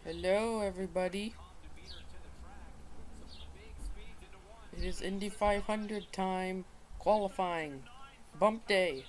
Hello, everybody. It is Indy 500 time. Qualifying. Bump day.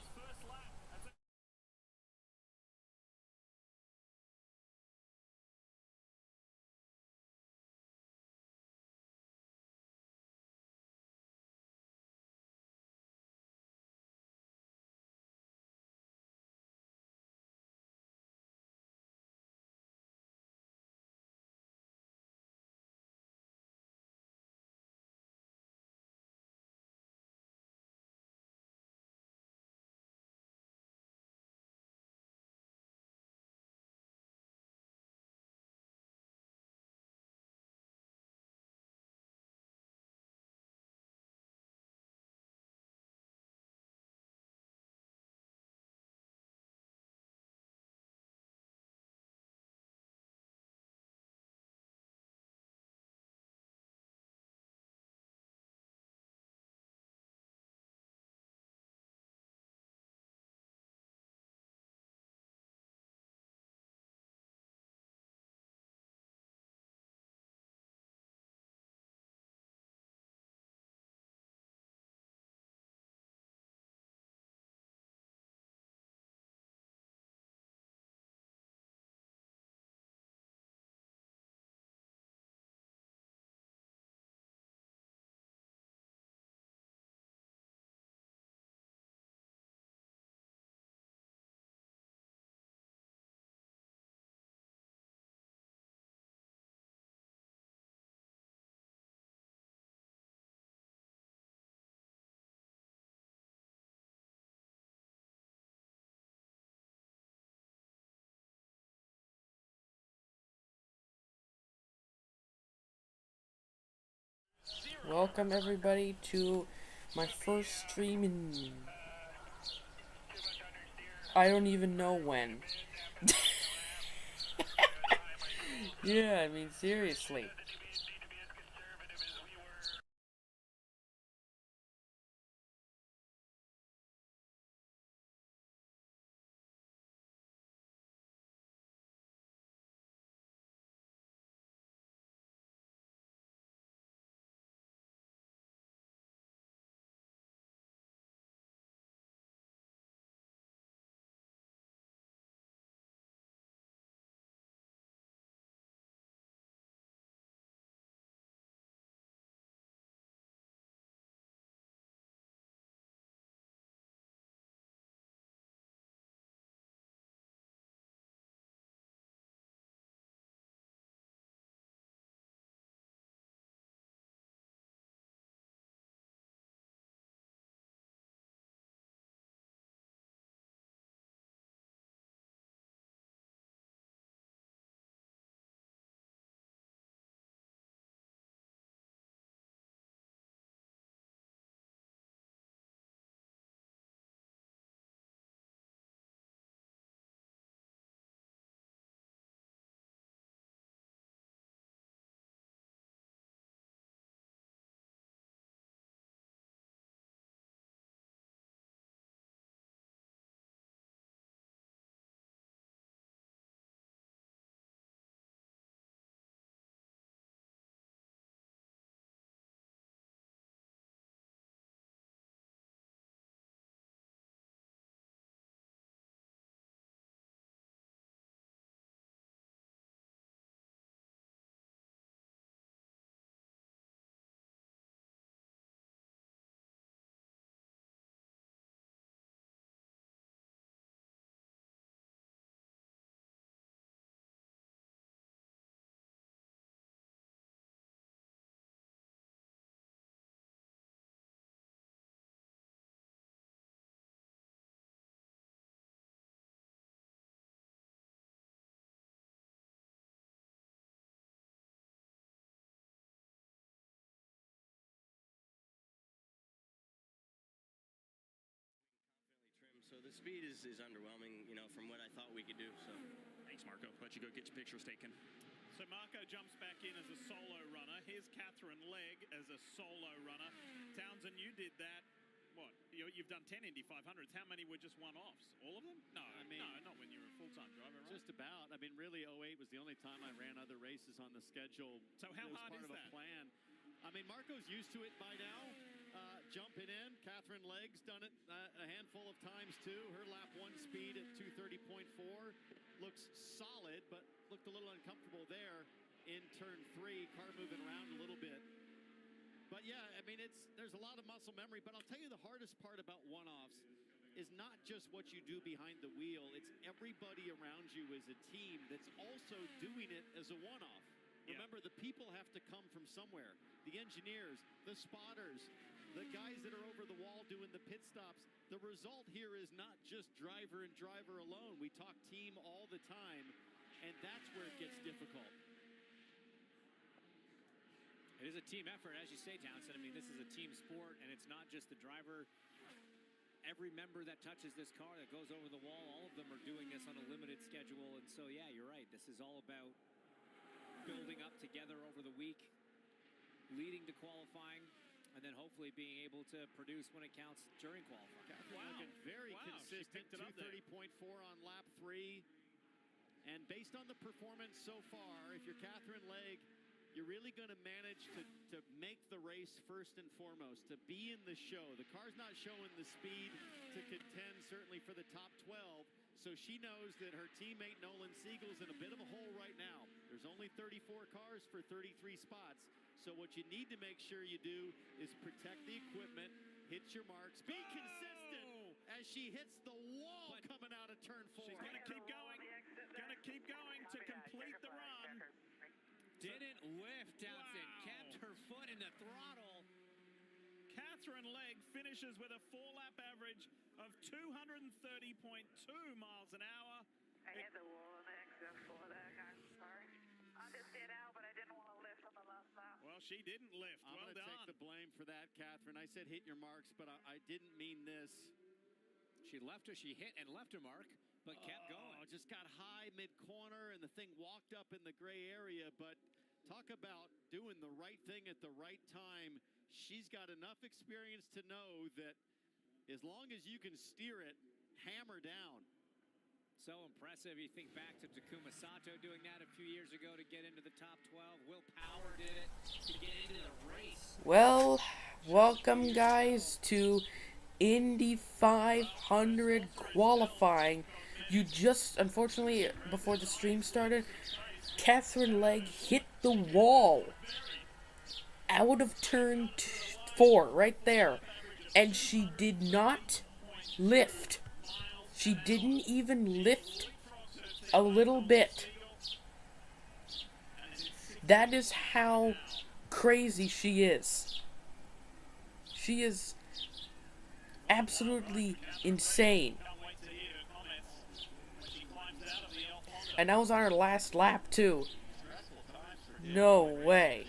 Welcome, everybody, to my first stream in... I don't even know when. Yeah, I mean, seriously. So the speed is underwhelming, you know, from what I thought we could do. So thanks, Marco. Let you go get your pictures taken. So Marco jumps back in as a solo runner. Here's Catherine Legg as a solo runner. Townsend, you did that what? You've done 10 Indy 500s. How many were just one-offs? All of them? No, I mean, no, not when you were a full-time driver, right? Just about. I mean, really, '08 was the only time I ran other races on the schedule. So how it was hard part is of that? a plan. I mean, Marco's used to it by now, jumping in. Catherine Legg's done it a handful of times, too. Her lap 1 speed at 2:30.4 looks solid, but looked a little uncomfortable there in turn 3. Car moving around a little bit. But, yeah, I mean, there's a lot of muscle memory. But I'll tell you the hardest part about one-offs is not just what you do behind the wheel. It's everybody around you as a team that's also doing it as a one-off. Yeah. Remember, the people have to come from somewhere. The engineers, the spotters, the guys that are over the wall doing the pit stops. The result here is not just driver and driver alone. We talk team all the time, and that's where it gets difficult. It is a team effort, as you say, Townsend. I mean, this is a team sport, and it's not just the driver. Every member that touches this car, that goes over the wall, all of them are doing this on a limited schedule. And so, yeah, you're right. This is all about building up together over the week, leading to qualifying, and then hopefully being able to produce when it counts during qualifying. Wow. Looking very Wow, she consistent, picked it up there. 2:30.4 on lap 3. And based on the performance so far, if you're Catherine Legg, you're really going to manage to make the race first and foremost, to be in the show. The car's not showing the speed to contend, certainly for the top 12. So she knows that her teammate Nolan Siegel's in a bit of a hole right now. There's only 34 cars for 33 spots. So what you need to make sure you do is protect the equipment, hit your marks, be consistent as she hits the wall coming out of turn 4. She's going to keep going to complete the run. Didn't lift, Townsend. Wow. Kept her foot in the throttle. Catherine Legg finishes with a 4-lap average of 230.2 miles an hour. I hit the wall on the exit for that. I'm sorry. I just did out, but I didn't want to lift on the last lap. Well, she didn't lift. I'm Well going to done. take the blame for that, Catherine. I said hit your marks, but I didn't mean this. She hit and left her mark, but kept going. Just got high mid-corner, and the thing walked up in the gray area. But talk about doing the right thing at the right time. She's got enough experience to know that as long as you can steer it, hammer down. So impressive. You think back to Takuma Sato doing that a few years ago to get into the top 12. Will Power did it to get into the race. Well, welcome guys to Indy 500 qualifying. You just, unfortunately, before the stream started, Catherine Legg hit the wall out of turn 4, right there. And she did not lift. She didn't even lift a little bit. That is how crazy she is. She is absolutely insane. And that was on her last lap, too. No way.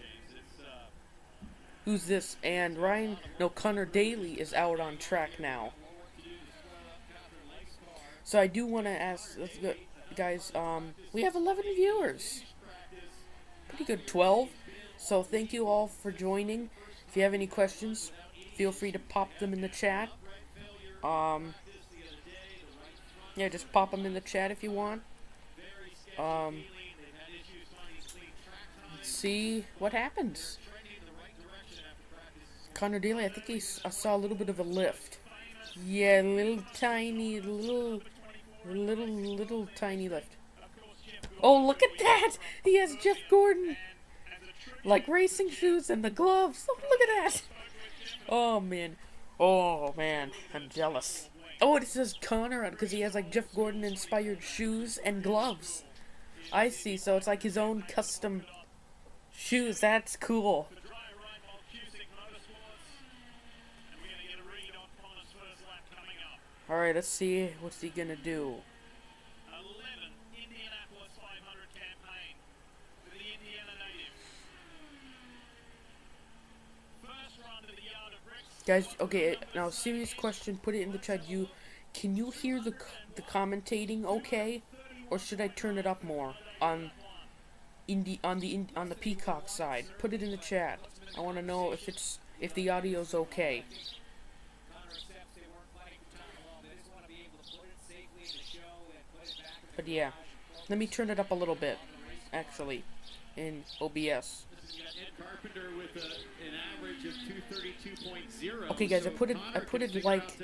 Who's this? And Hunter Daly is out on track now. So I do want to ask, guys, we have 11 viewers. Pretty good, 12. So thank you all for joining. If you have any questions, feel free to pop them in the chat. Yeah, just pop them in the chat if you want. Let's see what happens. Hunter Daly, I think I saw a little bit of a lift. Yeah, little tiny lift. Oh, look at that! He has Jeff Gordon, like, racing shoes and the gloves. Oh, look at that! Oh man, I'm jealous. Oh, it says Connor on because he has like Jeff Gordon inspired shoes and gloves. I see, so it's like his own custom shoes. That's cool. Alright, let's see what's he gonna do. 11 Indianapolis 500 campaign for the Indiana native. First run to the yard of Rex. Guys, okay, now serious question, put it in the chat. Can you hear the commentating okay? Or should I turn it up more on the Peacock side? Put it in the chat. I want to know if the audio's okay. But yeah, let me turn it up a little bit, actually, in OBS. Carpenter with an average of 232.0. Okay, guys, I put it like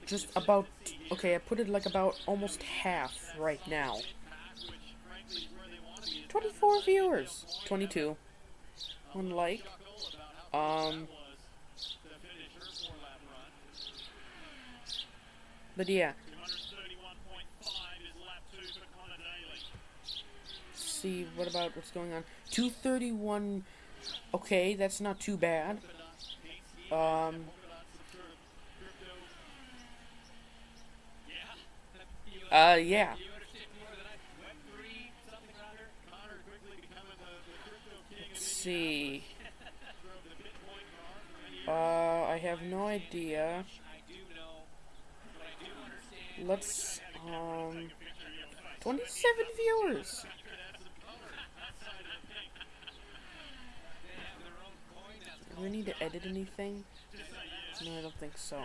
just about. Okay, I put it like about almost half right now. 24 viewers, 22. 1 like. But yeah. See what's going on. 231. Okay, that's not too bad. Yeah. Let's see. I have no idea. Let's 27 viewers. Do I need to edit anything? No, I don't think so.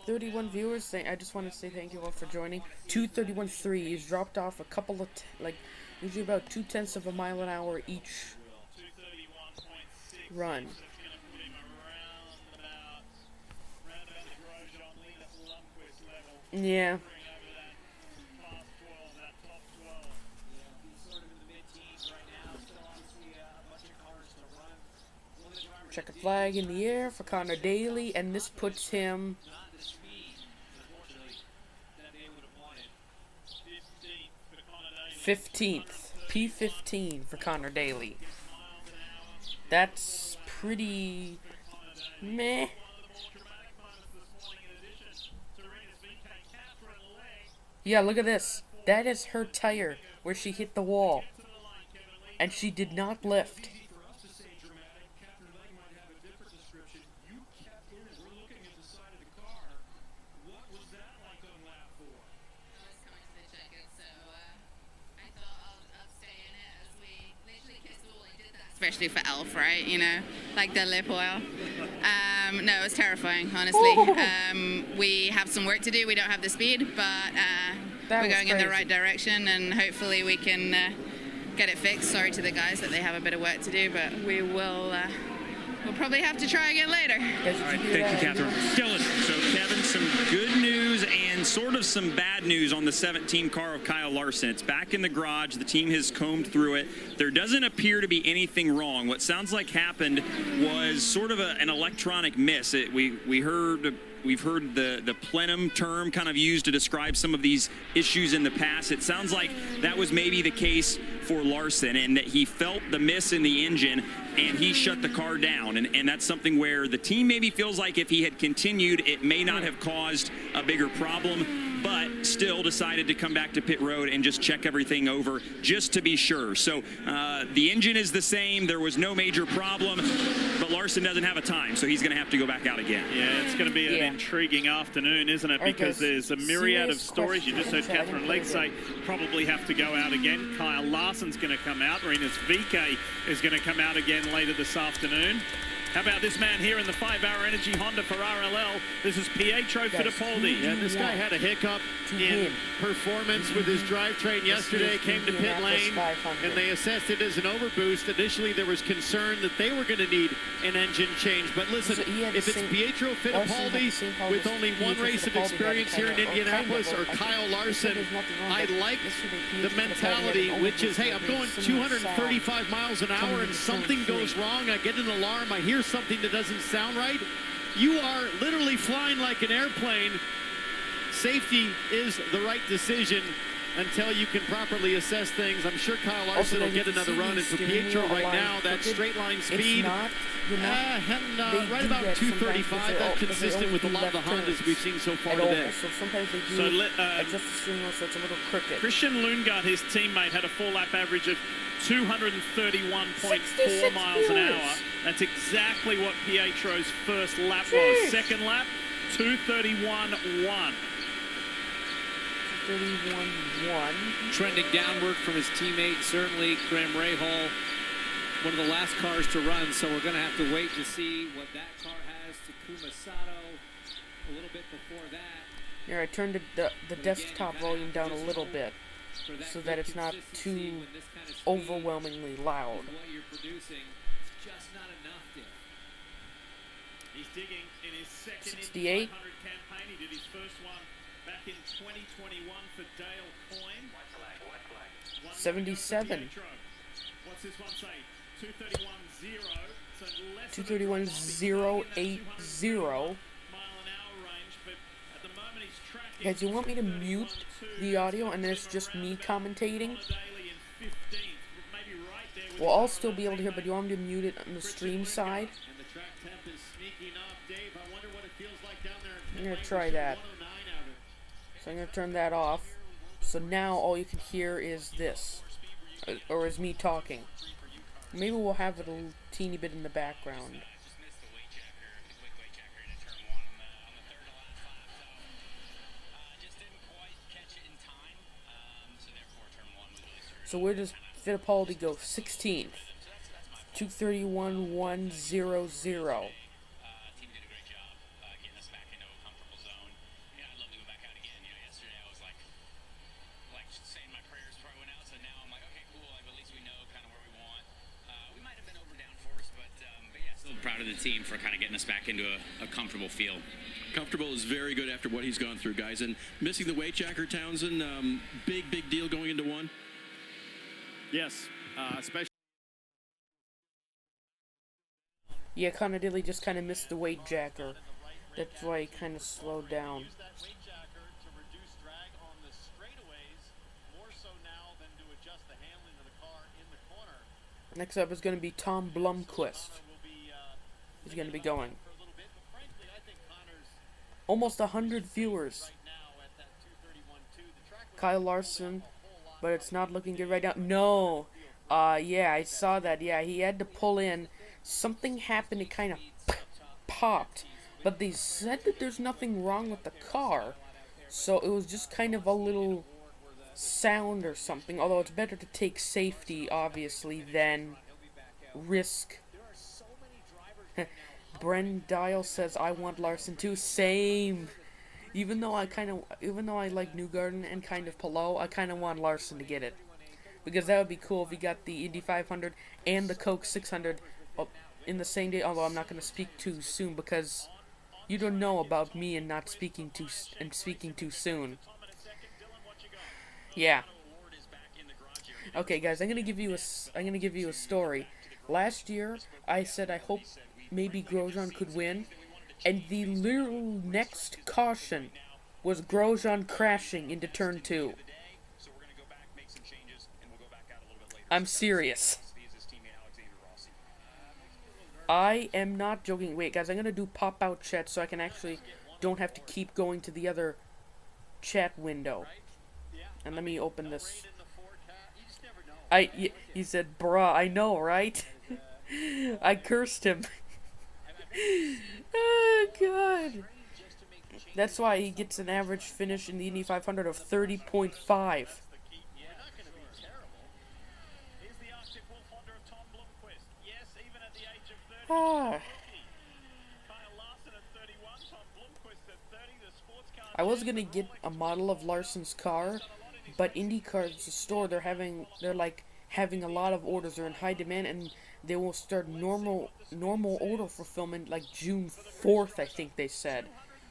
31 viewers. I just want to say thank you all for joining. 231.3. He's dropped off a couple of usually about 0.2 of a mile an hour each run. Yeah. Check a flag in the air for Connor Daly, and this puts him 15th. P15 for Connor Daly. That's pretty meh. Yeah, look at this. That is her tire where she hit the wall. And she did not lift. Especially for Elf, right? You know, like the lip oil. No, it was terrifying, honestly. We have some work to do. We don't have the speed, but we're going in the right direction, and hopefully we can get it fixed. Sorry to the guys that they have a bit of work to do, but we will. We'll probably have to try again later. All right, thank you, Catherine. Dylan, so Kevin, some good news and sort of some bad news on the 17 car of Kyle Larson. It's back in the garage. The team has combed through it. There doesn't appear to be anything wrong. What sounds like happened was sort of an electronic miss. We've heard the plenum term kind of used to describe some of these issues in the past. It sounds like that was maybe the case for Larson, and that he felt the miss in the engine and he shut the car down. And that's something where the team maybe feels like if he had continued, it may not have caused a bigger problem, but still decided to come back to pit road and just check everything over just to be sure. So the engine is the same. There was no major problem, but Larson doesn't have a time, so he's going to have to go back out again. Yeah, it's going to be an intriguing afternoon, isn't it? Because there's a myriad of stories. You just heard Catherine Legg say probably have to go out again. Kyle Larson's going to come out. Rinus VK is going to come out again later this afternoon. How about this man here in the 5-hour Energy Honda for RLL? This is Pietro Fittipaldi. Yeah, this guy had a hiccup in performance with his drivetrain yesterday, came to pit lane, and they assessed it as an overboost. Initially, there was concern that they were going to need an engine change. But listen, if it's Pietro Fittipaldi with only one race of experience here in Indianapolis, or Kyle Larson, I like the mentality, which is, hey, I'm going 235 miles an hour and something goes wrong. I get an alarm. I hear something that doesn't sound right. You are literally flying like an airplane. Safety is the right decision until you can properly assess things. I'm sure Kyle Larson will get another run. And for Pietro right now, that straight line speed, right about 235. That's consistent with a lot of the Hondas we've seen so far today. So sometimes they do adjust the steering wheel so it's a little crooked. Christian Lundgaard, his teammate, had a full lap average of 231.4 miles an hour. That's exactly what Pietro's first lap was. Second lap, 231.1. 31-1. Trending downward from his teammate, certainly Graham Rahal, one of the last cars to run, so we're going to have to wait to see what that car has. Takuma Sato a little bit before that. Here, I turned the desktop volume down a little bit so that it's not too overwhelmingly loud. He's digging in his second 68. 500 campaign. He did his first one back in 2021 for Dale Coyne. 77. What's this one say? 231.0. So less 231.080. mile an hour range, but at the moment he's tracking. Guys, you want me to mute the audio and then it's just me commentating? Well, I'll still be able to hear, but you want me to mute it on the stream side? And the track temp is sneaking up. Dave, I wonder what it feels like down there. I'm going to try that. So I'm going to turn that off. So now all you can hear is this. Or is me talking. Maybe we'll have it a little teeny bit in the background. So where does Fittipaldi go? 16th. 231.100. Proud of the team for kind of getting us back into a comfortable feel. Comfortable is very good after what he's gone through, guys. And missing the weight jacker, Townsend, big deal going into one. Yes, especially. Yeah, Connor Dilly just kind of missed the weight jacker. That's why he kind of slowed down. Next up is going to be Tom Blumquist. He's going to be going. Almost 100 viewers. Kyle Larson, but it's not looking good right now. No. Yeah, I saw that. Yeah, he had to pull in. Something happened. It kind of popped. But they said that there's nothing wrong with the car. So it was just kind of a little sound or something. Although it's better to take safety, obviously, than risk. Bren Dial says, I want Larson too. Same. Even though I like Newgarden and kind of Palou, I kind of want Larson to get it. Because that would be cool if he got the Indy 500 and the Coke 600 in the same day. Although I'm not going to speak too soon because you don't know about me and not speaking too soon. Yeah. Okay, guys, I'm gonna give you a story. Last year, I said I hope maybe Grosjean could win, and the literal next caution was Grosjean crashing into turn 2. I'm serious. I am not joking. Wait, guys, I'm gonna do pop-out chat so I can actually don't have to keep going to the other chat window. And let me open this. He said, bruh, I know, right? I cursed him. Oh, God. That's why he gets an average finish in the Indy 500 of 30.5. I was gonna get a model of Larson's car, but IndyCar's store, they're having a lot of orders. They're in high demand, and they will start normal order fulfillment like June 4th, I think they said.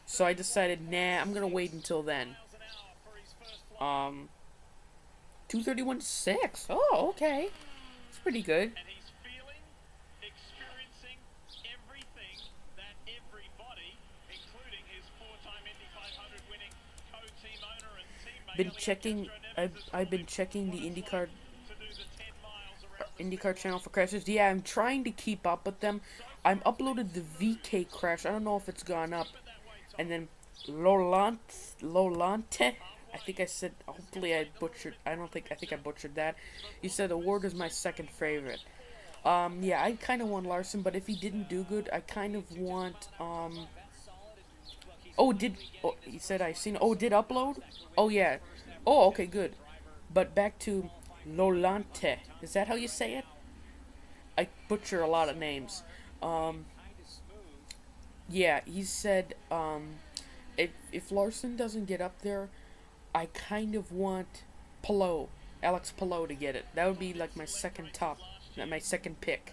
So I decided, nah, I'm gonna wait until then. 231.6. Oh, okay, it's pretty good. I've been checking the IndyCar channel for crashes. Yeah, I'm trying to keep up with them. I'm uploaded the VK crash. I don't know if it's gone up. And then Lolante. I think I said. Hopefully I butchered. I think I butchered that. He said O'Ward is my second favorite. Yeah, I kind of want Larson, but if he didn't do good, I kind of want he said I seen. Oh, did upload? Oh yeah. Oh, okay, good. But back to Lolante. Is that how you say it? I butcher a lot of names. Yeah, he said if Larson doesn't get up there, I kind of want Alex Palou to get it. That would be like my second pick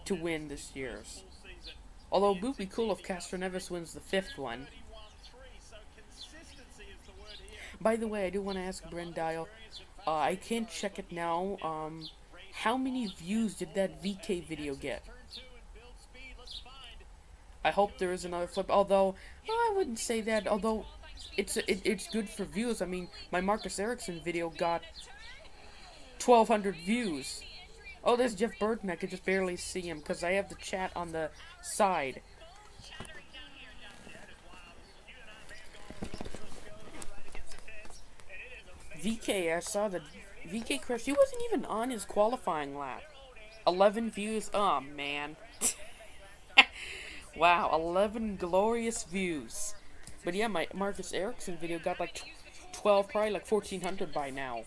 to win this year's. Although it would be cool if Castroneves wins the 5th one. By the way, I do want to ask Brent Dial, I can't check it now, how many views did that VK video get? I hope there is another flip, although, I wouldn't say that, although it's good for views. I mean, my Marcus Ericsson video got 1,200 views. Oh, there's Jeff Burton. I could just barely see him because I have the chat on the side. VK, I saw the VK crash. He wasn't even on his qualifying lap. 11 views. Oh, man. Wow, 11 glorious views. But yeah, my Marcus Ericsson video got like 12, probably like 1,400 by now.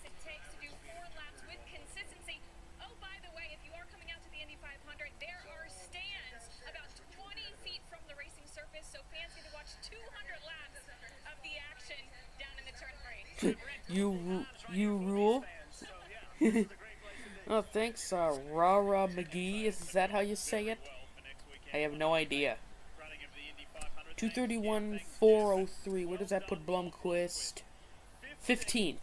You rule. Oh, thanks, Rara McGee. Is that how you say it? I have no idea. 231.403. Where does that put Blumquist? 15th.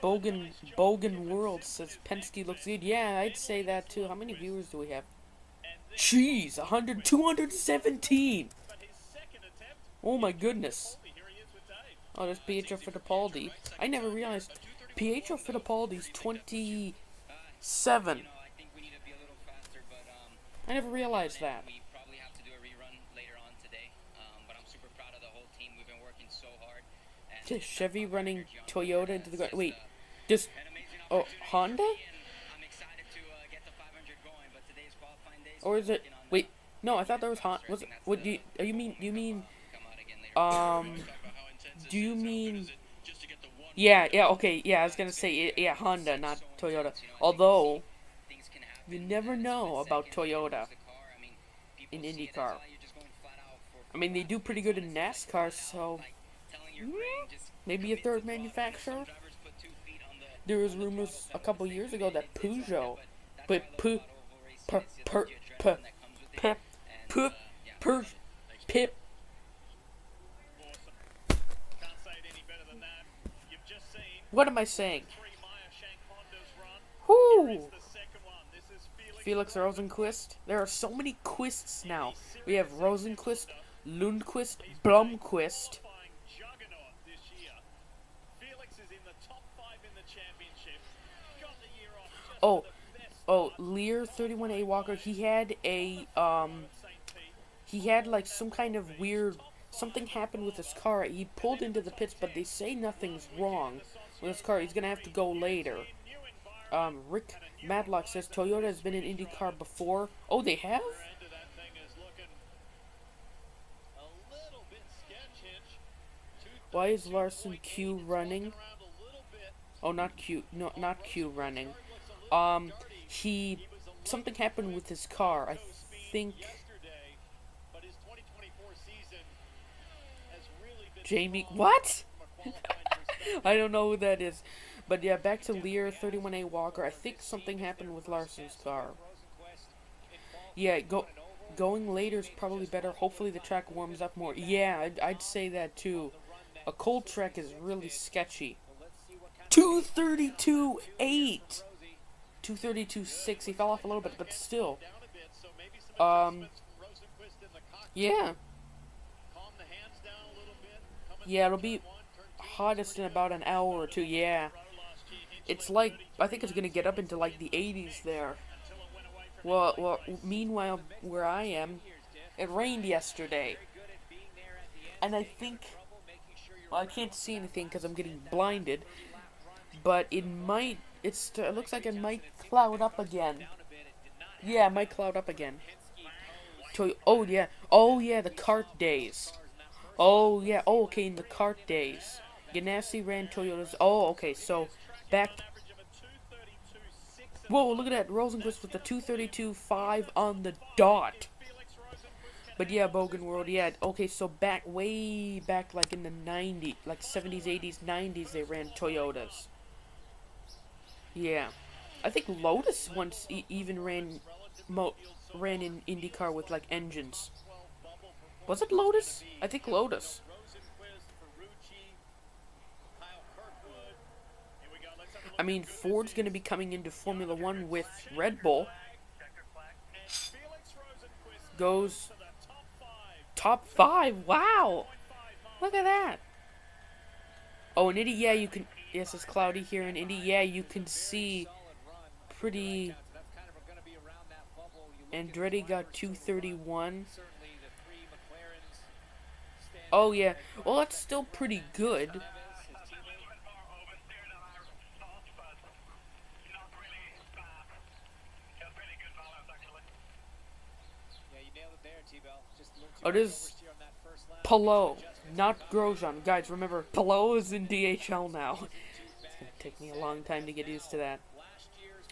Bogan World says Penske looks good. Yeah, I'd say that too. How many viewers do we have? Jeez, 217. Oh my goodness. Oh, there's Pietro Fittipaldi. I never realized Pietro Fittipaldi's 27. I never realized that. Chevy running Toyota into the ground. Wait, just Honda? Or is it? Wait, no, I thought there was Honda. Was it? What do you mean? Do you mean? Yeah, okay, yeah. I was gonna say yeah, Honda, not Toyota. Although you never know about Toyota in IndyCar. I mean, they do pretty good in NASCAR, so. Maybe a third manufacturer? There was rumors a couple years ago that Peugeot, what am I saying? Whoo! Felix Rosenqvist. There are so many Quists now. We have Rosenqvist, Lundqvist, Blumquist. Lear 31A Walker, he had like some kind of weird, something happened with his car. He pulled into the pits, but they say nothing's wrong with his car. He's gonna have to go later. Rick Madlock says Toyota has been in IndyCar before. Oh, they have? Why is Larson Q running? Oh, not Q. No, not Q running. Something happened with his car. I think Jamie. What? I don't know who that is. But yeah, back to Lear 31A Walker. I think something happened with Larson's car. Yeah, going later is probably better. Hopefully the track warms up more. Yeah, I'd say that too. A cold track is really sketchy. 232.8. 232.6. He fell off a little bit, but still. Yeah. Yeah, it'll be hottest in about an hour or two. Yeah. It's like, I think it's gonna get up into like the 80s there. Well, meanwhile, where I am, it rained yesterday. And I think, well, I can't see anything because I'm getting blinded. But it might, it looks like it might cloud up again. Yeah, it might cloud up again. Oh yeah, the kart days. Oh yeah, oh okay, in the kart days. Ganassi ran Toyotas. Oh, okay, so back. Whoa, look at that. Rosenquist with the 232.5 on the dot. But yeah, Bogan World, yeah. Okay, so way back, like in the 90s, like 70s, 80s, 90s, they ran Toyotas. Yeah. I think Lotus once even ran in IndyCar with, like, engines. Was it Lotus? I think Lotus. I mean, Ford's going to be coming into Formula One with Red Bull. Goes top 5. Wow. Look at that. Oh, in Indy, yeah, you can. Yes, it's cloudy here in Indy. Yeah, you can see pretty. Andretti got 231. Oh, yeah. Well, that's still pretty good. Oh, it is Palou, not Grosjean. Guys, remember, Palou is in DHL now. It's going to take me a long time to get used to that.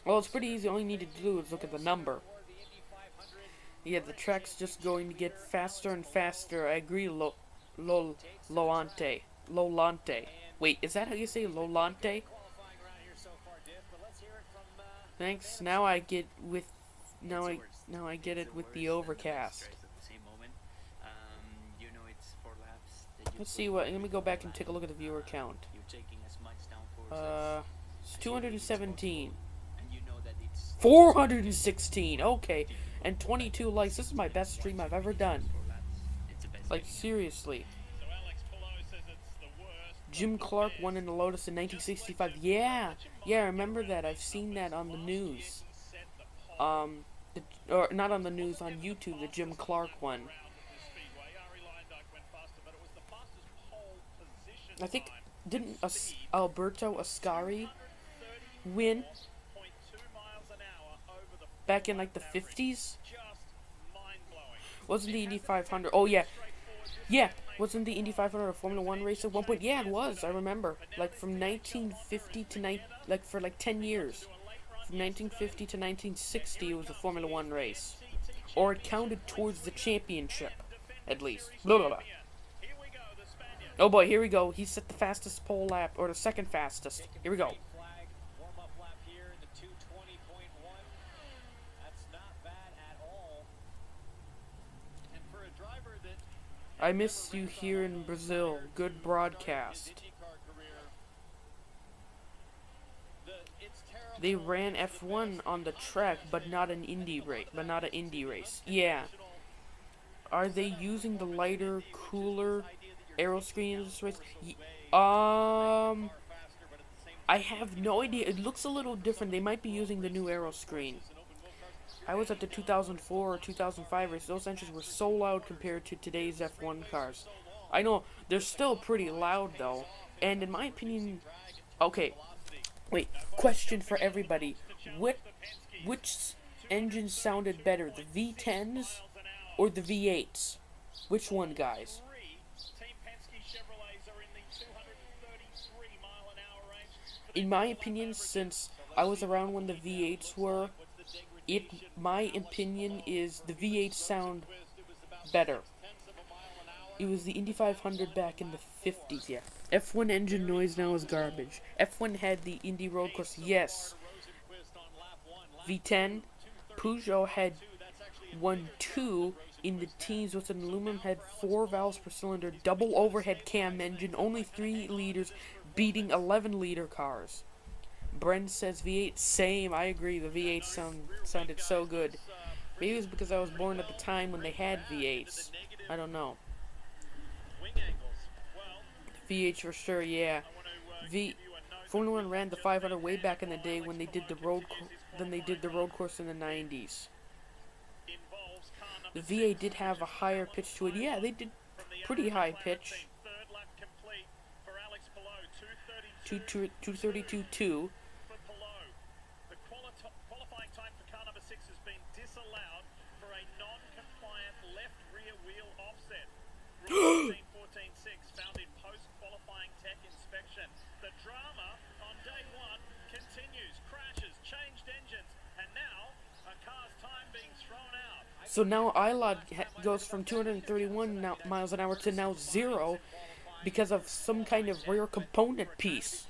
Well, it's pretty easy. All you need to do is look at the number. Yeah, the track's just going to get faster and faster. I agree, Lolante. Wait, is that how you say Lolante? Thanks. Now I get with... Now I get it with the overcast. Let's see what. Let me go back and take a look at the viewer count. It's 217. 416. Okay, and 22 likes. This is my best stream I've ever done. Like, seriously. Jim Clark won in the Lotus in 1965. Yeah, I remember that. I've seen that on the news. Or not on the news, on YouTube. The Jim Clark one. I think, didn't Alberto Ascari win back in, like, the 50s? Wasn't the Indy 500? Oh, yeah. Yeah, wasn't the Indy 500 a Formula 1 race at one point? Yeah, it was, I remember. Like, from 1950 to, for, 10 years. From 1950 to 1960, it was a Formula 1 race. Or it counted towards the championship, at least. Blah, blah, blah. Oh boy, here we go. He set the fastest pole lap, or the second fastest. Here we go. I miss you here in Brazil. Good broadcast. They ran F1 on the track, but not an Indy race. Yeah. Are they using the lighter, cooler aero screen in this race? I have no idea. It looks a little different. They might be using the new aero screen. I was at the 2004 or 2005 race. Those engines were so loud compared to today's F1 cars. I know, they're still pretty loud though. And in my opinion... Okay, wait, question for everybody. Which engine sounded better, the V10s or the V8s? Which one, guys? In my opinion, since I was around when the V8s were, my opinion is the V8s sound better. It was the Indy 500 back in the 50s, yeah. F1 engine noise now is garbage. F1 had the Indy road course, yes. V10, Peugeot had 1.2 in the teens with an aluminum head, 4 valves per cylinder, double overhead cam engine, only 3 liters, beating 11-liter cars. Brent says V8, same, I agree, the V8 sounded so good. Maybe it's because I was born at the time when they had V8s. I don't know. V8 for sure, yeah. Formula 1 ran the 500 way back in the day when they did the road course in the 90s. The V8 did have a higher pitch to it. Yeah, they did pretty high pitch. 232.2. Qualifying time for car number 6 has been disallowed for a non-compliant left rear wheel offset. 14.6 found in post-qualifying tech inspection. inspection. The drama on day one continues. Crashes, changed engines, and now a car's time being thrown out. So now Ilott goes from 231 miles an hour to now 0 because of some kind of rear component piece.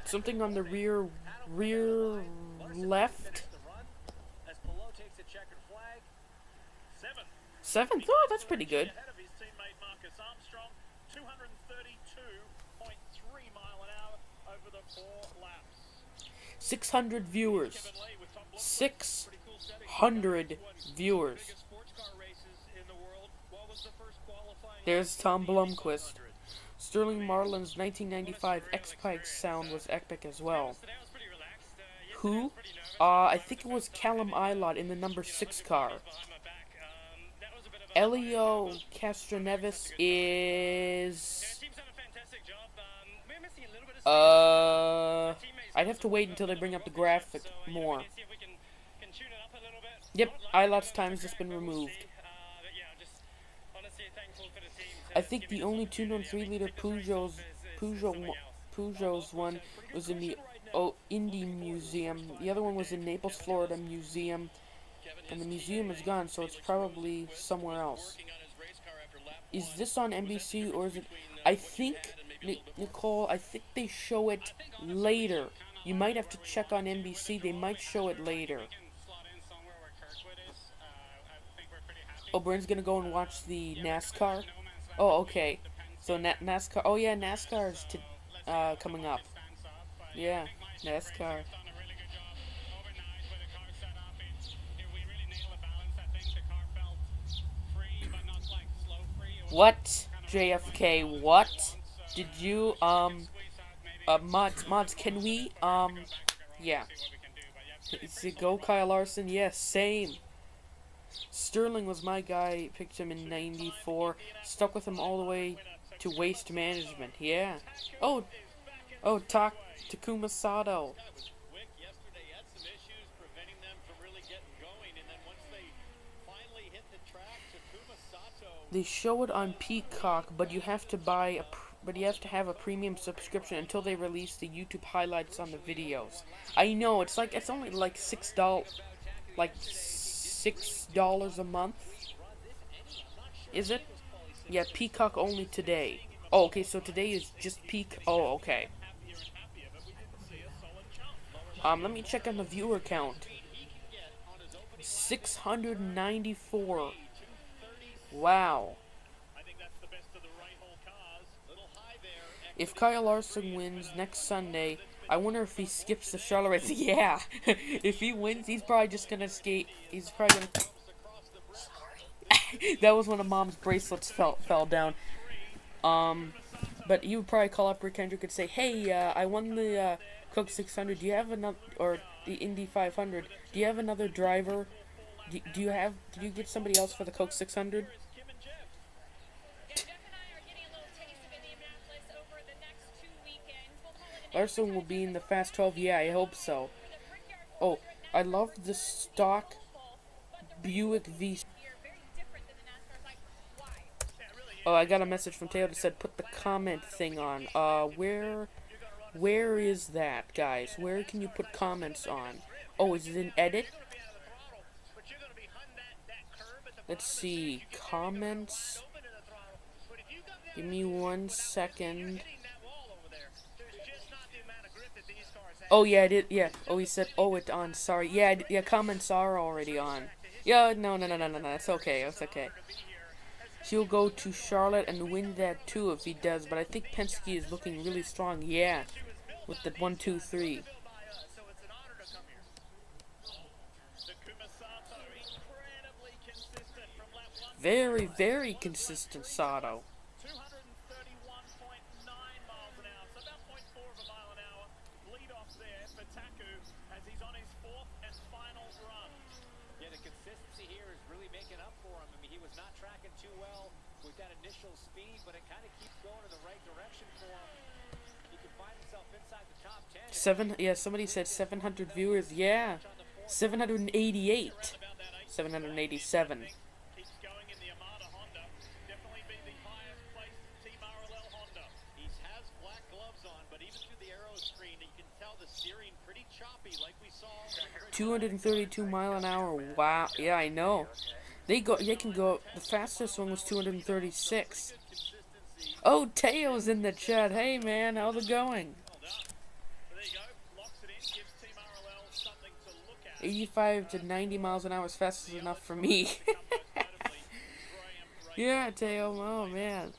Something on the rear left. Seventh? Oh, that's pretty good. 600 viewers. 600 viewers. There's Tom Blumquist. Sterling Marlin's 1995 X-Pike sound was epic as well. Who? I think it was Callum Ilott in the number 6 car. Elio Castroneves is... I'd have to wait until they bring up the graphic more. Yep, Ilott's time has just been removed. I think the only 2.3-liter Peugeot's one was in the Indy Museum. The other one was in Naples, Florida Museum. And the museum is gone, so it's probably somewhere else. Is this on NBC or is it... I think, Nicole, I think they show it later. You might have to check on NBC. They might show it later. Oh, Bryn's gonna go and watch the NASCAR? Oh, okay. So NASCAR... Oh, yeah, NASCAR is coming up. Yeah, NASCAR. What? JFK, what? Did you, mods, can we, yeah. Is it go Kyle Larson? Yes, same. Sterling was my guy, picked him in 94, stuck with him all the way to Waste Management, yeah. Oh, Takuma Sato. They show it on Peacock, but you have to have a premium subscription until they release the YouTube highlights on the videos. I know it's only like $6, $6 a month. Is it? Yeah, Peacock only today. Oh, okay, so today is just Peak. Oh, okay. Let me check on the viewer count. 694. Wow. If Kyle Larson wins next Sunday, I wonder if he skips the Charlotte race. Yeah. If he wins, he's probably just gonna skate. He's probably gonna... Sorry. That was when a mom's bracelets fell down. But he would probably call up Rick Hendrick and say, "Hey, I won the Coke 600. Do you have another, or the Indy 500? Do you have another driver? Did you get somebody else for the Coke 600?" Larson will be in the Fast 12. Yeah, I hope so. Oh, I love the stock Buick V. Oh, I got a message from Taylor that said put the comment thing on. Where is that, guys? Where can you put comments on? Oh, is it in edit? Let's see. Comments. Give me 1 second. Oh, yeah, I did. Yeah. Oh, he said, oh, it's on. Sorry. Yeah, yeah, comments are already on. Yeah, no. It's okay. It's okay. He'll go to Charlotte and win that too if he does, but I think Penske is looking really strong. Yeah. With the 1, 2, 3. Very, very consistent Sato. 231.9 miles an hour, so about 0.4 of a mile an hour. Lead off there for Taku as he's on his 4th and final run. Yeah, the consistency here is really making up for him. I mean, he was not tracking too well with that initial speed, but it kind of keeps going in the right direction for him. He can find himself inside the top 10. Yeah, somebody said 700 viewers. Yeah. 788. 787. 232 mile an hour. Wow. Yeah, I know. They can go. The fastest one was 236. Oh, Teo's in the chat. Hey, man, how's it going? 85 to 90 miles an hour is fast enough for me. Yeah, Teo. Oh, man.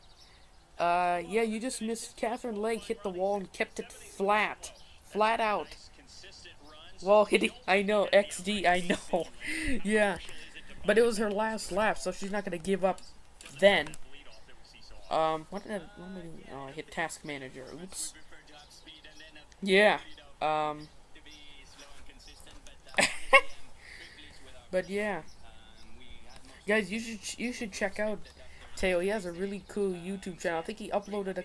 Yeah, you just missed. Catherine Legg hit the wall and kept it flat. Flat out. Wall hitting. I know. XD. I know. Yeah. But it was her last lap, so she's not going to give up then. What did I do? Oh, I hit Task Manager. Oops. Yeah. But yeah. Guys, you should check out Teo. He has a really cool YouTube channel. I think he uploaded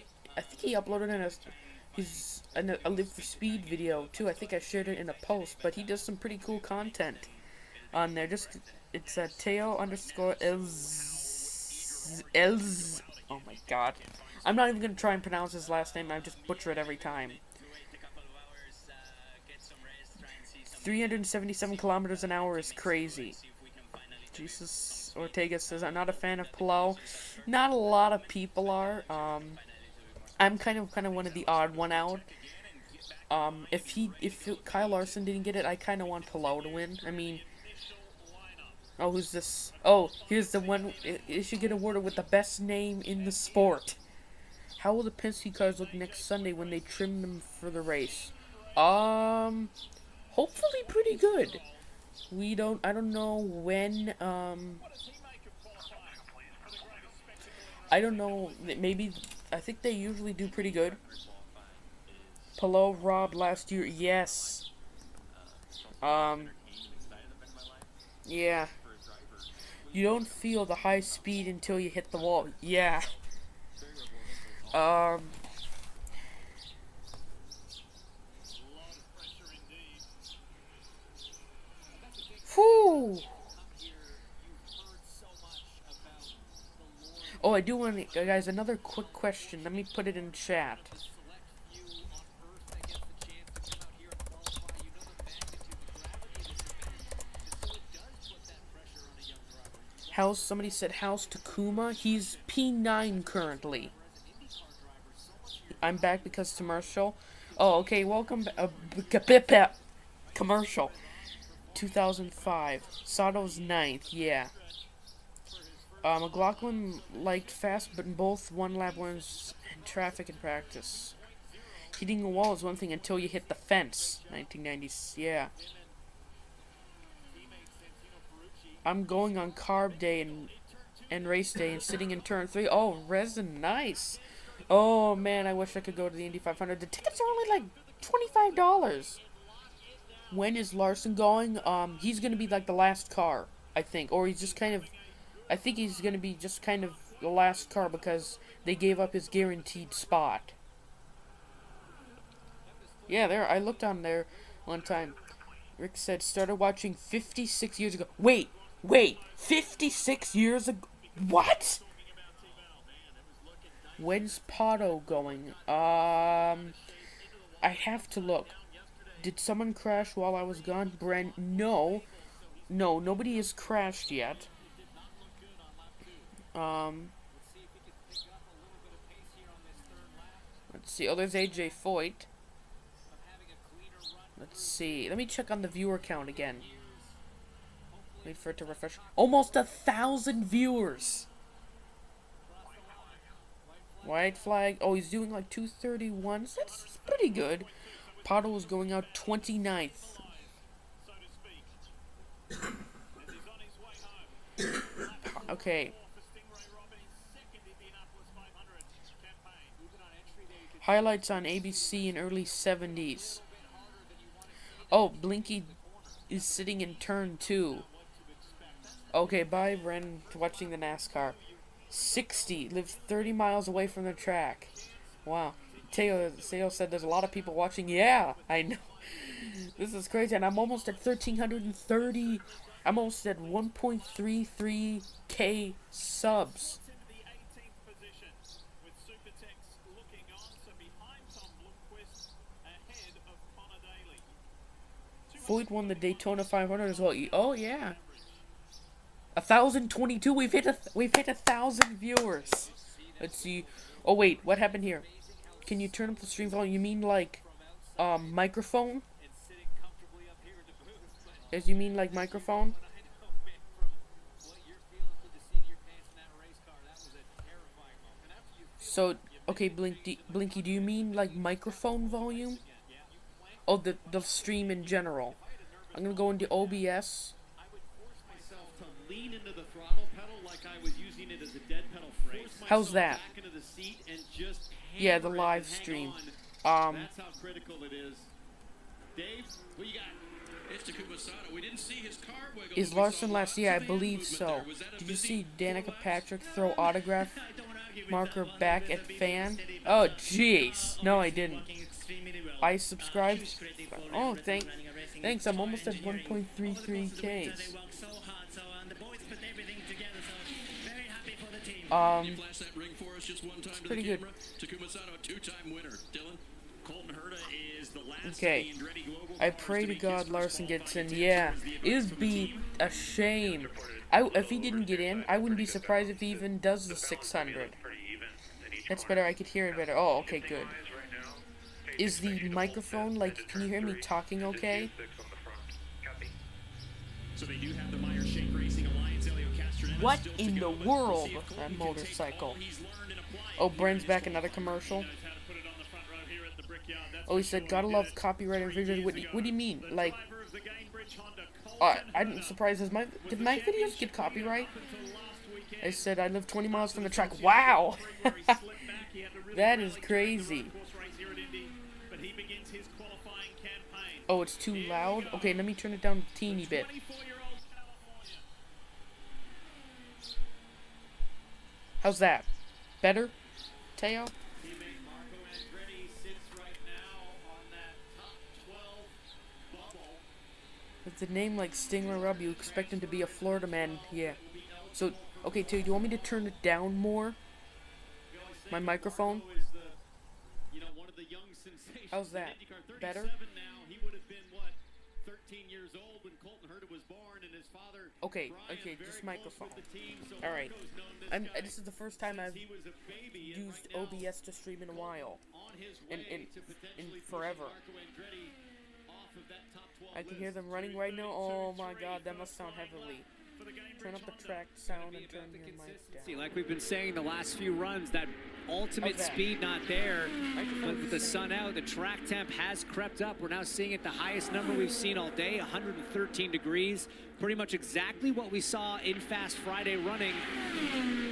a Live for Speed video too. I think I shared it in a post, but he does some pretty cool content on there. It's Teo _ Els. Oh my god. I'm not even gonna try and pronounce his last name. I just butcher it every time. 377 kilometers an hour is crazy. Jesus. Ortega says, I'm not a fan of Palau. Not a lot of people are. I'm kind of one of the odd one out. If Kyle Larson didn't get it, I kind of want Palau to win. I mean, oh, who's this? Oh, here's the one. It should get awarded with the best name in the sport. How will the Penske cars look next Sunday when they trim them for the race? Hopefully pretty good. I don't know when, I don't know, maybe, I think they usually do pretty good. Palau robbed last year, yes. Yeah. You don't feel the high speed until you hit the wall, yeah. Whew. Oh, I do want to, guys, another quick question. Let me put it in chat. Somebody said House Takuma. He's P9 currently. I'm back because commercial. Oh, okay, welcome back. Commercial. 2005. Sato's 9th, yeah. McLaughlin liked fast, but in both one-lap wins in traffic and practice. Hitting a wall is one thing until you hit the fence. 1990s, yeah. I'm going on carb day and race day and sitting in turn 3. Oh, resin, nice. Oh, man, I wish I could go to the Indy 500. The tickets are only like $25. When is Larson going? He's going to be like the last car, I think. Or he's just kind of... I think he's going to be just kind of the last car because they gave up his guaranteed spot. Yeah, I looked on there one time. Rick said, started watching 56 years ago. Wait, 56 years ago? What? When's Pato going? I have to look. Did someone crash while I was gone? Brent, no. No, nobody has crashed yet. Let's see. Oh, there's AJ Foyt. Let's see. Let me check on the viewer count again. Wait for it to refresh. Almost 1,000 viewers. White flag. Oh, he's doing like 231. So that's pretty good. Pato was going out 29th. Okay. Highlights on ABC in early 70s. Oh, Blinky is sitting in turn 2. Okay, bye, Bren, watching the NASCAR. 60, lives 30 miles away from the track. Wow. Teo said there's a lot of people watching. Yeah, I know. This is crazy, and I'm almost at 1,330. I'm almost at 1.33k subs. Foyt won the Daytona 500 as well. Oh yeah. 1,022. We've hit 1,000 viewers. Let's see. Oh wait, what happened here? Can you turn up the stream volume? You mean like microphone? As you mean like microphone? So, okay, Blinky, do you mean like microphone volume? Oh, the stream in general. I'm gonna go into OBS. Lean into the throttle pedal like I was using it as a dead pedal. How's that? Back into the seat and just Yeah, the live stream. That's how critical it is. Dave, what you got? It's Takuma Sato. We didn't see his car wiggle. Is Larson last? Yeah, I believe so. Did you see Danica Patrick throw autograph marker back at fan? Oh, jeez. No, I didn't. I subscribed. Oh, thanks. I'm almost at 1.33Ks. It's pretty good. Okay. I pray to God Larson gets in. Yeah. It would be a shame. If he didn't get in, I wouldn't be surprised if he even does the 600. That's better. I could hear it better. Oh, okay, good. Is the microphone, like, can you hear me talking okay? So they do have the Meyer Shank Racing Alliance. Elio Castroneves. What in the world? That motorcycle. Oh, Bren's back, another commercial. Oh, he said, gotta love copyright and videos. What do you mean? Like, I'm surprised. Did my videos get copyright? I said, I live 20 miles from the track. Wow! That is crazy. Oh, it's too loud? Okay, let me turn it down a teeny bit. How's that? Better? Teo? With the name like Stingray Rub, you expect him to be a Florida man. Yeah. So, okay, Teo, do you want me to turn it down more? My microphone? How's that? Better? Okay, just microphone. Alright. This is the first time I've used OBS to stream in a while. In forever. I can hear them running right now. Oh my god, that must sound heavily. Turn up the track sound and turn your mic down. Like we've been saying the last few runs, that ultimate speed not there. But with the sun out, the track temp has crept up. We're now seeing it the highest number we've seen all day, 113 degrees. Pretty much exactly what we saw in Fast Friday running.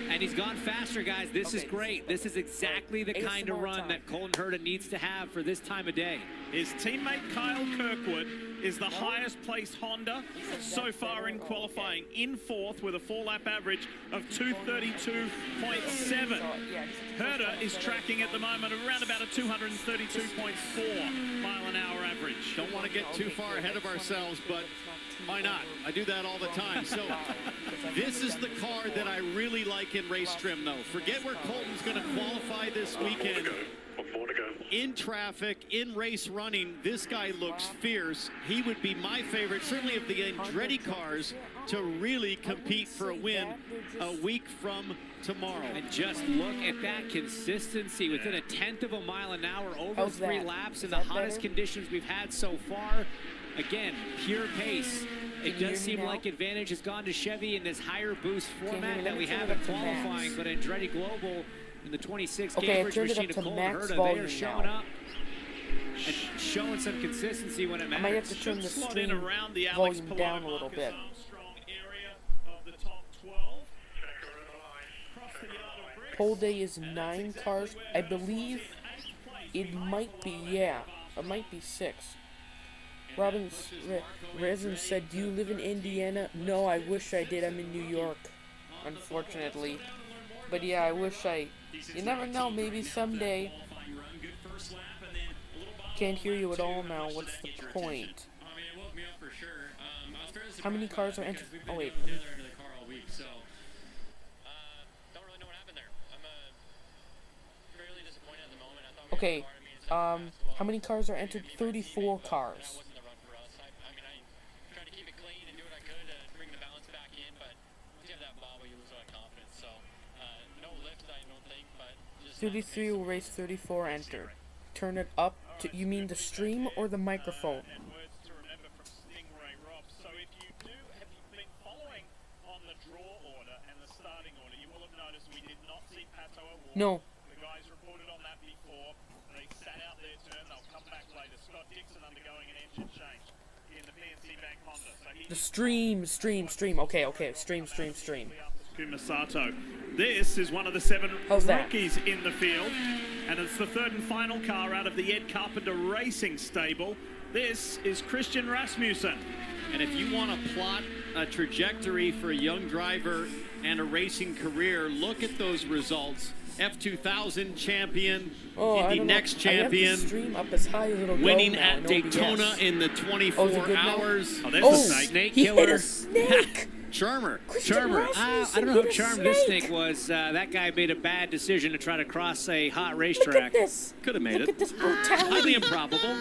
And he's gone faster, guys. This is great. This is exactly the kind of run that Colton Herta needs to have for this time of day. His teammate Kyle Kirkwood is the highest placed Honda so far in qualifying, in fourth with a 4-lap average of 232.7. Herta is tracking at the moment around about a 232.4 mile-an-hour average. Don't want to get too far ahead of ourselves, but why not? I do that all the time. So this is the car that I really like in race trim, though. Forget where Colton's going to qualify this weekend. In traffic, in race running, this guy looks fierce. He would be my favorite, certainly of the Andretti cars, to really compete for a win a week from tomorrow. And just look at that consistency within a 1/10 of a mile an hour over 3 laps in the hottest conditions we've had so far. Again, pure pace. It does seem like advantage has gone to Chevy in this higher boost format that we have in qualifying, but Andretti Global in the 26 Cambridge machine of Colton Herta, they are showing up and showing some consistency when it matters. I might have to turn the stream volume down a little bit. Pole day is 9 cars. I believe it might be, yeah, it might be 6. Robin's Resin said, do you live in Indiana? No, I wish I did. I'm in New York, unfortunately. But yeah, I wish you never know, maybe someday. Can't hear you at all now. What's the point? How many cars are entered? Oh, wait. Okay, how many cars are entered? 34 cars. clean and do what I could to bring the balance back in, but once you have that bobble, you lose a lot of confidence. So no lift, I don't think, but just 33 will race 34 enter. Turn it up to, you mean the stream or the microphone? And words to remember from Stingray Rob. So if you have you been following on the draw order and the starting order, you will have noticed we did not see Pato O'Ward. No. The guys reported on that before. They sat out their turn. They'll come back later. Scott Dixon undergoing an engine change in the PNC Bank Honda. So The stream. Okay, stream. Kumasato. This is one of the 7 How's that? rookies in the field, and it's the third and final car out of the Ed Carpenter Racing stable. This is Christian Rasmussen. And if you want to plot a trajectory for a young driver and a racing career, look at those results. F2000 champion, Indy Next champion, winning at Daytona in the 24 hours. Oh, there's a snake. Killer. A snake. Charmer. I don't know how charmed this snake was. That guy made a bad decision to try to cross a hot racetrack. Could have made Look it. at this brutality. Highly improbable.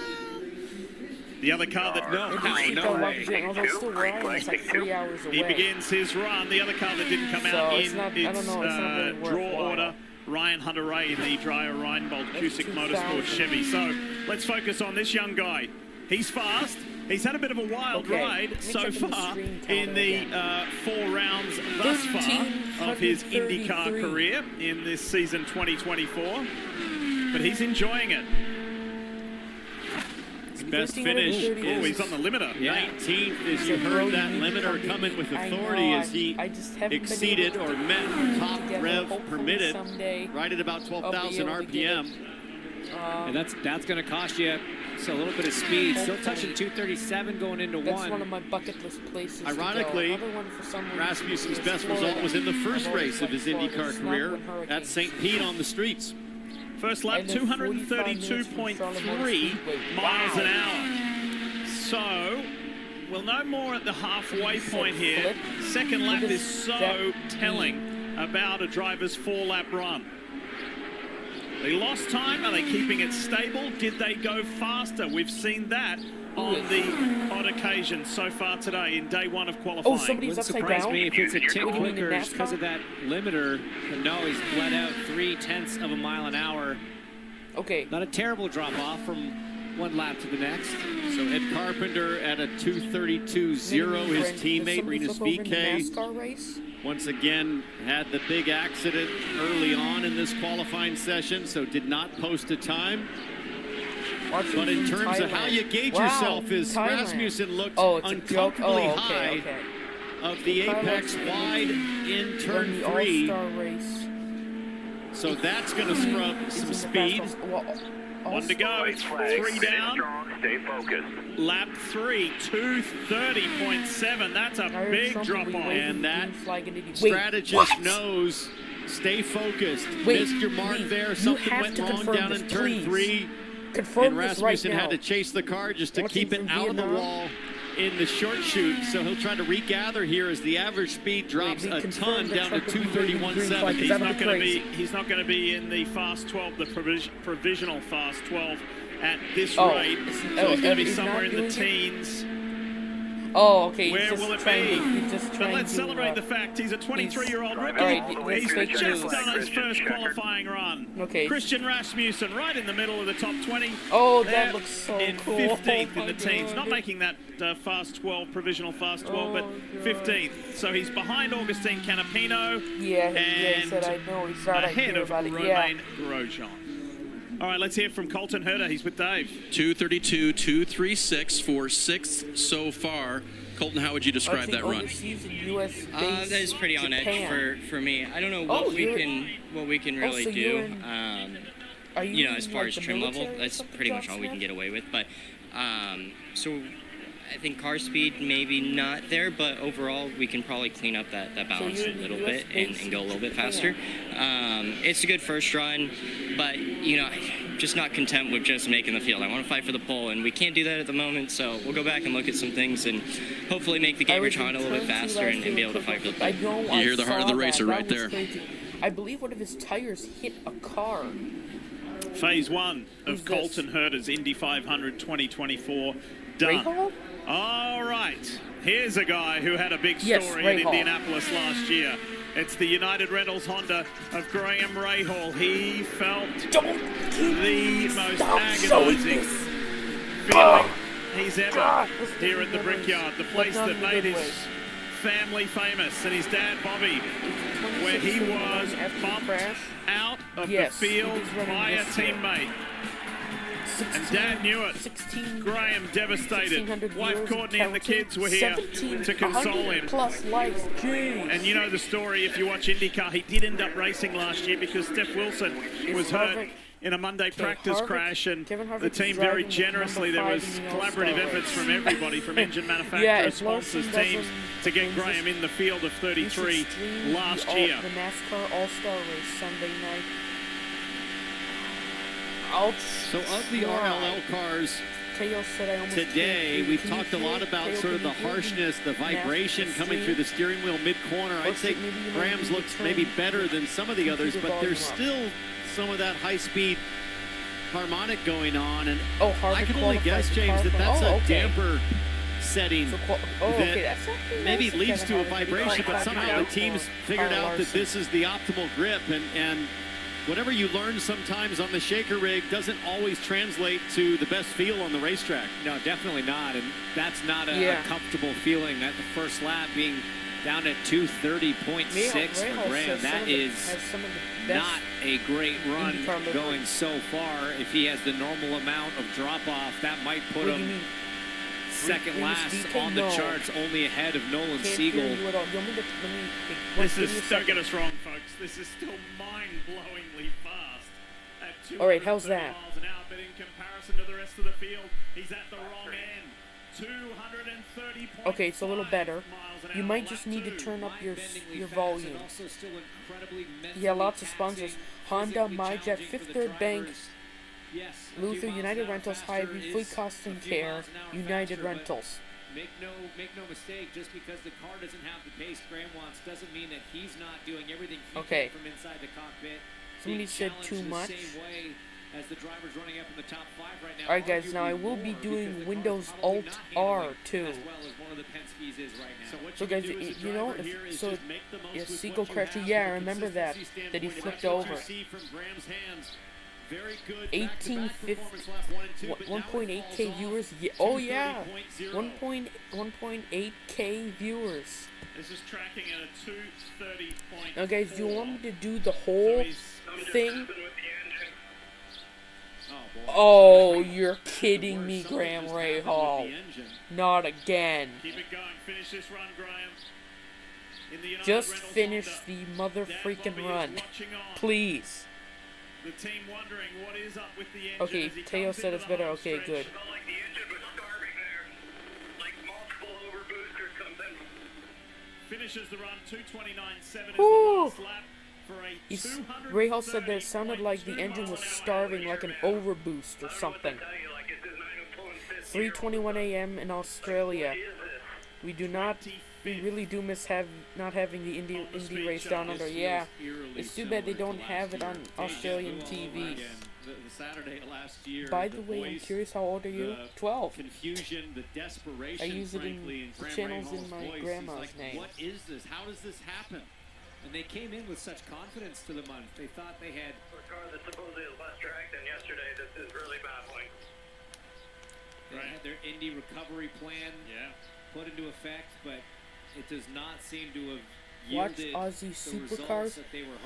The other car that No way. It's like 3 hours away. he begins his run. The other car that didn't come out So in it's not- I don't know, it's not really draw worthwhile. order. Ryan Hunter-Reay in the Dreyer Reinbold Cusick Motorsports Chevy. So let's focus on this young guy. He's fast. He's had a bit of a wild ride so far in the 4 rounds thus far of his IndyCar career in this season 2024. But he's enjoying it. His best finish Oh, he's is on the limiter. 19th, as you heard that limiter coming with authority as he exceeded or met top rev permitted right at about 12,000 RPM. And that's going to cost you a little bit of speed. Still touching 237 going into That's one. one of my bucket list places. Ironically, to go. Another one for someone Rasmussen's in best Florida. result was in the first I've always race of his liked Florida. IndyCar It's not career when hurricanes at St. Pete on the streets. First lap, And then 232.3 miles an hour. So, we'll know more at the halfway point here. Second lap is so telling about a driver's 4-lap run. They lost time. Are they keeping it stable? Did they go faster? We've seen that on the odd occasion so far today in day 1 of qualifying. Oh, somebody's Wouldn't upside surprise down? me if it's a tick What do you mean, quicker in just because of that limiter. But no, he's bled out 0.3 of a mile an hour. Okay. Not a terrible drop off from one lap to the next. So Ed Carpenter at a 232.0, his teammate Rinus VeeKay. Once again, had the big accident early on in this qualifying session, so did not post a time. But in terms of how you gauge yourself, is Rasmussen looked uncomfortably high of the apex wide in turn 3. So that's going to scrub some speed. 1 to go, 3 down. Stay focused. Lap 3, 230.7. That's a big drop off. And that strategist knows, stay focused. Missed your mark there. Something went wrong down in turn 3. And Rasmussen had to chase the car just to keep it out of the wall in the short shoot. So he'll try to regather here as the average speed drops a ton down to 231.7. He's not going to be in the fast 12, the provisional fast 12 at this rate. So he's going to be somewhere in the teens. Oh, okay. Where will it be? But let's celebrate the fact he's a 23-year-old rookie. He's just done his first qualifying run. Okay. Christian Rasmussen right in the middle of the top 20. Oh, that looks so in cool. 15th Oh in the teens. Not making that fast 12, provisional fast 12, but 15th. So he's behind Augustine Canapino. Yeah, and he said I know. He said I ahead hear of about it. Romain Grosjean. All right, let's hear from Colton Herter. He's with Dave. 232.236 for 6th so far. Colton, how would you describe that run? That is pretty on edge for me. I don't know what we can really do. You know, as far as trim level, that's pretty much all we can get away with. But so I think car speed maybe not there, but overall we can probably clean up that balance a little bit and go a little bit faster. It's a good first run, but you know, just not content with just making the field. I want to fight for the pole, and we can't do that at the I so we'll go back and look at some things and hopefully make the Gabriel Honda a little bit faster and be able to fight for the pole. You hear the heart of the racer right there. I believe one of his tires hit a car. Phase 1 of Colton Herter's Indy 500 2024 done. Rahal? All right. Here's a guy who had a big story in Indianapolis last year. It's the United Rentals Honda of Graham Rahal. He felt the most agonizing feeling he's ever here at the Brickyard, the place that made his family famous, and his dad Bobby, where he was bumped out of the field by a teammate. And Dad knew it. Graham devastated. Wife Courtney and the kids were here to console him. And you know the story if you watch IndyCar. He did end up racing last year because Steph Wilson was hurt in a Monday practice crash, and the team very generously, there was collaborative efforts from everybody, from engine manufacturers, sponsors, teams, to get Graham in the field of 33 last year. The NASCAR All-Star race Sunday night. So of the RLL cars today, we've talked a lot about sort of the harshness, the vibration coming through the steering wheel mid-corner. I'd say Graham's looks maybe better than some of the others, but there's still some of that high-speed harmonic going on. And I can only guess, James, that that's a damper setting that maybe leads to a vibration, but somehow the team's figured out that this is the optimal grip, and whatever you learn sometimes on the shaker rig doesn't always translate to the best feel on the racetrack. No, definitely not. And that's not a comfortable feeling at the first lap, being down at 230.6 for Graham. That is not a great run going so far. If he has the normal amount of drop-off, that might put him second last on the charts, only ahead of Nolan Siegel. This is, don't get us wrong, folks, this is still mind-blowingly fast at Alright, how's that? miles an hour, but in comparison to the rest of the field, he's at the wrong end. 230. Okay, it's a little better. You might just need to turn up your volume. Yeah, lots of sponsors. Honda, MyJet, Fifth Third Bank, Luther, United Rentals, Hy-Vee, Fleet Costume Care, United Rentals. Make no mistake, just because the car doesn't have the pace Graham wants doesn't mean that he's not doing everything he can from inside the cockpit. Somebody said too much. As the driver's running up in the top 5 right now. Alright guys, now I will be doing Windows Alt R too. So guys, you know, if Siegel crashed, yeah, I remember that he flipped over. 1.8k viewers. Yeah, oh yeah, 1.8k viewers. This is tracking at a 230. Now guys, do you want me to do the whole thing? Oh, you're kidding me, Graham Rahal. Not again. Keep it going. Finish this run, Graham. Just finish the mother freaking run, please. The team wondering what is up with the engine. Okay, Teo said it's better. Okay, good. Finishes the run 229.7 is the last lap for a Rahal said that it sounded like the engine was starving, like an overboost or something. 3:21 a.m. in Australia. We really do miss not having the Indy race down under. Yeah, it's too bad they don't have it on Australian TV. By the way, I'm curious, how old are you? 12. I use it in the channels in my grandma's name. What is this? How does this happen? And they came in with such confidence to the month. They thought they had a car that supposedly is less track than yesterday. This is really baffling. They had their Indy recovery plan put into effect, but it does not seem to have watch Aussie Supercars.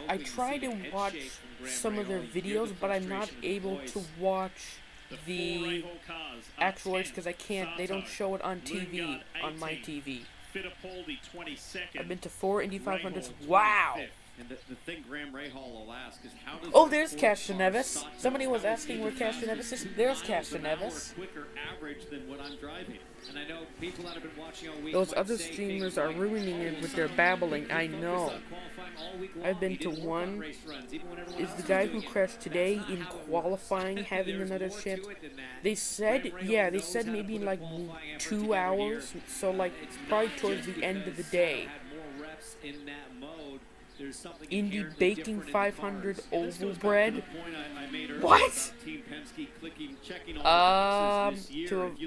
I try to watch some of their videos, but I'm not able to watch the actual race because I can't. They don't show it on TV, on my TV. I've been to 4 Indy 500s. Wow! And the thing Graham Rahal will ask is how does there's Castroneves. Somebody was asking where Castroneves is. There's Castroneves. Quicker average than what I'm driving. And I know people that have been watching all week. Those other streamers are ruining it with their babbling. I know. I've been to one. Is the guy who crashed today in qualifying having another chance? They said, they said maybe in like 2 hours. So like probably towards the end of the day. In that mode, there's something Indy Baking 500 oval bread. What? To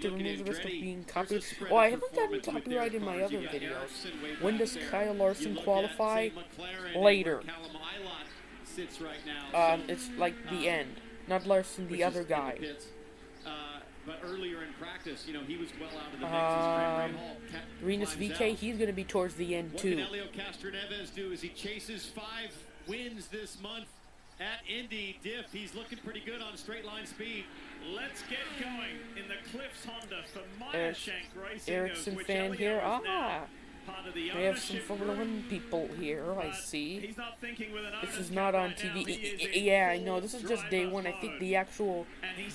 remove the risk of being copyrighted. Oh, I haven't gotten copyright in my other videos. When does Kyle Larson qualify? Later. It's like the end. Not Larson, the other guy. But earlier in practice, he was well out of the mix. Renus VK, he's going to be towards the end too. What can Elio Castroneves do as he chases 5 wins this month at Indy? Diff, he's looking pretty good on straight line speed. Let's get going in the Cliffs Honda for Meyershank Racing. Ericsson fan here. We have some Formula 1 people here, I see. This is not on TV. Yeah, I know. This is just day 1. I think the actual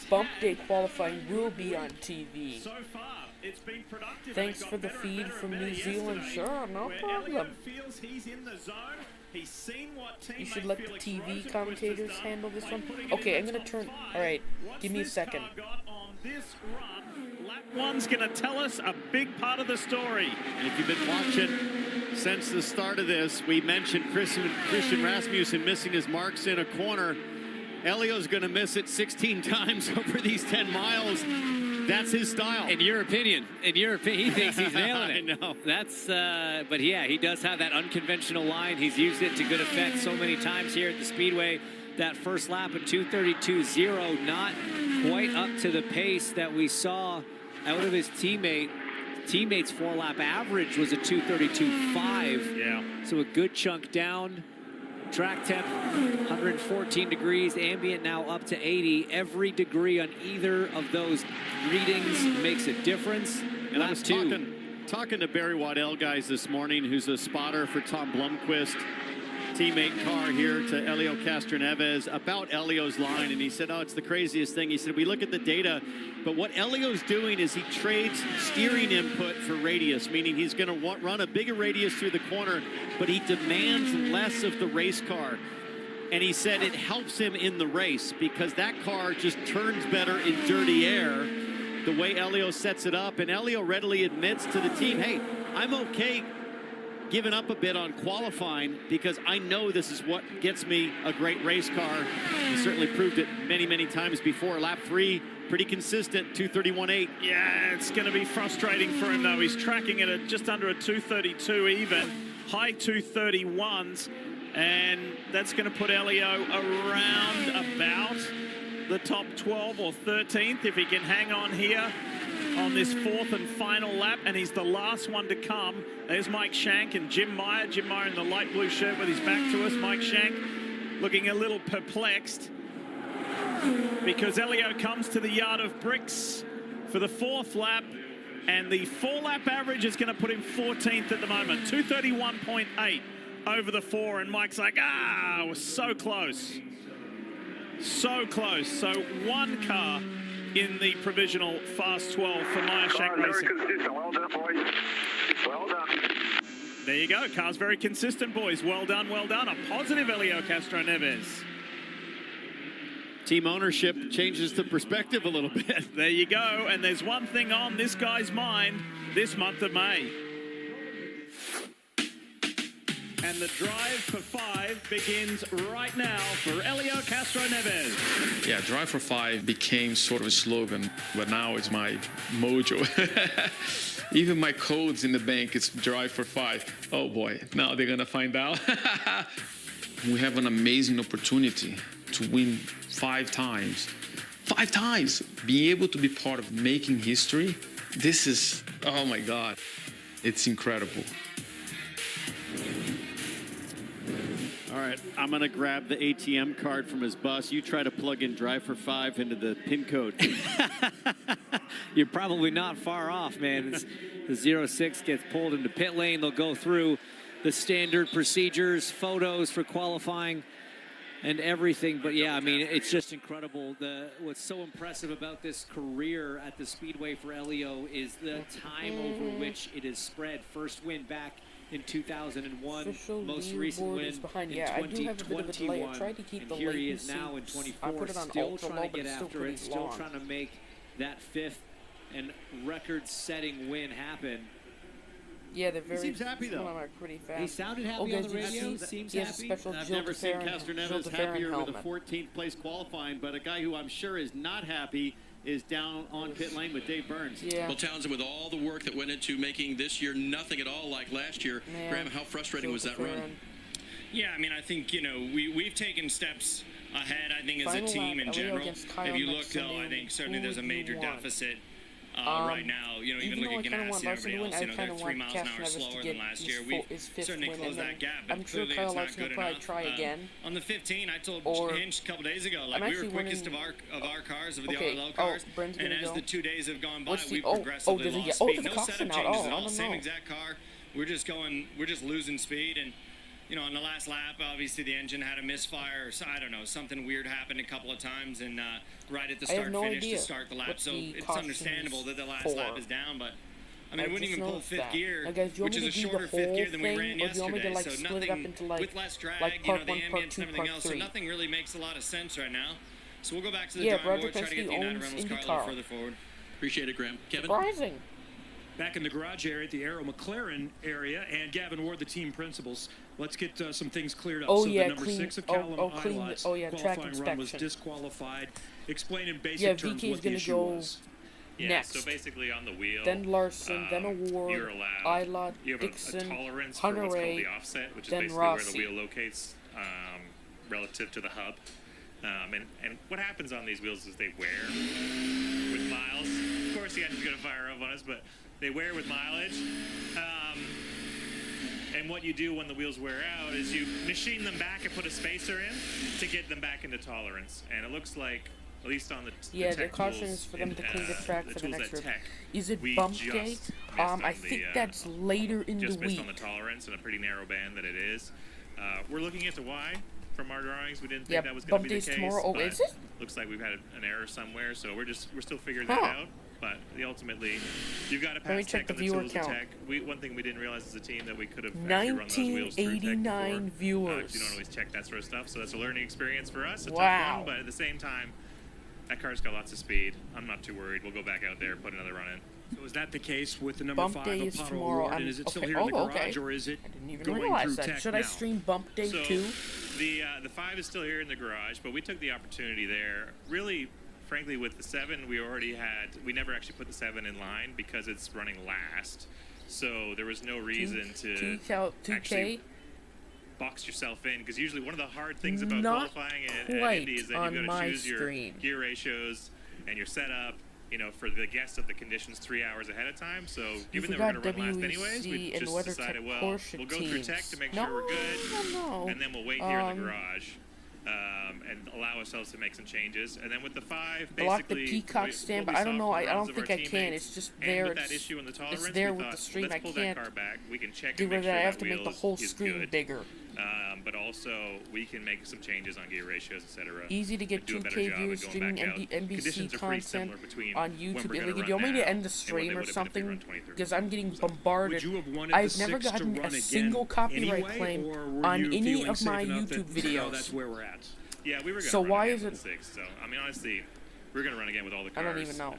bump day qualifying will be on TV. Thanks for the feed from New Zealand. Sure, no problem. You should let the TV commentators handle this one. Okay, I'm going to turn... Alright, give me a second. Lap 1's going to tell us a big part of the story. And if you've been watching since the start of this, we mentioned Christian Rasmussen missing his marks in a corner. Elio's going to miss it 16 times over these 10 miles. That's his style. In your opinion, he thinks he's nailing it. I know. That's, but yeah, he does have that unconventional line. He's used it to good effect so many times here at the Speedway. That first lap at 2:32.0, not quite up to the pace that we saw out of his teammate. Teammate's 4-lap average was a 2:32.5. Yeah. So a good chunk down. Track temp, 114 degrees, ambient now up to 80. Every degree on either of those readings makes a difference. And I was talking to Barry Waddell, guys, this morning, who's a spotter for Tom Blumquist, teammate car here to Elio Castroneves, about Elio's line, and he said, oh, it's the craziest thing. He said, we look at the data, but what Elio's doing is he trades steering input for radius, meaning he's going to run a bigger radius through the corner, but he demands less of the race car. And he said it helps him in the race because that car just turns better in dirty air, the way Elio sets it up. And Elio readily admits to the team, hey, I'm okay giving up a bit on qualifying because I know this is what gets me a great race car. He certainly proved it many, many times before. Lap 3, pretty consistent, 2:31.8. Yeah, it's going to be frustrating for him, though. He's tracking it at just under a 2:32 even, high 2:31s, and that's going to put Elio around about the top 12 or 13th if he can hang on here on this 4th and final lap, and he's the last one to come. There's Mike Shank and Jim Meyer. Jim Meyer in the light blue shirt with his back to us. Mike Shank looking a little perplexed because Elio comes to the yard of bricks for the 4th lap, and the 4-lap average is going to put him 14th at the moment, 2:31.8 over the 4, and Mike's like, we're so close. So close. So one car in the provisional Fast 12 for Meyershank Racing. Well done, boys. Well done. There you go. Car's very consistent, boys. Well done, well done. A positive Elio Castroneves. Team ownership changes the perspective a little bit. There you go. And there's one thing on this guy's mind this month of May. And the drive for 5 begins right now for Elio Castroneves. Yeah, drive for 5 became sort of a slogan, but now it's my mojo. Even my codes in the bank is drive for 5. Oh boy, now they're gonna find out. We have an amazing opportunity to win 5 times. 5 times! Being able to be part of making history, this is, oh my God, it's incredible. All right, I'm going to grab the ATM card from his bus. You try to plug in drive for 5 into the PIN code. You're probably not far off, man. The 06 gets pulled into pit lane. They'll go through the standard procedures, photos for qualifying and everything. But yeah, I mean, it's just incredible. What's so impressive about this career at the Speedway for Elio is the time over which it is spread. First win back in 2001, most recent win in 2021, and here he is now in 24, still trying to get after it, still trying to make that 5th and record-setting win happen. Yeah, they're very. He seems happy, though. Some of them are pretty fast. He sounded happy on the radio. He seems happy. I've never seen Castroneves happier with a 14th place qualifying, but a guy who I'm sure is not happy is down on pit lane with Dave Burns. Yeah. Well, Townsend, with all the work that went into making this year nothing at all like last year, Graham, how frustrating was that run? Yeah, I mean, I think, you know, we've taken steps ahead, I think, as a team in general. If you look, though, I think certainly there's a major deficit right now. You know, even looking at Ganassi and everybody else, you know, they're 3 miles an hour slower than last year. We've certainly closed that gap, but clearly it's not good enough. On the 15, I told Hinch a couple days ago, like, we were quickest of our cars, of the RLL cars, and as the 2 days have gone by, we've progressively lost speed. No setup changes at all, same exact car. We're just losing speed, and you know, on the last lap, obviously the engine had a misfire, or so, I don't know, something weird happened a couple of times, and right at the start-finish to start the lap. So it's understandable that the last lap is down, but I mean, we wouldn't even pull fifth gear, which is a shorter fifth gear than we ran yesterday. So nothing with less drag, you know, the ambience and everything else. So nothing really makes a lot of sense right now. So we'll go back to the drawing board, try to get the United Reynolds car a little further forward. Appreciate it, Graham. Kevin? Surprising. Back in the garage area at the Aero McLaren area, and Gavin Ward, the team principals. Let's get some things cleared up. The number 6 of Callum Ilott's qualifying run was disqualified. Explain in basic terms what the issue was. Next. So basically on the wheel, then Larson, then O'Ward, you're allowed, Ilott, you have Dixon, a tolerance for what's called Hunter-Reay, the offset, which is then basically Rossy. where the wheel locates relative to the hub. And what happens on these wheels is they wear with miles. Of course, the engine's going to fire up on us, but they wear with mileage. And what you do when the wheels wear out is you machine them back and put a spacer in to get them back into tolerance. And it looks like, at least on the the caution is for them to clean the track for the next race. Is it bump day? I think that's later in the week. Just missed on the tolerance and a pretty narrow band that it is. We're looking into why. From our drawings, we didn't think that was going to be the case. Tomorrow. Oh, is it? Looks like we've had an error somewhere, so we're still figuring that out. But ultimately, you've got to pass tech on the tools of tech. One thing we didn't realize as a team that we could have actually run those wheels through tech before. 1989 viewers. You don't always check that sort of stuff, so that's a learning experience for us. A tough one, but at the same time, that car's got lots of speed. I'm not too worried. We'll go back out there, put another run in. So is that the case with the number Bump 5 day of is Pato tomorrow. O'Ward, and is it still here in the garage, or is it going through tech Should now? I stream Bump Day too? The 5 is still here in the garage, but we took the opportunity there. Really, frankly, with the 7, we never actually put the 7 in line because it's running last. So there was no reason to actually box yourself in, because usually one of the hard things about qualifying at Indy is that you've got to choose your gear ratios and your setup, you know, for the guess of the conditions 3 hours ahead of time. So given that we're going to run last anyways, we just decided, well, we'll go through tech to make sure we're good, and then we'll wait here in the garage and allow ourselves to make some changes. And then with the 5, basically, block the peacock stand, but I don't know. I don't think I can. It's just there. With that issue in the tolerance, it's there with the stream. I can't get rid of that. I have to make the whole screen bigger. But also, we can make some changes on gear ratios, etc. Easy to get 2K viewers streaming NBC content on YouTube. Do you want me to end the stream or something? Because I'm getting bombarded. I've never gotten a single copyright claim on any of my YouTube videos. That's where we're at. Yeah, we were going to run why again is with it? the 6. So, I mean, honestly, we're going to run again with all the cars. I don't even know.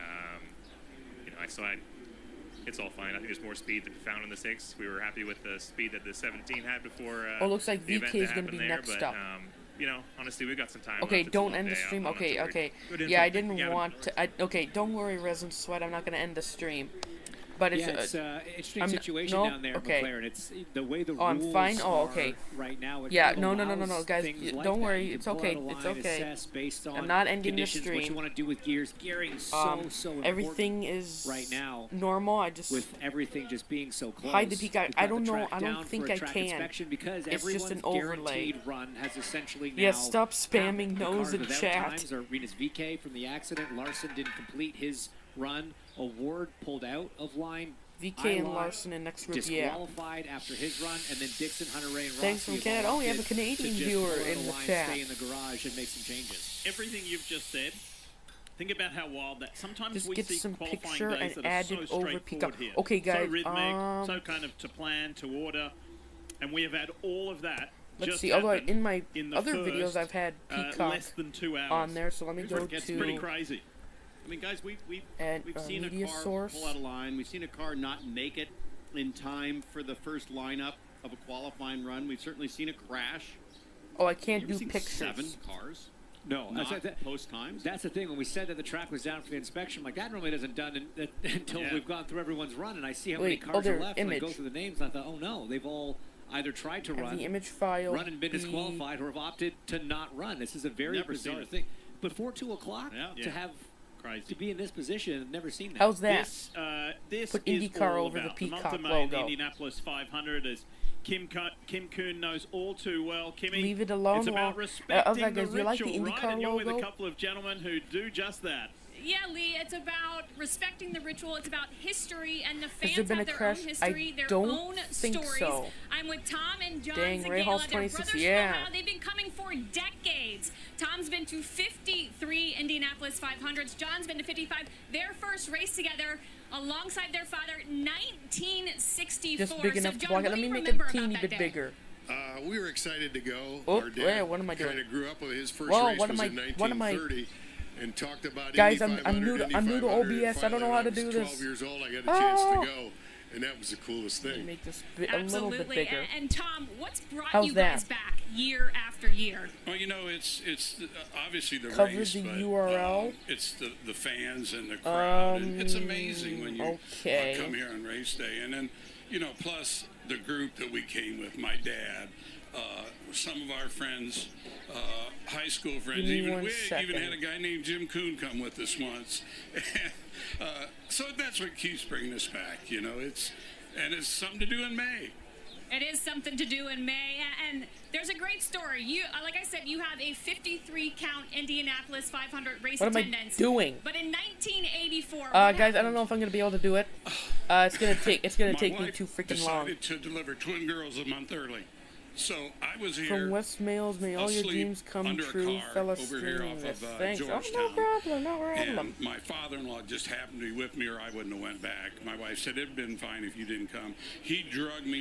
You know, it's all fine. I think there's more speed to be found in the 6. We were happy with the speed that the 17 had before. It looks like VK is going to be next up. You know, honestly, we've got some time. Okay, don't end the stream. Okay. Yeah, I didn't want to. Okay, don't worry, Resin Sweat. I'm not going to end the stream. But it's an interesting situation down there, McLaren. It's the way the rules I'm fine. Oh, okay. Right now. Yeah, no, guys. Don't worry. It's okay. It's okay. I'm not ending the stream. What you want to do with gears? Gearing so important. Everything is right now normal. I just with everything just being so close. Hide the peak. I don't know. I don't think I can. Because it's just an overlay. Run has essentially now. Yeah, stop spamming nose in chat. Times are Rena's VK from the accident. Larson didn't complete his run. O'Ward pulled out of line. VK and Larson in next group, disqualified after his run, and then Dixon, Hunter-Reay, and Rossy. Thanks from Canada. Oh, we have a Canadian viewer in the chat. Stay in the garage and make some changes. Everything you've just said. Think about how wild that. Sometimes just we get see some qualifying picture days and that add are so it over Peacock. here. Okay, guys. So rhythmic, so kind of to plan, to order, and we have had all of that. Let's see. Although in my other videos, I've had Peacock less than 2 hours on there, so let me go It's to. pretty crazy. I mean, guys, we've seen a car pull out of line. We've seen a car not make it in time for the first lineup of a qualifying run. We've certainly seen a crash. Oh, I can't do pictures. 7 cars. No, post times. That's the thing. When we said that the track was down for the inspection, like that normally doesn't done until we've gone through everyone's run, and I see how many cars are left. And I go through the names, and I thought, oh no, they've all either tried to run, the image file, run and been disqualified, or have opted to not run. This is a very bizarre thing. But for 2 o'clock to have to be in this position, I've never seen that. How's that? This Put is IndyCar all over about the Peacock month of May, logo. the Indianapolis 500, as Kim Kuhn knows all too well. Kimmy, leave it alone. It's about respecting the ritual, you like the IndyCar right? And you're logo? with a couple of gentlemen who do just that. Yeah, Lee, it's about respecting the ritual. It's about history, and the fans Has there been have a their crash? own history, I their don't own think stories. so. I'm with Tom and John Dang, Zagala. Rahal's They're 26, brothers yeah. from Ohio. They've been coming for decades. Tom's been to 53 Indianapolis 500s. John's been to 55. Their first race together alongside their father, 1964. Just big enough so, to John, block it. what Let do me you make remember it a about teeny that bit day? bigger. We were excited to go. Oh, Our dad what am I doing? kind of grew up with his first Whoa, race what was am I? in What am I? 1930 and talked about Guys, Indy I'm new 500, to Indy 500, OBS. I don't know how to do was this. 12 years old. I got a chance to go, and that was the coolest thing. Make this a little bit bigger. And Tom, what's brought How's you that? guys back year after year? Well, you know, it's obviously the Cover race, the but, URL. it's the fans and the crowd. And it's amazing when you okay. come here on race day, and then plus the group that we came with. My dad, some of our friends, high school friends. We even had a guy named Jim Kuhn come with us once. So that's what keeps bringing us back. It's something to do in May. It is something to do in May, and there's a great story. You, like I said, you have a 53 count Indianapolis 500 race attendance. What am I doing? But in 1984, guys, I don't know if I'm gonna be able to do it. It's gonna take me too freaking long. My wife decided to deliver twin girls a month early. So I was here. From West Males, may all your dreams come true, fellas. Over here off of Thanks. Georgetown. Oh, no problem. And my father-in-law just happened to be with me, or I wouldn't have went back. My wife said it'd been fine if you didn't come. He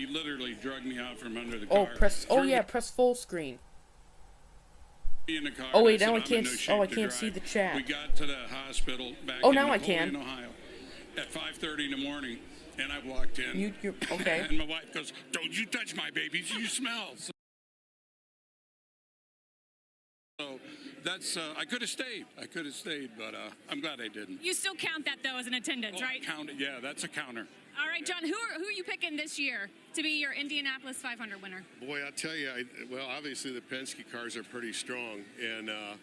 literally drugged me out from under the car. Press full screen. In the car. Oh wait, now I can't. I can't see the chat. We got to the hospital back in Napoleon, I can. Ohio, at 5:30 in the morning. And I walked in. You're okay. And my wife goes, "Don't you touch my babies, you smell." So that's, I could have stayed, but I'm glad I didn't. You still count that, though, as an attendance, right? Count it, yeah, that's a counter. All right, John, who are you picking this year to be your Indianapolis 500 winner? Boy, I'll tell you, obviously the Penske cars are pretty strong, and I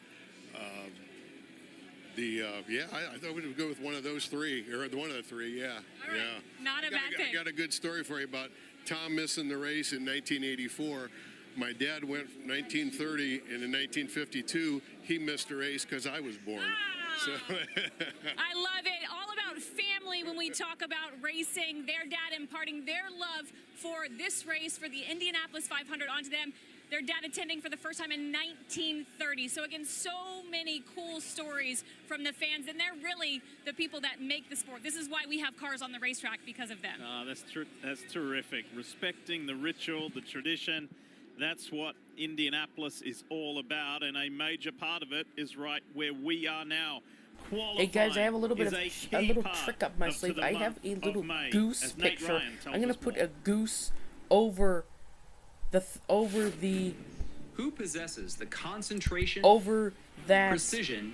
thought we'd go with one of those three, or one of the three, yeah. All right. Yeah. Not a bad pick. I got a good story for you about Tom missing the race in 1984. My dad went from 1930, and in 1952, he missed a race because I was born. So I love it. All about family when we talk about racing. Their dad imparting their love for this race, for the Indianapolis 500 onto them. Their dad attending for the first time in 1930. So again, so many cool stories from the fans, and they're really the people that make the sport. This is why we have cars on the racetrack, because of them. That's terrific. Respecting the ritual, the tradition. That's what Indianapolis is all about, and a major part of it is right where we are now. Hey guys, I have a little bit of a little trick up my sleeve. I have a little goose picture. I'm gonna put a goose over the who possesses the concentration, over that precision,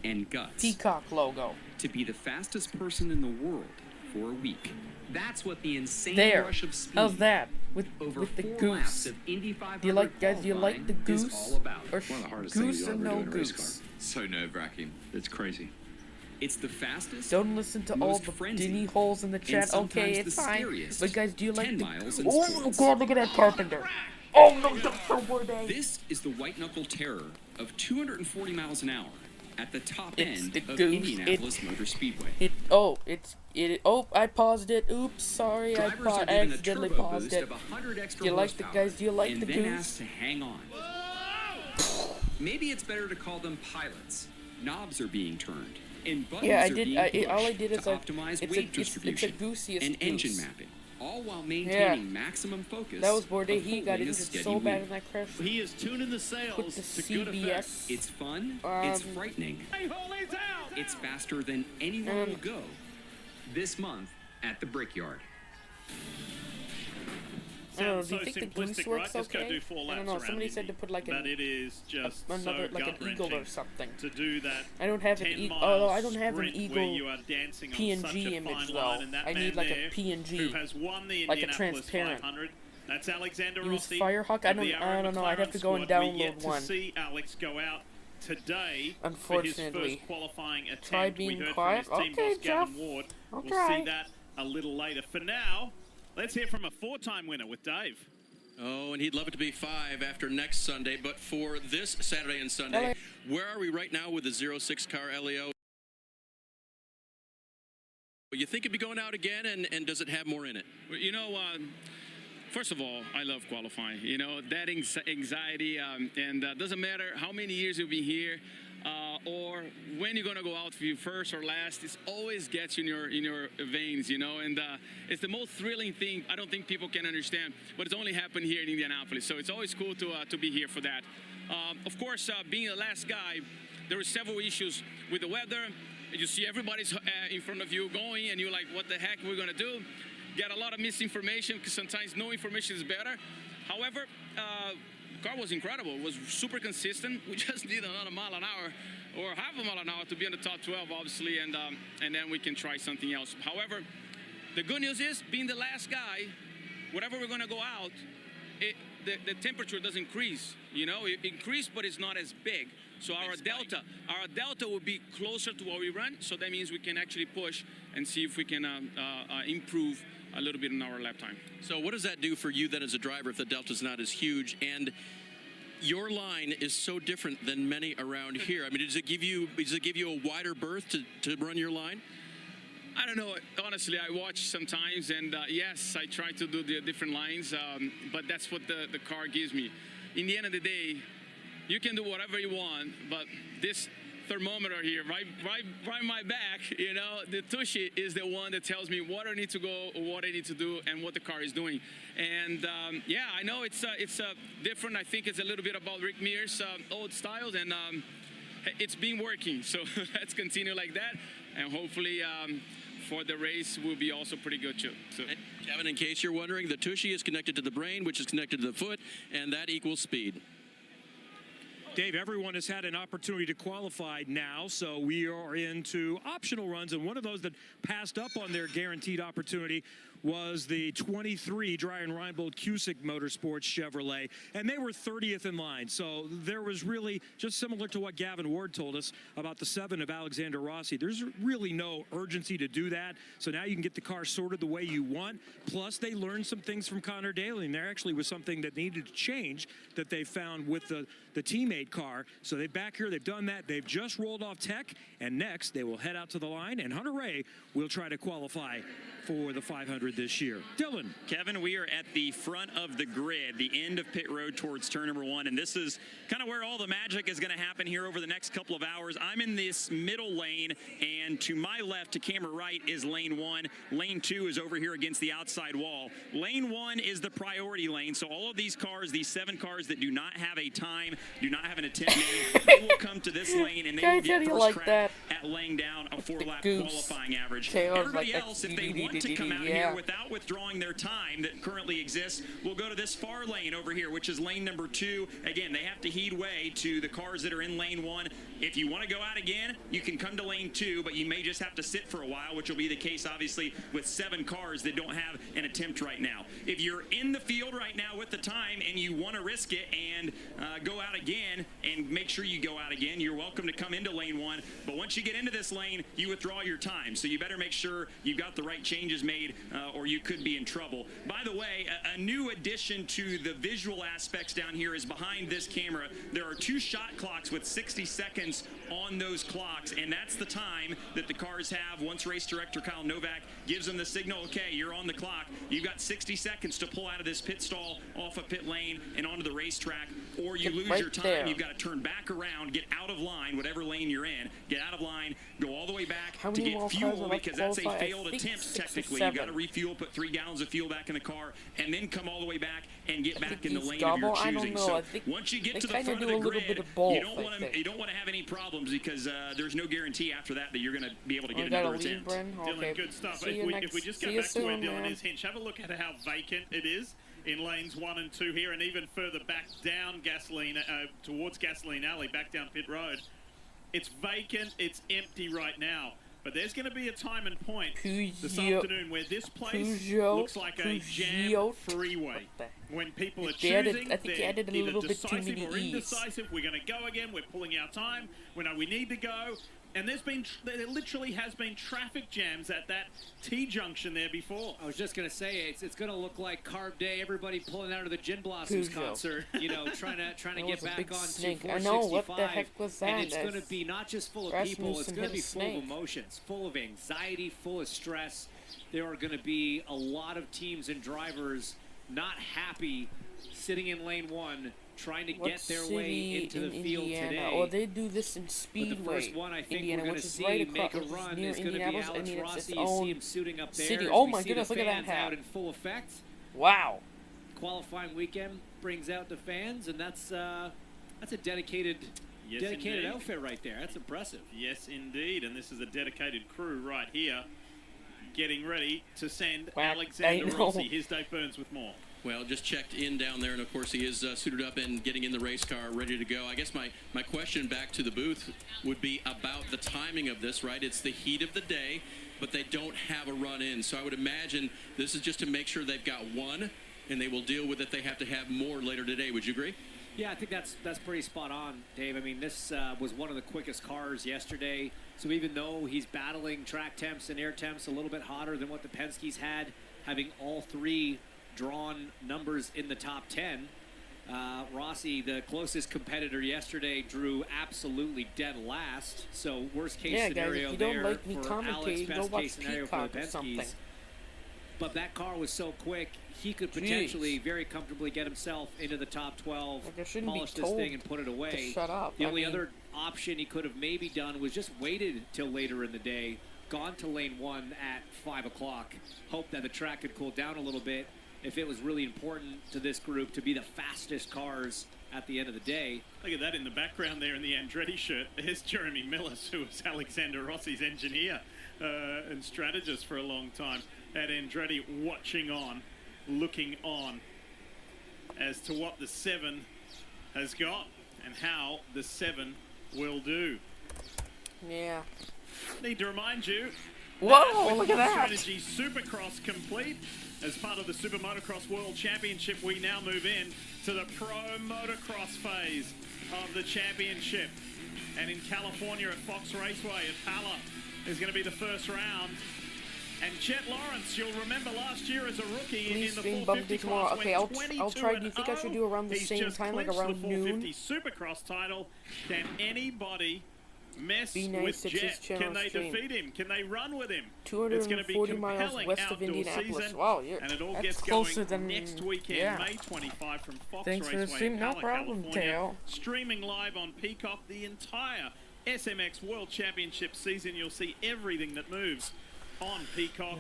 and guts Peacock logo to be the fastest person in the world for a week. That's what the insane rush of speed. How's that with the goose? Of Indy 500 do you like the goose? All about. Or one of the hardest goose things or you'll ever no do in a race goose? car. So nerve-wracking. It's crazy. It's the fastest. Don't listen to all the dinny holes in the chat. Okay, it's fine. But guys, do you like the? Oh God, look at that Carpenter. Oh no, that's so good. This is the white knuckle terror of 240 miles an hour at the top end of goose. Indianapolis Motor Speedway. I paused it. Oops, sorry. I accidentally paused it. Do you like the guys? Do you like the goose? And then goose? asked to hang on. Maybe it's better to call them pilots. Knobs are being turned, and buttons are being pushed all I did is to optimize weight distribution and engine mapping, all while maintaining maximum focus. That was Bourdais. He got injured so bad in that crash. He is tuning the sails to good effect. It's fun. It's frightening. It's faster than anyone will go. This month at the Brickyard. I don't know, do you think the goose simplistic, works right? Just go okay? do 4 laps I don't know, around somebody said Indy. to put like But it is just another, so like an eagle or something. To do that I don't have an 10 eagle, mile although I don't have an sprint eagle where you are dancing on PNG such a image fine though. line, and that I man need like there a PNG, who has won the like a Indianapolis transparent. 500. That's Alexander Use Rossi. Firehawk? I don't know. I'd have to go and download We yet to one. see Alex go out today Unfortunately. for his first qualifying attempt. Try being we heard quiet. from his team Okay, boss, Gavin Jeff. Ward. I'll We'll try. see that a little later. For now, let's hear from a 4-time winner with Dave. Oh, and he'd love it to be 5 after next Sunday, but for this Saturday and Sunday, where are we right now with the 06 car, Elio? You think it'd be going out again, and does it have more in it? Well, you know, first of all, I love qualifying. You know, that anxiety, and doesn't matter how many years you'll be here, or when you're gonna go out for you first or last. It always gets you in your veins, you know. And it's the most thrilling thing. I don't think people can understand, but it's only happened here in Indianapolis. So it's always cool to be here for that. Of course, being the last guy, there were several issues with the weather. You see everybody's in front of you going, and you're like, what the heck are we gonna do? Get a lot of misinformation, because sometimes no information is better. However, the car was incredible. It was super consistent. We just need another mile an hour or half a mile an hour to be in the top 12, obviously, and then we can try something else. However, the good news is, being the last guy, whatever we're gonna go out, the temperature does increase. You know, it increased, but it's not as big. So our delta will be closer to what we run. So that means we can actually push and see if we can improve a little bit in our lap time. So what does that do for you then as a driver if the delta's not as huge? And your line is so different than many around here. I mean, does it give you a wider berth to run your line? I don't know. Honestly, I watch sometimes, and yes, I try to do the different lines, but that's what the car gives me. In the end of the day, you can do whatever you want, but this thermometer here, right my back, you know, the Tushy is the one that tells me what I need to go, or what I need to do, and what the car is doing. And yeah, I know it's different. I think it's a little bit about Rick Mears' old styles, and it's been working. So let's continue like that, and hopefully for the race will be also pretty good too. So, Kevin, in case you're wondering, the Tushy is connected to the brain, which is connected to the foot, and that equals speed. Dave, everyone has had an opportunity to qualify now, so we are into optional runs, and one of those that passed up on their guaranteed opportunity was the 23 Dryer and Reinbold Cusick Motorsports Chevrolet, and they were 30th in line. So there was really, just similar to what Gavin Ward told us about the 7 of Alexander Rossi, there's really no urgency to do that. So now you can get the car sorted the way you want. Plus, they learned some things from Hunter-Reay, and there actually was something that needed to change that they found with the teammate car. So they're back here, they've done that. They've just rolled off tech, and next they will head out to the line, and Hunter-Reay will try to qualify for the 500 this year. Dylan. Kevin, we are at the front of the grid, the end of pit road towards turn number 1, and this is kind of where all the magic is going to happen here over the next couple of hours. I'm in this middle lane, and to my left, to camera right, is lane 1. Lane 2 is over here against the outside wall. Lane 1 is the priority lane, so all of these cars, these 7 cars that do not have a time, do not have an attempt name, they will come to this lane, and they will get first crack at laying down a 4-lap qualifying average. Everybody else, if they want to come out here without withdrawing their time that currently exists, will go to this far lane over here, which is lane number 2. Again, they have to heed way to the cars that are in lane 1. If you want to go out again, you can come to lane 2, but you may just have to sit for a while, which will be the case, obviously, with 7 cars that don't have an attempt right now. If you're in the field right now with the time and you want to risk it and go out again and make sure you go out again, you're welcome to come into lane 1. But once you get into this lane, you withdraw your time. So you better make sure you've got the right changes made, or you could be in trouble. By the way, a new addition to the visual aspects down here is behind this camera. There are 2 shot clocks with 60 seconds on those clocks, and that's the time that the cars have once race director Kyle Novak gives them the signal, okay, you're on the clock. You've got 60 seconds to pull out of this pit stall, off a pit lane, and onto the racetrack, or you lose your time. You've got to turn back around, get out of line, whatever lane you're in, get out of line, go all the way back to get fuel, because that's a failed attempt technically. You've got to refill fuel, put 3 gallons of fuel back in the car, and then come all the way back and get back in the lane of your choosing. So once you get to the front of the grid, you don't want to have any problems because there's no guarantee after that you're going to be able to get into third ends. Dylan, good stuff. If we just go back to where Dylan is, Hinch, have a look at how vacant it is in lanes 1 and 2 here, and even further back down towards Gasoline Alley, back down Pit Road. It's vacant, it's empty right now. But there's going to be a time and point this afternoon where this place looks like a jam freeway. When people are choosing, they're either decisive or indecisive. We're going to go again. We're pulling our time. We know we need to go. And there literally has been traffic jams at that T-junction there before. I was just going to say, it's going to look like Carb Day, everybody pulling out of the Gin Blossoms concert, you know, trying to get back on to 465. I know, what the heck was that? And it's going to be not just full of people, it's going to be full of emotions, full of anxiety, full of stress. There are going to be a lot of teams and drivers not happy sitting in lane 1, trying to get their way into the field today. Oh, they do this in Speedway. But the first one I think Indiana, we're going to see make a run is going to be Alex Rossy. You see him suiting up there. City. Oh my goodness, look at that hat. Out in full effect. Wow. Qualifying weekend brings out the fans, and that's a dedicated outfit right there. That's impressive. Yes, indeed. And this is a dedicated crew right here getting ready to send Alexander Rossy. Here's Dave Burns with more. Well, just checked in down there, and of course he is suited up and getting in the race car, ready to go. I guess my question back to the booth would be about the timing of this, right? It's the heat of the day, but they don't have a run-in. So I would imagine this is just to make sure they've got one, and they will deal with it. They have to have more later today. Would you agree? Yeah, I think that's pretty spot on, Dave. I mean, this was one of the quickest cars yesterday. So even though he's battling track temps and air temps a little bit hotter than what the Penske's had, having all 3 drawn numbers in the top 10. Rossy, the closest competitor yesterday, drew absolutely dead last. So worst case scenario guys, there like me for Alex, best case scenario for the Penske's. But that car was so quick, he could potentially very comfortably get himself into the top 12, polish this thing and put it away. Shut up. The only other option he could have maybe done was just waited till later in the day, gone to lane 1 at 5 o'clock, hoped that the track could cool down a little bit, if it was really important to this group to be the fastest cars at the end of the day. Look at that in the background there in the Andretti shirt. There's Jeremy Millis, who was Alexander Rossi's engineer and strategist for a long time at Andretti, watching on, looking on as to what the 7 has got and how the 7 will do. Yeah. Need to remind you, whoa, look at that. Strategy Supercross complete. As part of the Super Motocross World Championship, we now move in to the Pro Motocross phase of the championship. And in California at Fox Raceway at Pala is going to be the first round. And Chet Lawrence, you'll remember last year as a rookie in the 450 class, okay, I'll try. Do you think I should do around the same time, like around noon? The 450 Supercross title. Can anybody mess with Jet? Can they defeat him? Can they run with him? 240 miles west of Indianapolis. Wow, and it all that's gets closer going than next weekend, May 25 from Fox Thanks Raceway for the stream. No problem, Teo. Streaming live on Peacock the entire SMX World Championship season. You'll see everything that moves on Peacock.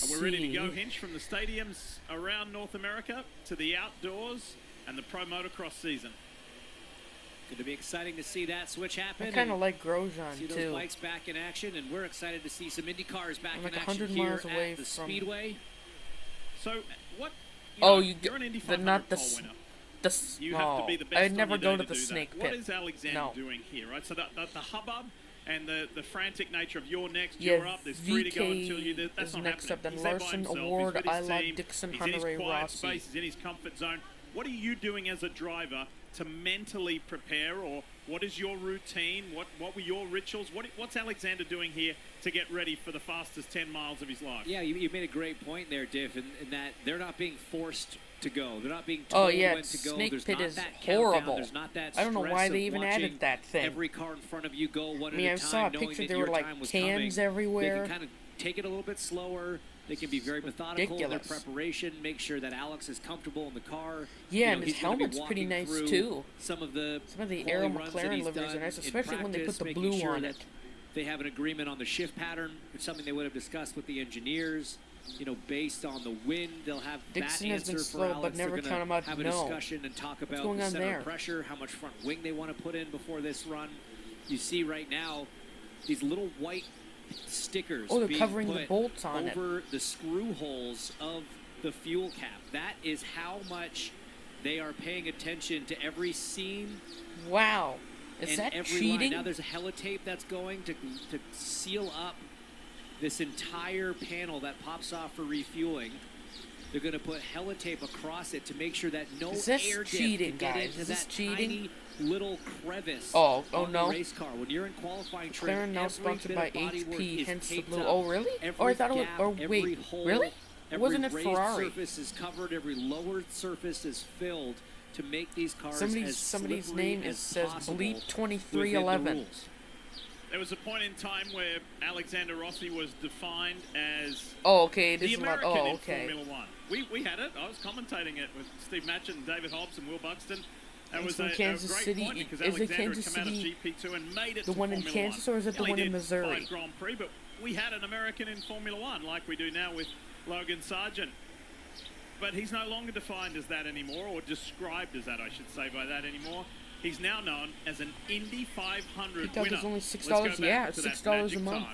We're ready to go, Hinch, from the stadiums around North America to the outdoors and the Pro Motocross season. Going to be exciting to see that switch happen. I kind of like Grosjean, see those bikes back in action, and we're excited to see some Indy cars back in action here at the Speedway. So, what? You're an Indy 500 pole winner. You have to be the best. I'd never go to the snake pit. What is Alexander doing here, right? So the hubbub and the frantic nature of you're next, you're up, there's 3 to go until you. That's not next happening. Up, then Larson, O'Ward, Ilott, Dixon, Hunter-Reay, Rossy. He's in his comfort zone. What are you doing as a driver to mentally prepare, or what is your routine? What were your rituals? What's Alexander doing here to get ready for the fastest 10 miles of his life? Yeah, you made a great point there, Diff, in that they're not being forced to go. They're not being told when to go. Snake There's pit not is that horrible. There's not that I don't know why they even added that thing. Every car in front of you go one at a time. I saw a picture. There were like cans everywhere. They can kind of take it a little bit slower. They can be very methodical in their preparation, make sure that Alex is comfortable in the car. Yeah, and his helmet's pretty nice too. Some of the Aero McLaren liveries are nice, especially when they put the blue on it. They have an agreement on the shift pattern. It's something they would have discussed with the engineers. you know, based on the wind, they'll have Dixon that has answer been for slow, Alex. but never They're count him going out. to have a discussion and talk about the center pressure, how much front wing they want to put in before this run. You see right now these little white stickers they're being covering put the bolts on over the screw holes of the fuel cap. That is how much they are paying attention to every seam. Wow. Is and that every cheating? line. Now there's a helitape that's going to seal up this entire panel that pops off for refueling. They're going to put helitape across it to make sure that no air cheating, dip can get guys? into Is this that cheating? tiny little crevice on the no. race car. When you're in qualifying trim, McLaren now every sponsored bit by of bodywork HP, is hence the taped blue. up. Oh, really? Every I thought it was. gap, Oh, every wait. hole, Really? Every Wasn't it raised Ferrari? surface is covered. Every lowered surface is filled to make these cars Somebody's slippery name as says possible bleep within the 2311. rules. There was a point in time where Alexander Rossi was defined as okay, the American in okay. Formula One. We had it. I was commentating it with Steve Matchett and David Hobbs and Will Buxton. That was a Kansas great City. point because Is it Alexander Kansas had come out of City, GP2 and made it the to one in Formula Kansas, One. or is it the He one in did Missouri? 5 Grand Prix, but we had an American in Formula One like we do now with Logan Sargent. But he's no longer defined as that anymore, or described as that, I should say, by that anymore. He's now known as an Indy 500 winner. It's only $6. Yeah, it's $6 a month.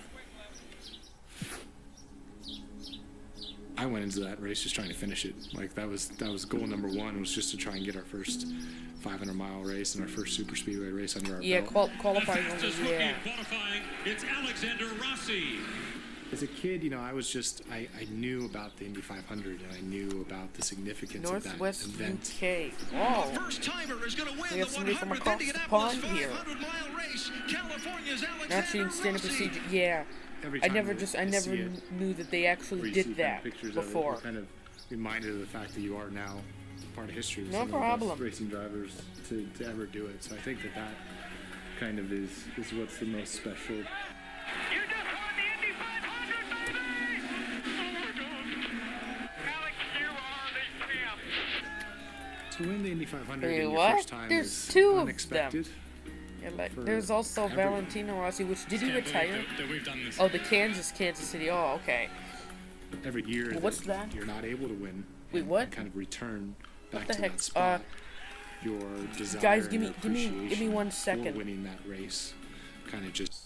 I went into that race just trying to finish it. Like that was goal number one, was just to try and get our first 500-mile race and our first super speedway race under our belt. Qualifying. Qualifying, it's Alexander Rossy. As a kid, you know, I was just, I knew about the Indy 500 and I knew about the significance of that event. UK. Wow. First timer is going to win we have somebody from across the pond here. Actually, standard procedure. Yeah. I never knew that they actually did that before. You're kind of reminded of the fact that you are now part of history. No problem. Of the best racing drivers to ever do it. So I think that kind of is what's the most special. To win the Indy 500 in your first time is unexpected. Of them. Yeah, there's also Valentino Rossi, which did he retire? Oh, the Kansas City. Oh, okay. Every year, what's that? You're not able to win. Wait, what? Kind of return back to that spot. Your desire, guys, give me 1 second. For winning that race, kind of just.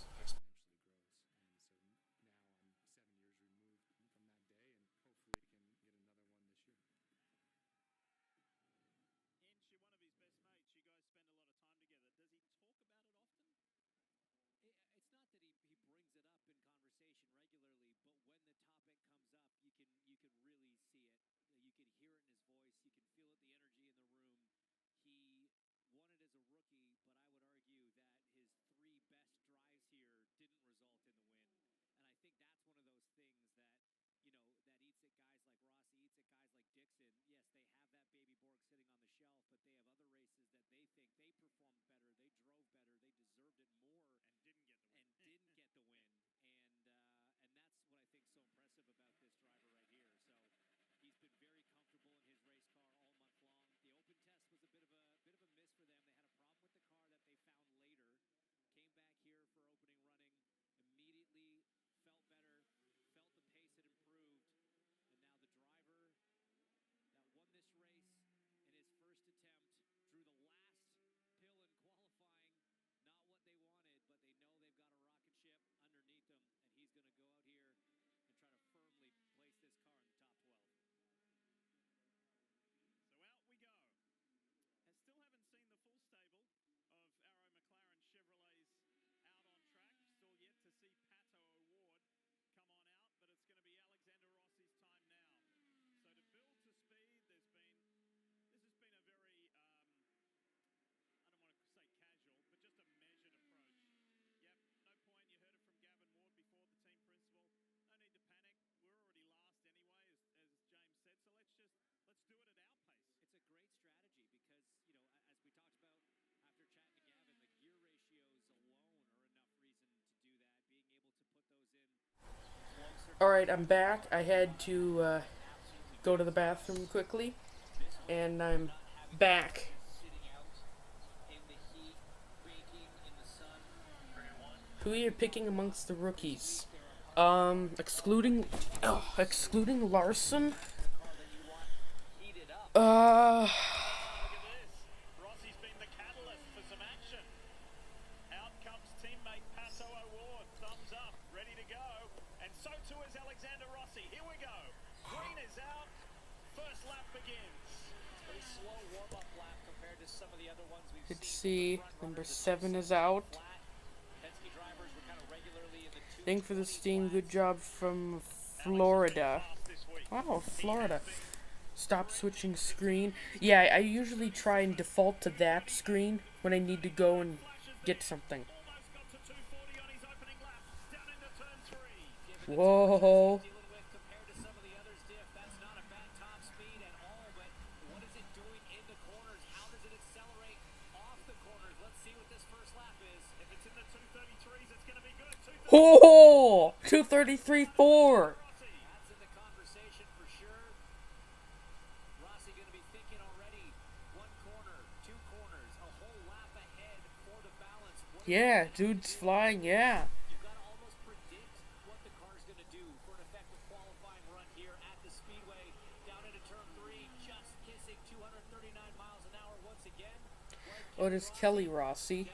Alright, I'm back. I had to go to the bathroom quickly, and I'm back. Who are you picking amongst the rookies? Excluding Larson. Rossy's been the catalyst for some action. Out comes teammate Pato O'Ward, thumbs up, ready to go. And so too is Alexander Rossy. Here we go. Green is out. First lap begins. Pretty slow warm-up lap compared to some of the other ones we've Let's see. Number 7 is out. Thank for the steam. Good job from Florida. Wow, Florida. Stop switching screen. Yeah, I usually try and default to that screen when I need to go and get something. Whoa. Oh, 2:33.4. Yeah, dude's flying, yeah. You've got to almost predict what the car's going to do for an effective qualifying run here at the Speedway. Down into turn 3, just kissing 239 miles an hour once again. Oh, there's Kelly Rossy.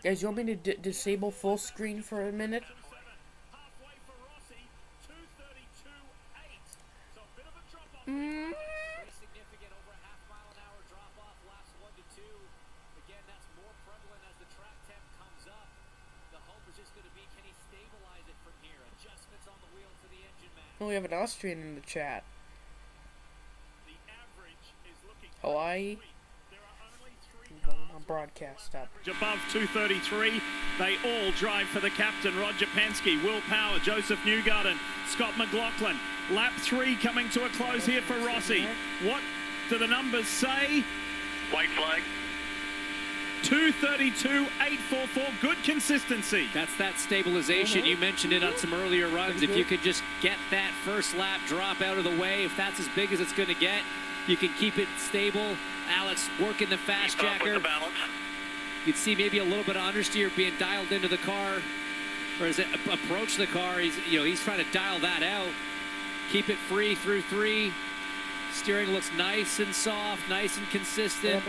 Guys, you want me to disable full screen for a minute? Oh, we have an Austrian in the chat. Hawaii. I'll broadcast up. Above 233, they all drive for the captain, Roger Penske, Will Power, Joseph Newgarden, Scott McLaughlin. Lap 3 coming to a close here for Rossy. What do the numbers say? White flag. 2:32.844, good consistency. That's that stabilization. You mentioned it on some earlier runs. If you could just get that first lap drop out of the way, if that's as big as it's going to get, you can keep it stable. Alex working the fast jacker. You can see maybe a little bit of understeer being dialed into the car, or as it approach the car, he's trying to dial that out. Keep it free through 3. Steering looks nice and soft, nice and consistent.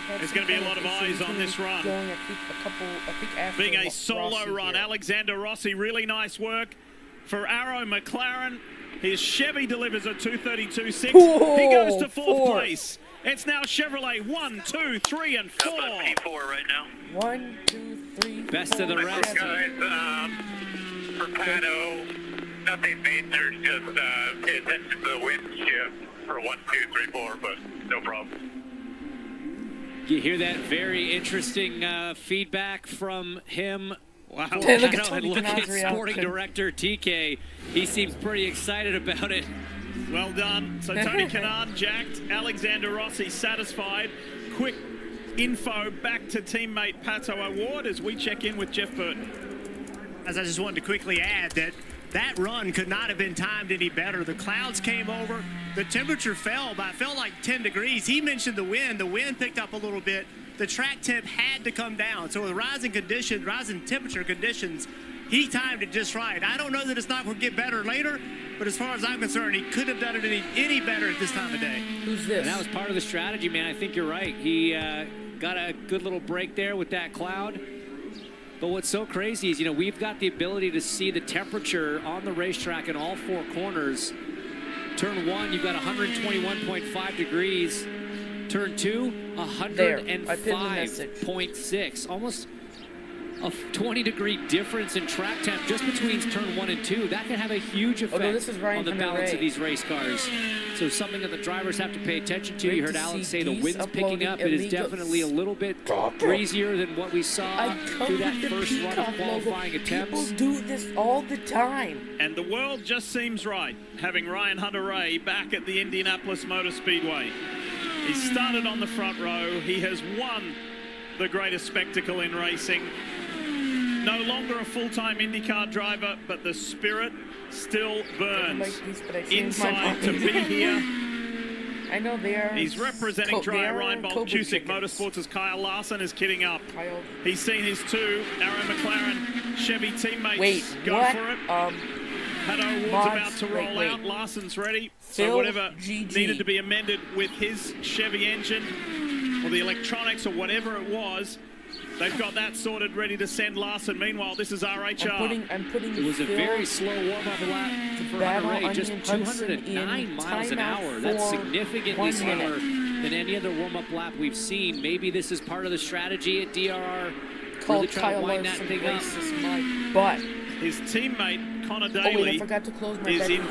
There's going to be a lot of eyes on this run. Being a solo run, Alexander Rossy, really nice work for Arrow McLaren. His Chevy delivers a 2:32.6. He goes to fourth place. It's now Chevrolet 1, 2, 3, and 4. P4 right now. 1, 2, 3. Best of the rest. Guys, for Pato, nothing major, just pay attention to the wind shift for 1, 2, 3, 4, but no problem. You hear that very interesting feedback from him. Wow. Hey, look at Sporting Director TK. He seems pretty excited about it. Well done. So Tony Kanaan jacked. Alexander Rossy satisfied. Quick info back to teammate Pato O'Ward as we check in with Jeff Burton. As I just wanted to quickly add that run could not have been timed any better. The clouds came over. The temperature felt like 10 degrees. He mentioned the wind. The wind picked up a little bit. The track temp had to come down. So with rising temperature conditions, he timed it just right. I don't know that it's not going to get better later, but as far as I'm concerned, he couldn't have done it any better at this time of day. Who's this? And that was part of the strategy, man. I think you're right. He got a good little break there with that cloud. But what's so crazy is, we've got the ability to see the temperature on the racetrack in all 4 corners. Turn 1, you've got 121.5 degrees. Turn 2, 105.6. Almost a 20-degree difference in track temp just between turn 1 and 2. That can have a huge effect on the balance of these race cars. So something that the drivers have to pay attention to. You heard Alex say the wind's picking up. It is definitely a little bit breezier than what we saw through that first run of qualifying attempts. People do this all the time. And the world just seems right, having Ryan Hunter-Reay back at the Indianapolis Motor Speedway. He started on the front row. He has won the greatest spectacle in racing. No longer a full-time IndyCar driver, but the spirit still burns inside to be here I know they are. He's representing Dryer Ryan Bolchusik Motorsports as Kyle Larson is kidding up. He's seen his two Arrow McLaren Chevy teammates go for it. Pato O'Ward's about to roll out. Larson's ready. So whatever needed to be amended with his Chevy engine or the electronics or whatever it was, they've got that sorted, ready to send Larson. Meanwhile, this is RHR. I'm putting it was a very slow warm-up lap for Hunter-Reay, just 209 miles an hour. That's significantly slower than any other warm-up lap we've seen. Maybe this is part of the strategy at DRR. Called Kyle Larson races my butt. His teammate, Connor Daly, is in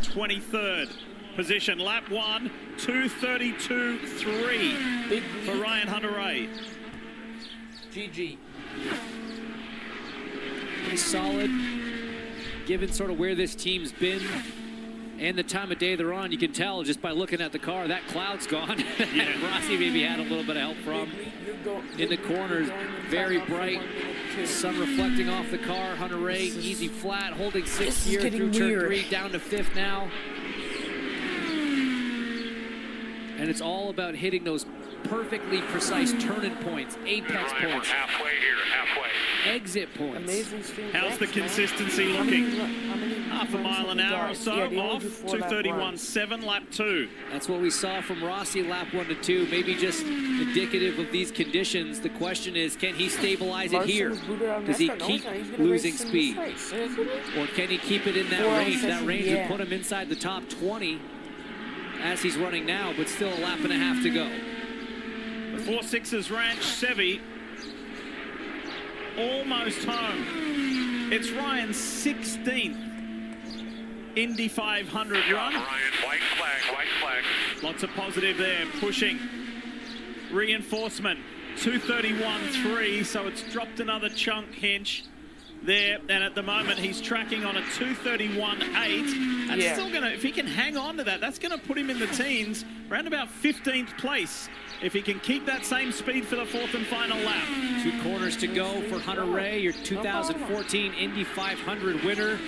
23rd position. Lap 1, 2:32.3 for Ryan Hunter-Reay. GG. Pretty solid, given sort of where this team's been and the time of day they're on. You can tell just by looking at the car, that cloud's gone. Rossy maybe had a little bit of help from. In the corners, very bright. Sun reflecting off the car. Hunter-Reay, easy flat, holding 6th here through turn 3, down to 5th now. And it's all about hitting those perfectly precise turn-in points, apex points. Halfway here, halfway. Exit points. Amazing stream. How's the consistency looking? Half a mile an hour or so off. 2:31.7, lap 2. That's what we saw from Rossy lap 1 to 2. Maybe just indicative of these conditions. The question is, can he stabilize it here? Does he keep losing speed? Or can he keep it in that range? That range would put him inside the top 20 as he's running now, but still a lap and a half to go. The 4-6's Ranch Chevy almost home. It's Ryan's 16th Indy 500 run. Ryan, white flag. Lots of positive there, pushing. Reinforcement, 2:31.3, so it's dropped another chunk, Hinch. There, and at the moment he's tracking on a 2:31.8. That's still gonna, if he can hang on to that, that's gonna put him in the teens, around about 15th place. If he can keep that same speed for the 4th and final lap. 2 corners to go for Hunter-Reay, your 2014 Indy 500 winner,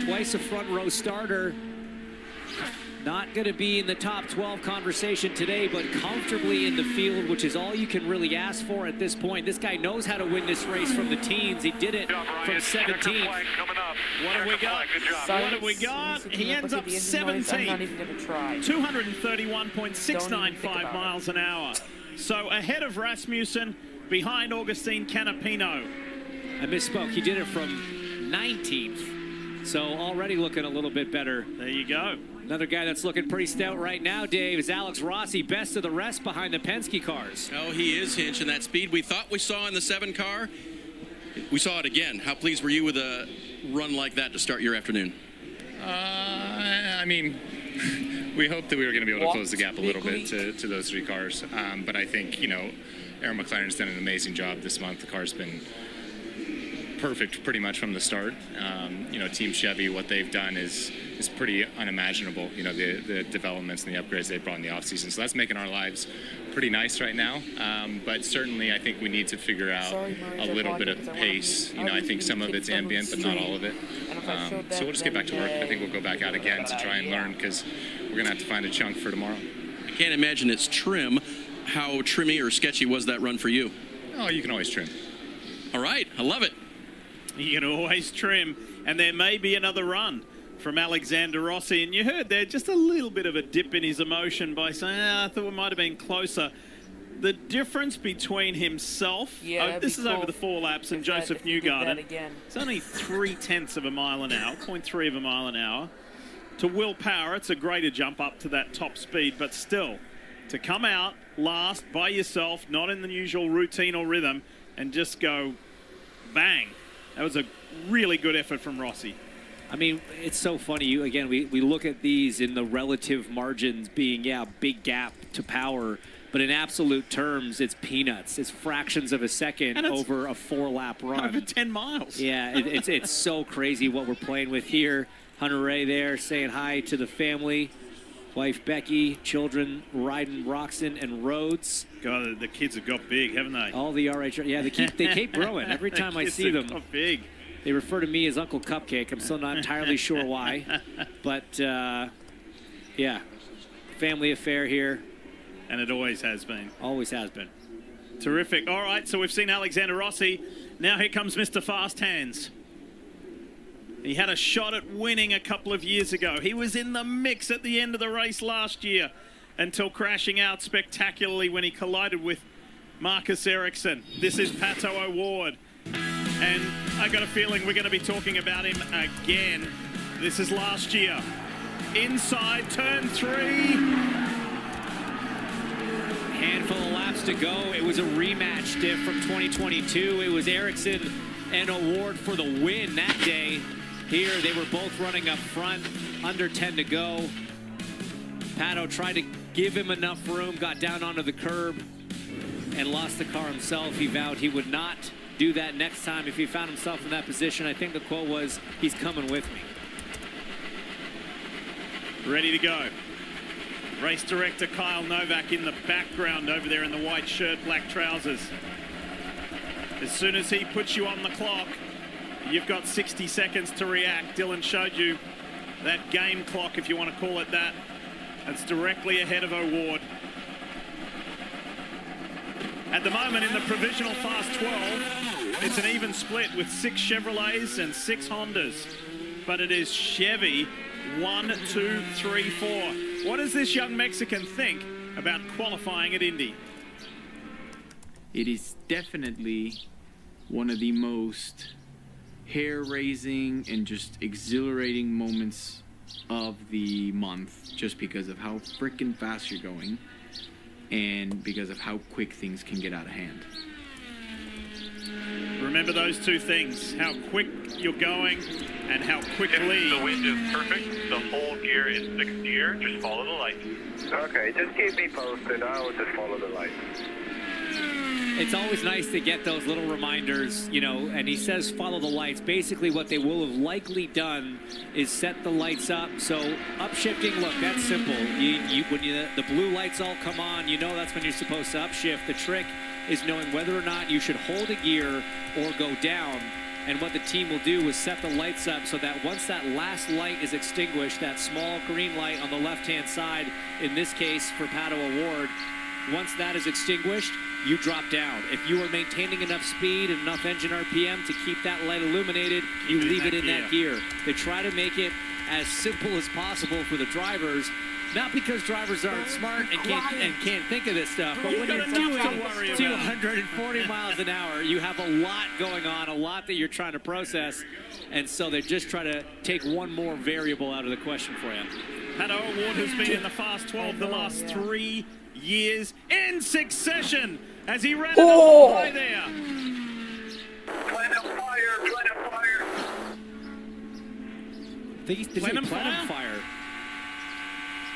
twice a front row starter. Not going to be in the top 12 conversation today, but comfortably in the field, which is all you can really ask for at this point. This guy knows how to win this race from the teens. He did it from 17th. What have we got? What have we got? He ends up 17th. 231.695 miles an hour. So ahead of Rasmussen, behind Augustine Canapino. I misspoke. He did it from 19th. So already looking a little bit better. There you go. Another guy that's looking pretty stout right now, Dave, is Alex Rossy, best of the rest behind the Penske cars. Oh, he is, Hinch, and that speed we thought we saw in the 7 car, we saw it again. How pleased were you with a run like that to start your afternoon? I mean, we hoped that we were going to be able to close the gap a little bit to those 3 cars. But I think, you know, Aaron McLaren's done an amazing job this month. The car's been perfect pretty much from the start. You know, Team Chevy, what they've done is pretty unimaginable. You know, the developments and the upgrades they've brought in the offseason. So that's making our lives pretty nice right now. But certainly I think we need to figure out a little bit of pace. You know, I think some of it's ambient, but not all of it. So we'll just get back to work. I think we'll go back out again to try and learn, because we're going to have to find a chunk for tomorrow. I can't imagine it's trim. How trimmy or sketchy was that run for you? Oh, you can always trim. All right, I love it. You can always trim, and there may be another run from Alexander Rossy. And you heard there just a little bit of a dip in his emotion by saying, I thought it might have been closer. The difference between himself, this is over the 4 laps, and Joseph Newgarden, it's only 0.3 of a mile an hour, 0.3 of a mile an hour. To Will Power, it's a greater jump up to that top speed, but still, to come out last by yourself, not in the usual routine or rhythm, and just go bang. That was a really good effort from Rossy. I mean, it's so funny. Again, we look at these in the relative margins being, big gap to Power, but in absolute terms, it's peanuts. It's fractions of a second over a 4-lap run. Over 10 miles. Yeah, it's so crazy what we're playing with here. Hunter-Reay there saying hi to the family. Wife Becky, children Ryden, Roxon, and Rhodes. God, the kids have got big, haven't they? All the RH, they keep growing. Every time I see them, got big. They refer to me as Uncle Cupcake. I'm still not entirely sure why, but Yeah. Family affair here. And it always has been. Always has been. Terrific. All right, so we've seen Alexander Rossy. Now here comes Mr. Fast Hands. He had a shot at winning a couple of years ago. He was in the mix at the end of the race last year until crashing out spectacularly when he collided with Marcus Ericsson. This is Pato O'Ward. And I got a feeling we're going to be talking about him again. This is last year. Inside turn 3. Handful of laps to go. It was a rematch, Diff, from 2022. It was Ericsson and O'Ward for the win that day. Here, they were both running up front, under 10 to go. Pato tried to give him enough room, got down onto the curb, and lost the car himself. He vowed he would not do that next time if he found himself in that position. I think the quote was, "He's coming with me." Ready to go. Race director Kyle Novak in the background over there in the white shirt, black trousers. As soon as he puts you on the clock, you've got 60 seconds to react. Dylan showed you that game clock, if you want to call it that. That's directly ahead of O'Ward. At the moment in the provisional Fast 12, it's an even split with 6 Chevrolets and 6 Hondas. But it is Chevy 1, 2, 3, 4. What does this young Mexican think about qualifying at Indy? It is definitely one of the most hair-raising and just exhilarating moments of the month, just because of how freaking fast you're going and because of how quick things can get out of hand. Remember those two things, how quick you're going and how quickly. If the wind is perfect, the whole gear is 6th gear, just follow the lights. Okay, just keep me posted, I will just follow the lights. It's always nice to get those little reminders, you know, and he says follow the lights. Basically what they will have likely done is set the lights up. So upshifting, look, that's simple. The blue lights all come on, you know that's when you're supposed to upshift. The trick is knowing whether or not you should hold a gear or go down. And what the team will do is set the lights up so that once that last light is extinguished, that small green light on the left-hand side, in this case for Pato O'Ward, once that is extinguished, you drop down. If you are maintaining enough speed and enough engine RPM to keep that light illuminated, you leave it in that gear. They try to make it as simple as possible for the drivers, not because drivers aren't smart and can't think of this stuff, but when you're doing 240 miles an hour, you have a lot going on, a lot that you're trying to process, and so they just try to take one more variable out of the question for you. Pato O'Ward has been in the Fast 12 the last 3 years in succession as he ran by there. Plenum fire, plenum fire. I think he's plenum fire.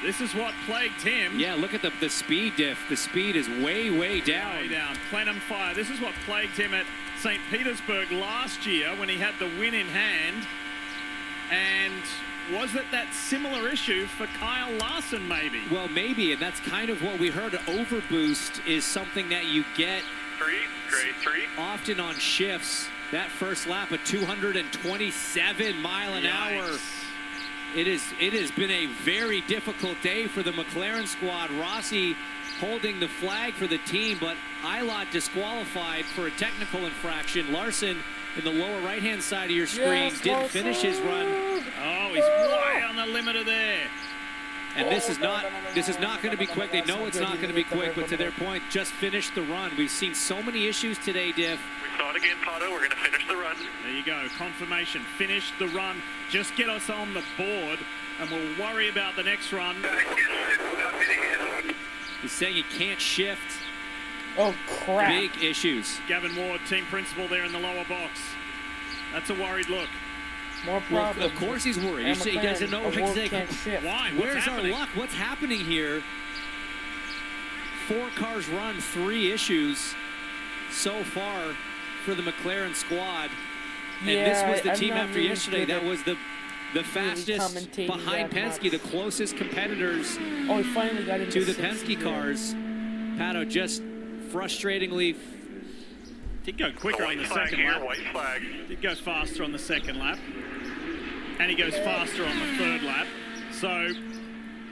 This is what plagued him. Yeah, look at the speed diff. The speed is way down. Way down. Plenum fire. This is what plagued him at St. Petersburg last year when he had the win in hand. And was it that similar issue for Kyle Larson, maybe? Well, maybe, and that's kind of what we heard. Overboost is something that you get grade 3. Often on shifts. That first lap at 227 mile an hour. It has been a very difficult day for the McLaren squad. Rossy holding the flag for the team, but Ilott disqualified for a technical infraction. Larson in the lower right-hand side of your screen didn't finish his run. Oh, he's way on the limiter there. And this is not going to be quick. They know it's not going to be quick, but to their point, just finish the run. We've seen so many issues today, Diff. We saw it again, Pato. We're going to finish the run. There you go. Confirmation. Finish the run. Just get us on the board, and we'll worry about the next run. He's saying he can't shift. Oh, crap. Big issues. Gavin Ward, team principal there in the lower box. That's a worried look. More problems. Well, of course he's worried. He doesn't know what to say. Why? Where's our luck? What's happening here? 4 cars run, 3 issues so far for the McLaren squad. And this was the team after yesterday that was the fastest behind Penske, the closest competitors he finally got into to the Penske cars. Pato just frustratingly did go quicker on the second lap. White flag. Did go faster on the second lap. And he goes faster on the third lap. So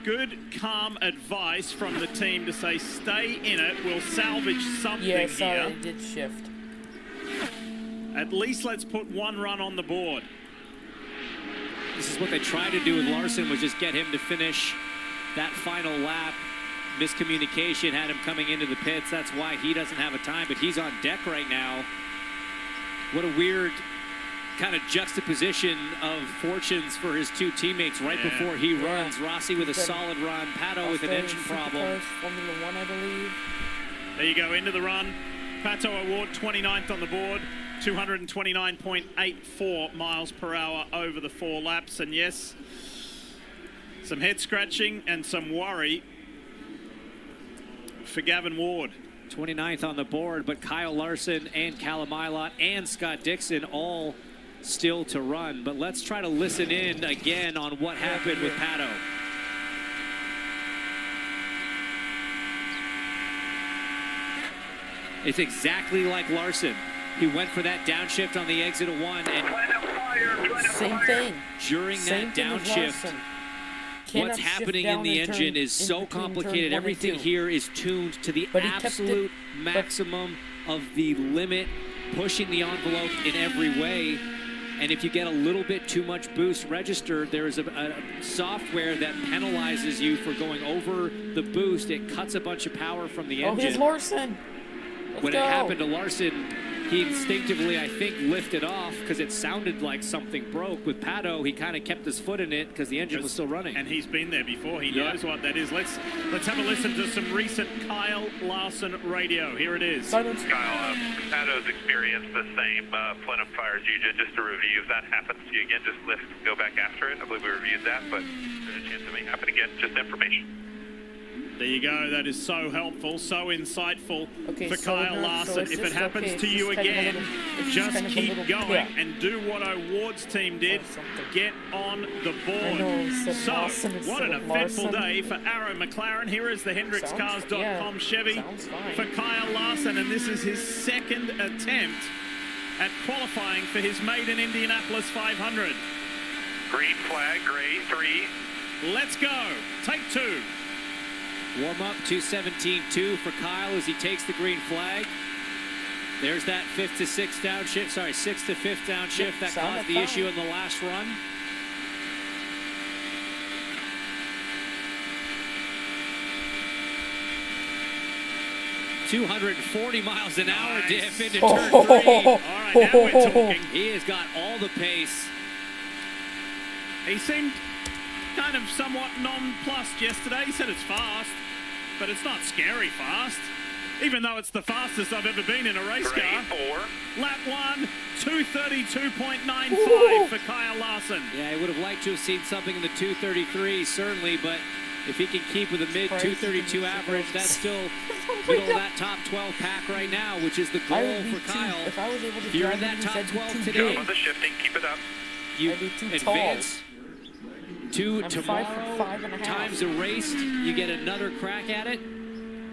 good, calm advice from the team to say, stay in it, we'll salvage something here. Yeah, it did shift. At least let's put one run on the board. This is what they tried to do with Larson, was just get him to finish that final lap. Miscommunication had him coming into the pits. That's why he doesn't have a time, but he's on deck right now. What a weird kind of juxtaposition of fortunes for his two teammates right before he runs. Rossy with a solid run, Pato with an engine problem. Formula One, I believe. There you go, into the run. Pato O'Ward, 29th on the board, 229.84 miles per hour over the 4 laps. And yes, some head scratching and some worry for Gavin Ward. 29th on the board, but Kyle Larson and Callum Ilott and Scott Dixon all still to run. But let's try to listen in again on what happened with Pato. It's exactly like Larson. He went for that downshift on the exit of 1, and same thing. During that downshift, what's happening in the engine is so complicated. Everything here is tuned to the absolute maximum of the limit, pushing the envelope in every way. And if you get a little bit too much boost registered, there is a software that penalizes you for going over the boost. It cuts a bunch of power from the engine. Oh, here's Larson. When it happened to Larson, he instinctively, I think, lifted off because it sounded like something broke. With Pato, he kind of kept his foot in it because the engine was still running. And he's been there before. He knows what that is. Let's have a listen to some recent Kyle Larson radio. Here it is. Kyle, Pato's experience the same. Plenum fires you. Just to review, if that happens to you again, just lift, go back after it. I believe we reviewed that, but there's a chance it may happen again. Just information. There you go. That is so helpful, so insightful for Kyle Larson. If it happens to you again, just keep going and do what O'Ward's team did. Get on the board. So, what an eventful day for Arrow McLaren. Here is the HendricksCars.com Chevy for Kyle Larson, and this is his second attempt at qualifying for his maiden Indianapolis 500. Green flag, gray 3. Let's go. Take 2. Warm up 2:17.2 for Kyle as he takes the green flag. There's that 5th to 6th downshift, sorry, 6th to 5th downshift that caused the issue in the last run. .240 miles an hour diff into turn 3. All right, now we're talking. He has got all the pace. He seemed kind of somewhat nonplussed yesterday. He said it's fast, but it's not scary fast, even though it's the fastest I've ever been in a race car. 4. Lap 1, 2:32.95 for Kyle Larson. Yeah, I would have liked to have seen something in the 2:33, certainly, but if he can keep with a mid 2:32 average, that's still middle of that top 12 pack right now, which is the goal for Kyle. If I was able to you're in that top 12 today, Go on the shifting, keep it up. You advance to tomorrow, time's erased, you get another crack at it.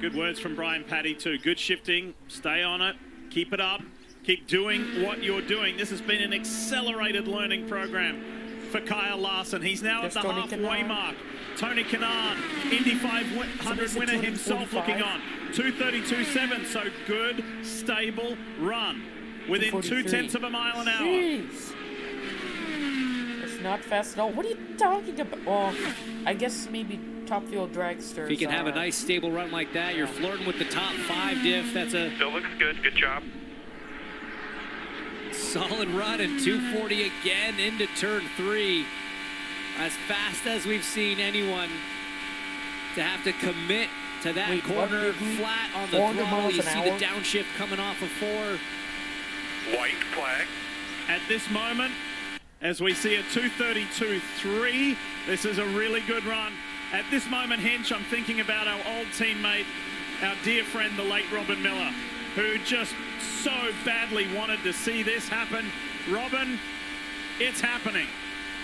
Good words from Brian Paddy too. Good shifting, stay on it, keep it up, keep doing what you're doing. This has been an accelerated learning program for Kyle Larson. He's now at the halfway mark. Tony Kanaan, Indy 500 winner himself, looking on. 2:32.7, so good, stable run. Within 0.2 of a mile an hour. Jeez. It's not fast at all. What are you talking about? Well, I guess maybe Top Fuel Dragsters. If you can have a nice stable run like that, you're flirting with the top 5 diff. That's a still looks good. Good job. Solid run, and 240 again into turn 3. As fast as we've seen anyone to have to commit to that corner flat on the throttle. You see the downshift coming off of 4. White flag. At this moment, as we see a 2:32.3, this is a really good run. At this moment, Hench, I'm thinking about our old teammate, our dear friend, the late Robin Miller, who just so badly wanted to see this happen. Robin, it's happening.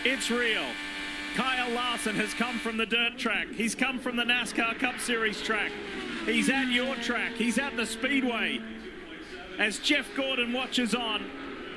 It's real. Kyle Larson has come from the dirt track. He's come from the NASCAR Cup Series track. He's at your track. He's at the Speedway. As Jeff Gordon watches on,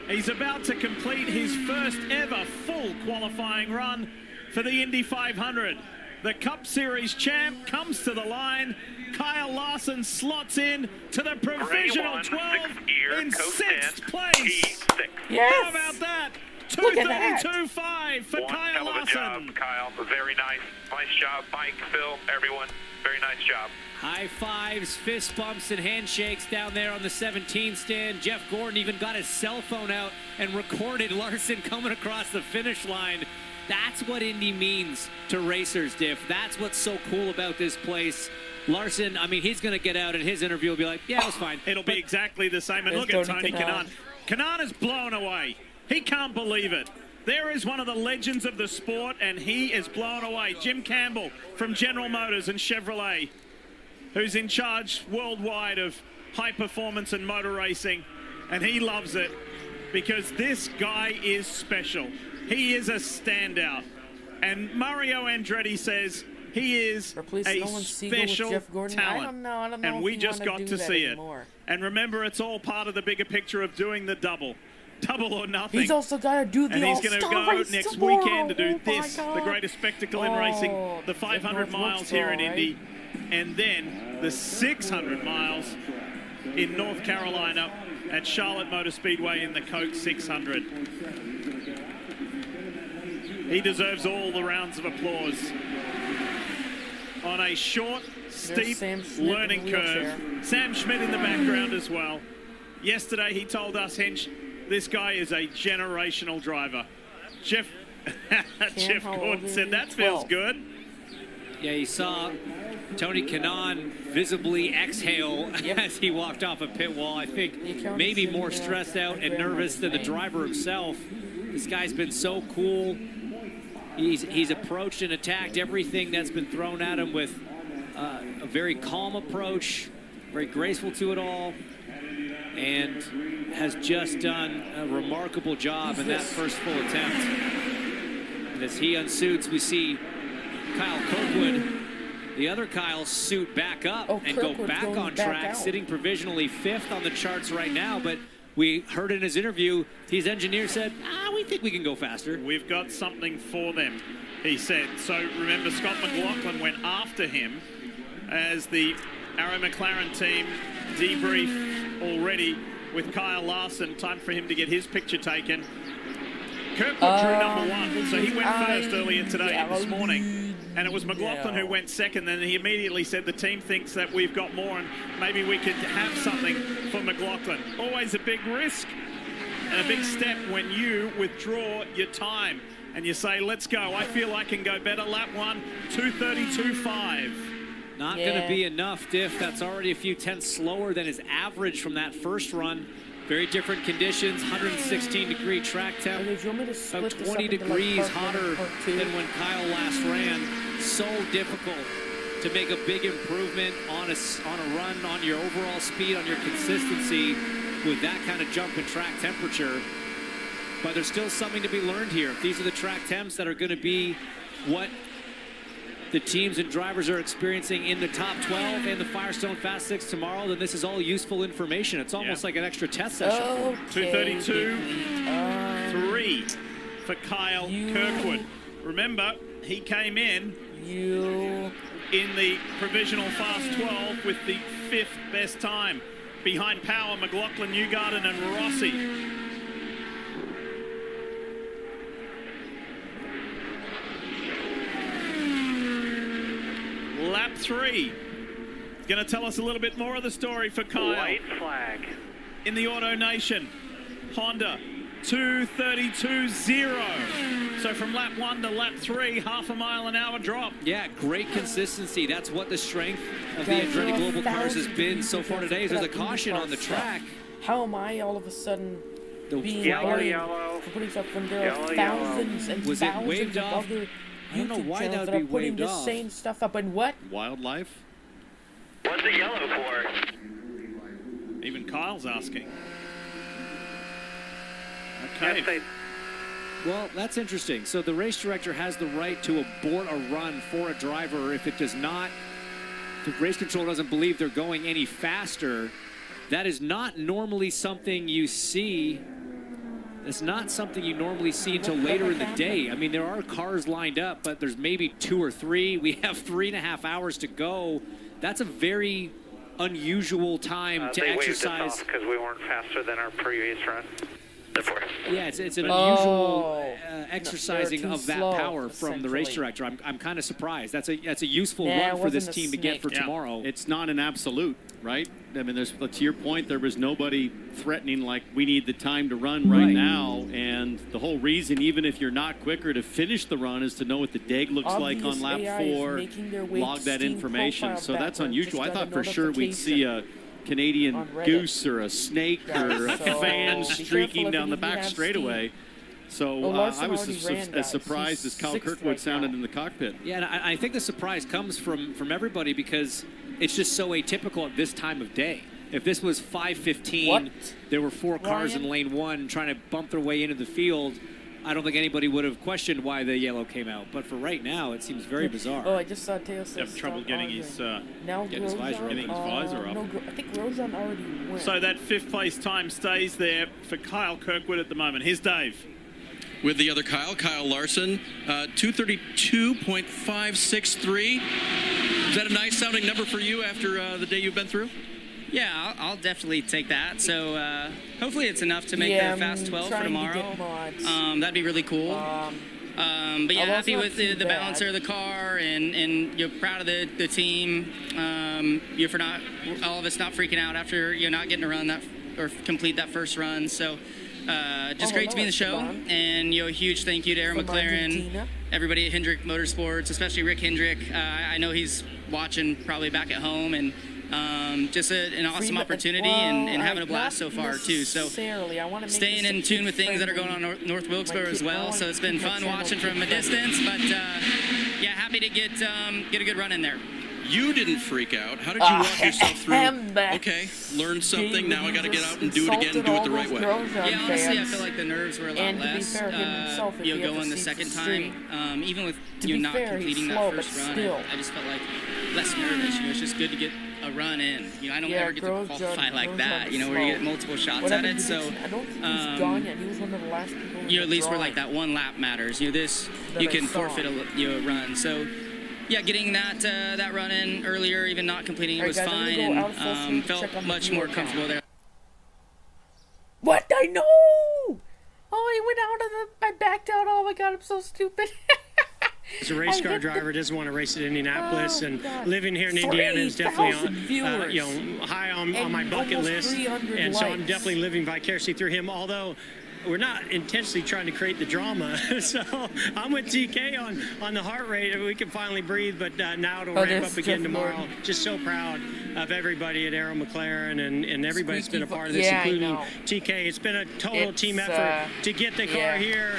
he's about to complete his first ever full qualifying run for the Indy 500. The Cup Series champ comes to the line. Kyle Larson slots in to the provisional 12 in 6th place. Yes. How about that? 232.5 for Kyle Larson. Job, Kyle. Very nice. Nice job, Mike, Phil, everyone. Very nice job. High fives, fist bumps, and handshakes down there on the 17 stand. Jeff Gordon even got his cell phone out and recorded Larson coming across the finish line. That's what Indy means to racers, Diff. That's what's so cool about this place. Larson, I mean, he's going to get out in his interview. He'll be like, yeah, it was fine. It'll be exactly the same. And look at Tony Kanaan. Kanaan is blown away. He can't believe it. There is one of the legends of the sport, and he is blown away. Jim Campbell from General Motors and Chevrolet, who's in charge worldwide of high performance and motor racing, and he loves it because this guy is special. He is a standout. And Mario Andretti says he is a special talent. I don't know and we just got to see it. And remember, it's all part of the bigger picture of doing the double. Double or nothing. He's also got to do the And he's going to go race next tomorrow. weekend to do this, the greatest spectacle in racing, the 500 miles here in Indy, and then the 600 miles in North Carolina at Charlotte Motor Speedway in the Coke 600. He deserves all the rounds of applause. On a short, steep learning curve. Sam Schmidt in the background as well. Yesterday he told us, Hench, this guy is a generational driver. Jeff Gordon said that feels good. Yeah, you saw Tony Kanaan visibly exhale as he walked off a pit wall. I think maybe more stressed out and nervous than the driver himself. This guy's been so cool. He's approached and attacked everything that's been thrown at him with a very calm approach, very graceful to it all, and has just done a remarkable job in that first full attempt. And as he unsuits, we see Kyle Kirkwood, the other Kyle, suit back up and go back on track, sitting provisionally 5th on the charts right now. But we heard in his interview, his engineer said, we think we can go faster. We've got something for them, he said. So remember, Scott McLaughlin went after him as the Arrow McLaren team debrief already with Kyle Larson. Time for him to get his picture taken. Kirkwood drew number 1, so he went first earlier today, this morning. And it was McLaughlin who went second. Then he immediately said the team thinks that we've got more and maybe we could have something for McLaughlin. Always a big risk and a big step when you withdraw your time and you say, let's go. I feel I can go better. Lap 1, 2:32.5. Not going to be enough, Diff. That's already a few tenths slower than his average from that first run. Very different conditions, 116-degree track temp, about 20 degrees hotter than when Kyle last ran. So difficult to make a big improvement on a run, on your overall speed, on your consistency with that kind of jump in track temperature. But there's still something to be learned here. If these are the track temps that are going to be what the teams and drivers are experiencing in the top 12 and the Firestone Fast 6 tomorrow, then this is all useful information. It's almost like an extra test session. 2:32.3 for Kyle Kirkwood. Remember, he came in the provisional Fast 12 with the 5th best time. Behind Power, McLaughlin, Newgarden, and Rossy. Lap 3. Going to tell us a little bit more of the story for Kyle. White flag. In the Auto Nation, Honda 2:32.0. So from lap 1 to lap 3, half a mile an hour drop. Yeah, great consistency. That's what the strength of the Andretti Global cars has been so far today. There's a caution on the track. How am I all of a sudden being yellow for putting stuff when there are thousands and was thousands it waved of off? other I don't know YouTube why channels that that would are be putting waved this off. same stuff up? And what? Wildlife? What's it yellow for? Even Kyle's asking. Okay. Well, that's interesting. So the race director has the right to abort a run for a driver if it does not, if the race control doesn't believe they're going any faster. That is not normally something you see It's not something you normally see until later in the day. I mean, there are cars lined up, but there's maybe 2 or 3. We have 3.5 hours to go. That's a very unusual time to exercise. Because we weren't faster than our previous run. Yeah, it's an unusual exercising of that power from the race director. I'm kind of surprised. That's a useful run for this team to get for tomorrow. It's not an absolute, right? I mean, to your point, there was nobody threatening like we need the time to run right now. And the whole reason, even if you're not quicker, to finish the run is to know what the DEG looks like on lap 4, log that information. So that's unusual. I thought for sure we'd see a Canadian goose or a snake or a fan streaking down the back straightaway. So I was as surprised as Kyle Kirkwood sounded in the cockpit. Yeah, and I think the surprise comes from everybody because it's just so atypical at this time of day. If this was 5:15, there were 4 cars in lane 1 trying to bump their way into the field, I don't think anybody would have questioned why the yellow came out. But for right now, it seems very bizarre. Oh, I just saw Teos have trouble getting his visor up. No, I think Grosjean already went. So that 5th place time stays there for Kyle Kirkwood at the moment. Here's Dave. With the other Kyle Larson, 232.563. Is that a nice sounding number for you after the day you've been through? Yeah, I'll definitely take that. So hopefully it's enough to make the Fast 12 for tomorrow. That'd be really cool. But yeah, happy with the balancer of the car, and you're proud of the team. You're for not all of us not freaking out after you're not getting to run that or complete that first run. So just great to be in the show, and a huge thank you to Aaron McLaren, everybody at Hendrick Motorsports, especially Rick Hendrick. I know he's watching probably back at home, and just an awesome opportunity and having a blast so far too. So staying in tune with things that are going on in North Wilkesboro as well. So it's been fun watching from a distance, but yeah, happy to get a good run in there. You didn't freak out. How did you walk yourself through? Okay, learned something. Now I got to get out and do it again and do it the right way. Yeah, honestly, I feel like the nerves were a lot less. Going the second time, even with not completing that first run, I just felt like less nervous. It's just good to get a run in. I don't ever get to qualify like that. Where you get multiple shots at it. So, at least where like that one lap matters. This you can forfeit a run. So. Yeah, getting that run in earlier, even not completing it was fine, and felt much more comfortable there. What? I know! Oh, I went out of I backed out. Oh my God, I'm so stupid. As a race car driver, doesn't want to race at Indianapolis, and living here in Indiana is definitely high on my bucket list, and so I'm definitely living vicariously through him. Although we're not intentionally trying to create the drama, so I'm with TK on the heart rate. We can finally breathe, but now it'll ramp up again tomorrow. Just so proud of everybody at Aero McLaren and everybody that's been a part of this, including TK. It's been a total team effort to get the car here,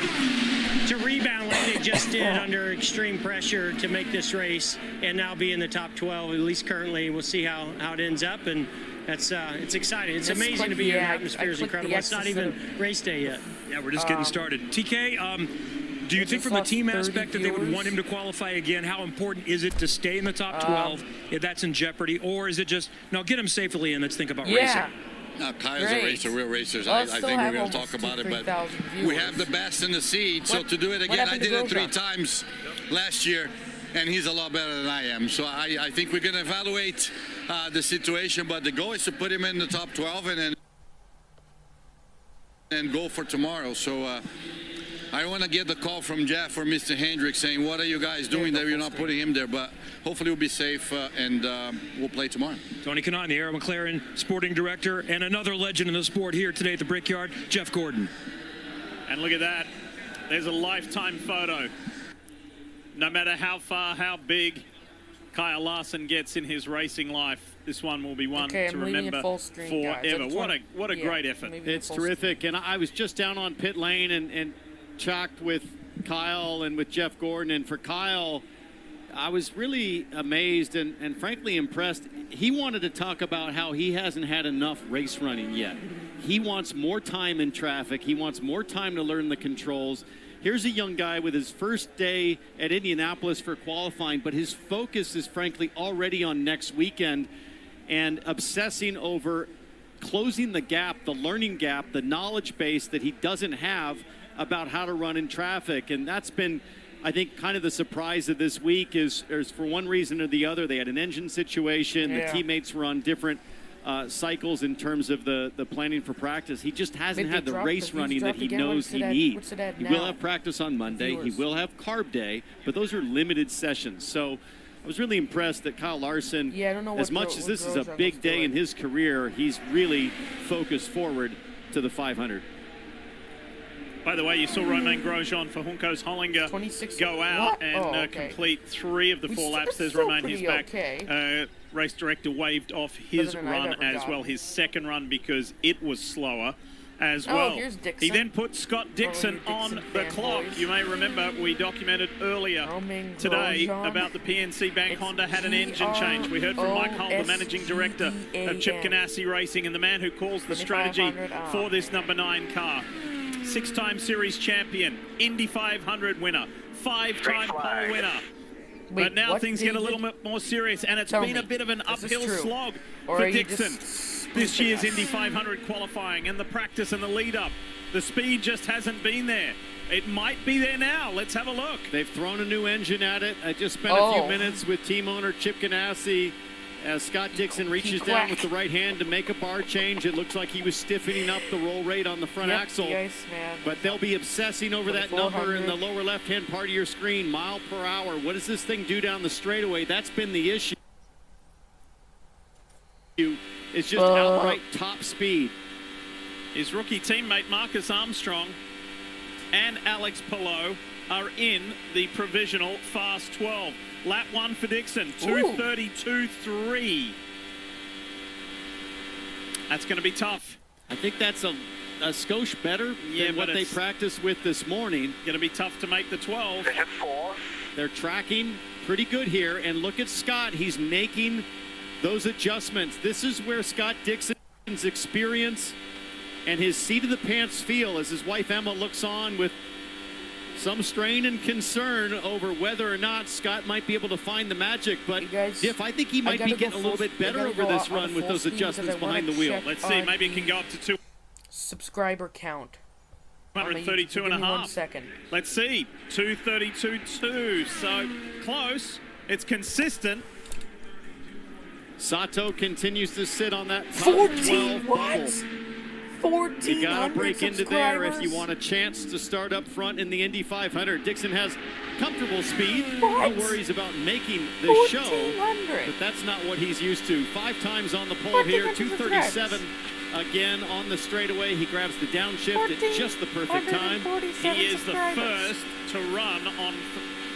to rebound like they just did under extreme pressure to make this race, and now be in the top 12, at least currently. We'll see how it ends up, and that's it's exciting. It's amazing to be here. The atmosphere is incredible. It's not even race day yet. Yeah, we're just getting started. TK, do you think from the team aspect that they would want him to qualify again? How important is it to stay in the top 12 if that's in jeopardy? Or is it just, no, get him safely and let's think about racing? No, Kyle's a racer, real racers. I think we're going to talk about it, but we have the best in the seat. So to do it again, I did it 3 times last year, and he's a lot better than I am. So I think we're going to evaluate the situation, but the goal is to put him in the top 12 and go for tomorrow. So I want to get the call from Jeff or Mr. Hendrick saying, what are you guys doing that you're not putting him there? But hopefully we'll be safe and we'll play tomorrow. Tony Kanaan, the Aero McLaren sporting director, and another legend in the sport here today at the Brickyard, Jeff Gordon. And look at that. There's a lifetime photo. No matter how far, how big Kyle Larson gets in his racing life, this one will be one to remember forever. What a great effort. It's terrific. And I was just down on pit lane and chalked with Kyle and with Jeff Gordon. And for Kyle, I was really amazed and frankly impressed. He wanted to talk about how he hasn't had enough race running yet. He wants more time in traffic. He wants more time to learn the controls. Here's a young guy with his first day at Indianapolis for qualifying, but his focus is frankly already on next weekend and obsessing over closing the gap, the learning gap, the knowledge base that he doesn't have about how to run in traffic. And that's been, I think, kind of the surprise of this week is for one reason or the other, they had an engine situation. Yeah. The teammates were on different cycles in terms of the planning for practice. He just hasn't had the race running that he knows he needs. He will have practice on Monday. He will have carb day, but those are limited sessions. So I was really impressed that Kyle Larson, as much as this is a big day in his career, he's really focused forward to the 500. By the way, you saw Romain Grosjean for Junco's Hollinger go out and complete 3 of the 4 laps. There's Romain, he's back. Race director waved off his run as well, his second run, because it was slower as well. Here's Dixon. He then put Scott Dixon on the clock. You may remember we documented earlier today about the PNC Bank Honda had an engine change. We heard from Mike Hull, the managing director of Chip Ganassi Racing, and the man who calls the strategy for this number 9 car. 6-time series champion, Indy 500 winner, 5-time pole winner. But now things get a little bit more serious, and it's been a bit of an uphill slog for Dixon. This year's Indy 500 qualifying and the practice and the lead-up. The speed just hasn't been there. It might be there now. Let's have a look. They've thrown a new engine at it. I just spent a few minutes with team owner Chip Ganassi as Scott Dixon reaches down with the right hand to make a bar change. It looks like he was stiffening up the roll rate on the front axle. But they'll be obsessing over that number in the lower left-hand part of your screen, mile per hour. What does this thing do down the straightaway? That's been the issue. It's just outright top speed. His rookie teammate Marcus Armstrong and Alex Palou are in the provisional Fast 12. Lap 1 for Dixon, 2:32.3. That's going to be tough. I think that's a skosh better than what they practiced with this morning. Going to be tough to make the 12. They're tracking pretty good here, and look at Scott. He's making those adjustments. This is where Scott Dixon's experience and his seat-of-the-pants feel as his wife Emma looks on with some strain and concern over whether or not Scott might be able to find the magic. But, Diff, I think he might be getting a little bit better over this run with those adjustments behind the wheel. Let's see, maybe it can go up to 2. Subscriber count. 132 and a half. 1 second. Let's see, 2:32.2. So close. It's consistent. Sato continues to sit on that top 14 watts. 1400 You gotta break into there if you want a chance to start up front in the Indy 500. Dixon has comfortable speed. No worries about making the show, but that's not what he's used to. 5 times on the pole here, 237 again on the straightaway. He grabs the downshift at just the perfect time. He is the first to run on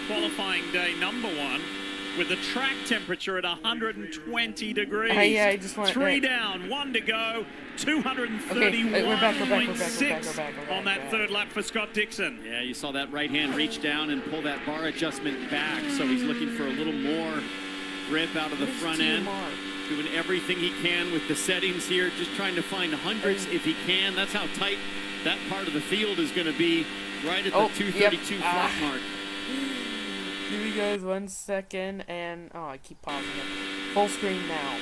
qualifying day number 1 with the track temperature at 120 degrees. I just want 3 down, 1 to go. 231.6 on that third lap for Scott Dixon. Yeah, you saw that right hand reach down and pull that bar adjustment back, so he's looking for a little more grip out of the front end. Doing everything he can with the settings here, just trying to find hundreds if he can. That's how tight that part of the field is going to be, right at the 232 flat mark. Give you guys 1 second, and I keep pausing it. Full screen now.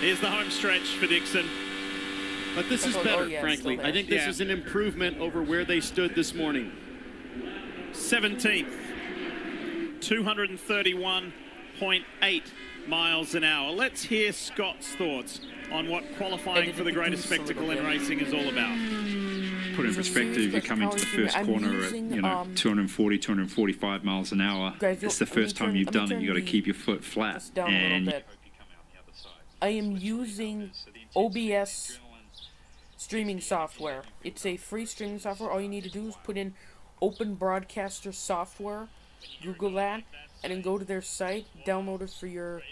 Here's the home stretch for Dixon. But this is better, frankly. I think this is an improvement over where they stood this morning. 17th, 231.8 miles an hour. Let's hear Scott's thoughts on what qualifying for the greatest spectacle in racing is all about. Put in perspective, you come into the first corner at 240, 245 miles an hour. It's the first time you've done it. You've got to keep your foot flat. And I am using OBS streaming software. It's a free streaming software. All you need to do is put in Open Broadcaster Software, Google that, and then go to their site, download it for your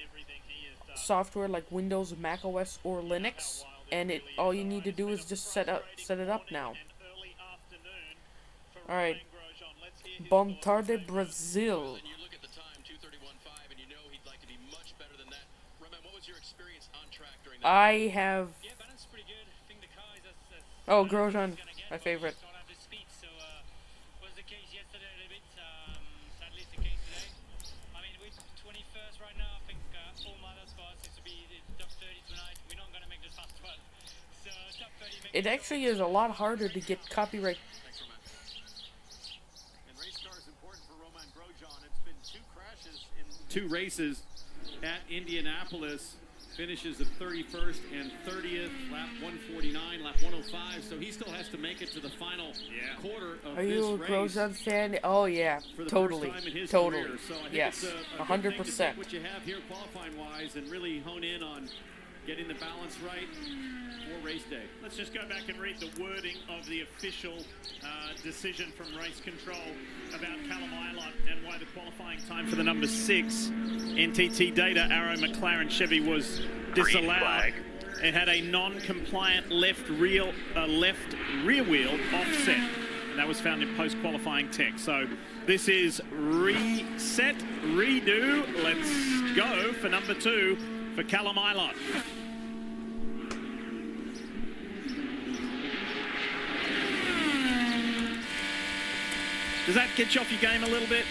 software like Windows, Mac OS, or Linux, and all you need to do is just set it up now. Alright. Bom tarde, Brazil. I have... Oh, Grosjean, my favorite. it actually is a lot harder to get copyright. And race car is important for Romain Grosjean. It's been 2 crashes in 2 races at Indianapolis. Finishes of 31st and 30th, lap 149, lap 105. So he still has to make it to the final quarter of this race. Are you a Grosjean fan? Oh yeah, totally, totally. So I think yes, it's a 100%. What you have here qualifying wise and really hone in on getting the balance right for race day. Let's just go back and read the wording of the official decision from race control about Callum Ilott and why the qualifying time for the number 6 NTT Data Arrow McLaren Chevy was disallowed. It had a non-compliant left rear wheel offset, and that was found in post-qualifying tech. So this is reset, redo. Let's go for number 2 for Callum Ilott. Does that get you off your game a little bit?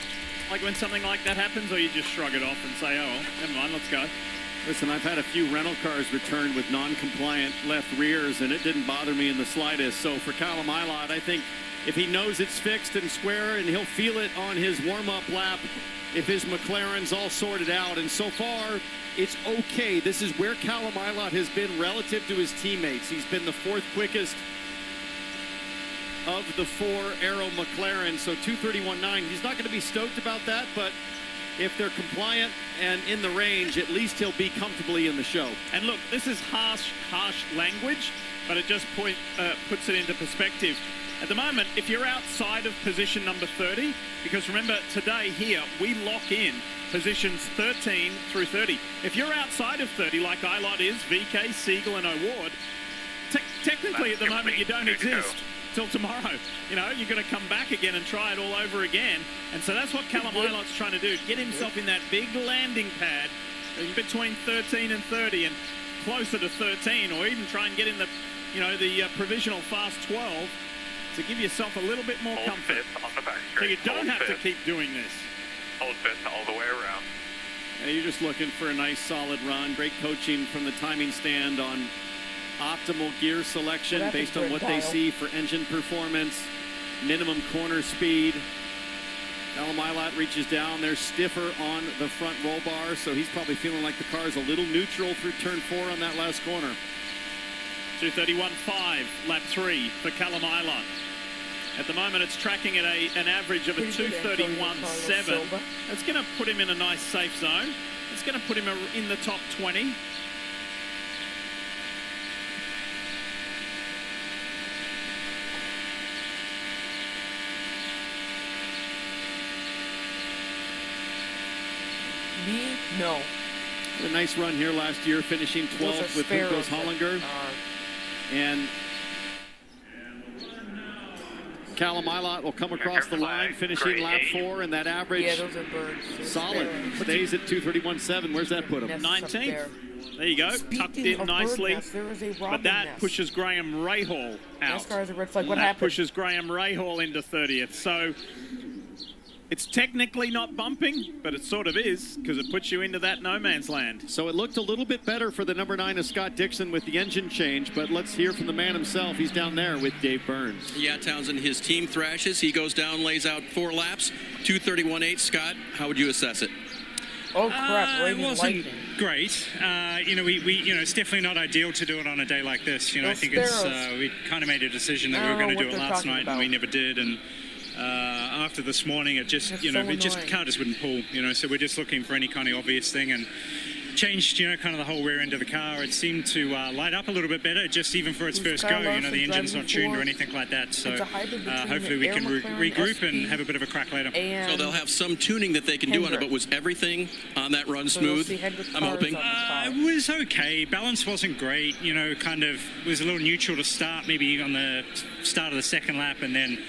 Like when something like that happens, or you just shrug it off and say, oh, well, never mind, let's go? Listen, I've had a few rental cars returned with non-compliant left rears, and it didn't bother me in the slightest. So for Callum Ilott, I think if he knows it's fixed and square, and he'll feel it on his warm-up lap, if his McLaren's all sorted out. And so far, it's okay. This is where Callum Ilott has been relative to his teammates. He's been the 4th quickest of the 4 Aero McLaren, so 2:31.9. He's not going to be stoked about that, but if they're compliant and in the range, at least he'll be comfortably in the show. And look, this is harsh language, but it just puts it into perspective. At the moment, if you're outside of position number 30, because remember, today here, we lock in positions 13 through 30. If you're outside of 30, like Ilott is, VK, Siegel, and O'Ward, technically at the moment you don't exist till tomorrow. You know, you're going to come back again and try it all over again. And so that's what Callum Ilott's trying to do, get himself in that big landing pad in between 13 and 30 and closer to 13, or even try and get in the, you know, the provisional fast 12 to give yourself a little bit more comfort. On the back so you don't have to keep doing this. Hold fifth all the way around. Yeah, you're just looking for a nice solid run. Great coaching from the timing stand on optimal gear selection based on what they see for engine performance, minimum corner speed. Callum Ilott reaches down there stiffer on the front roll bar, so he's probably feeling like the car is a little neutral through turn 4 on that last corner. 2:31.5, lap 3 for Callum Ilott. At the moment, it's tracking at an average of a 2:31.7. That's going to put him in a nice safe zone. It's going to put him in the top 20. Me? No. A nice run here last year, finishing 12th with Hugo's Hollinger. And Callum Ilott will come across the line, finishing lap 4, and that average solid. Stays at 2:31.7. Where's that put him? 19th. There you go, tucked in nicely. But that pushes Graham Rahal out. NASCAR has a red flag. What that happened? pushes Graham Rahal into 30th. So it's technically not bumping, but it sort of is, because it puts you into that no man's land. So it looked a little bit better for the number 9 of Scott Dixon with the engine change, but let's hear from the man himself. He's down there with Dave Burns. Yeah, Townsend, his team thrashes. He goes down, lays out 4 laps, 2:31.8. Scott, how would you assess it? Oh crap! It wasn't great. You know, we it's definitely not ideal to do it on a day like this. You know, I think it's we kind of made a decision that we were going to do it last night, and we never did. And after this morning, it just the car just wouldn't pull. You know, so we're just looking for any kind of obvious thing and changed, you know, kind of the whole rear end of the car. It seemed to light up a little bit better, just even for its first go. You know, the engine's not tuned or anything like that. So hopefully we can regroup and have a bit of a crack later. So they'll have some tuning that they can do on it, but was everything on that run smooth? I'm hoping. It was okay. Balance wasn't great. You know, kind of was a little neutral to start, maybe on the start of the second lap, and then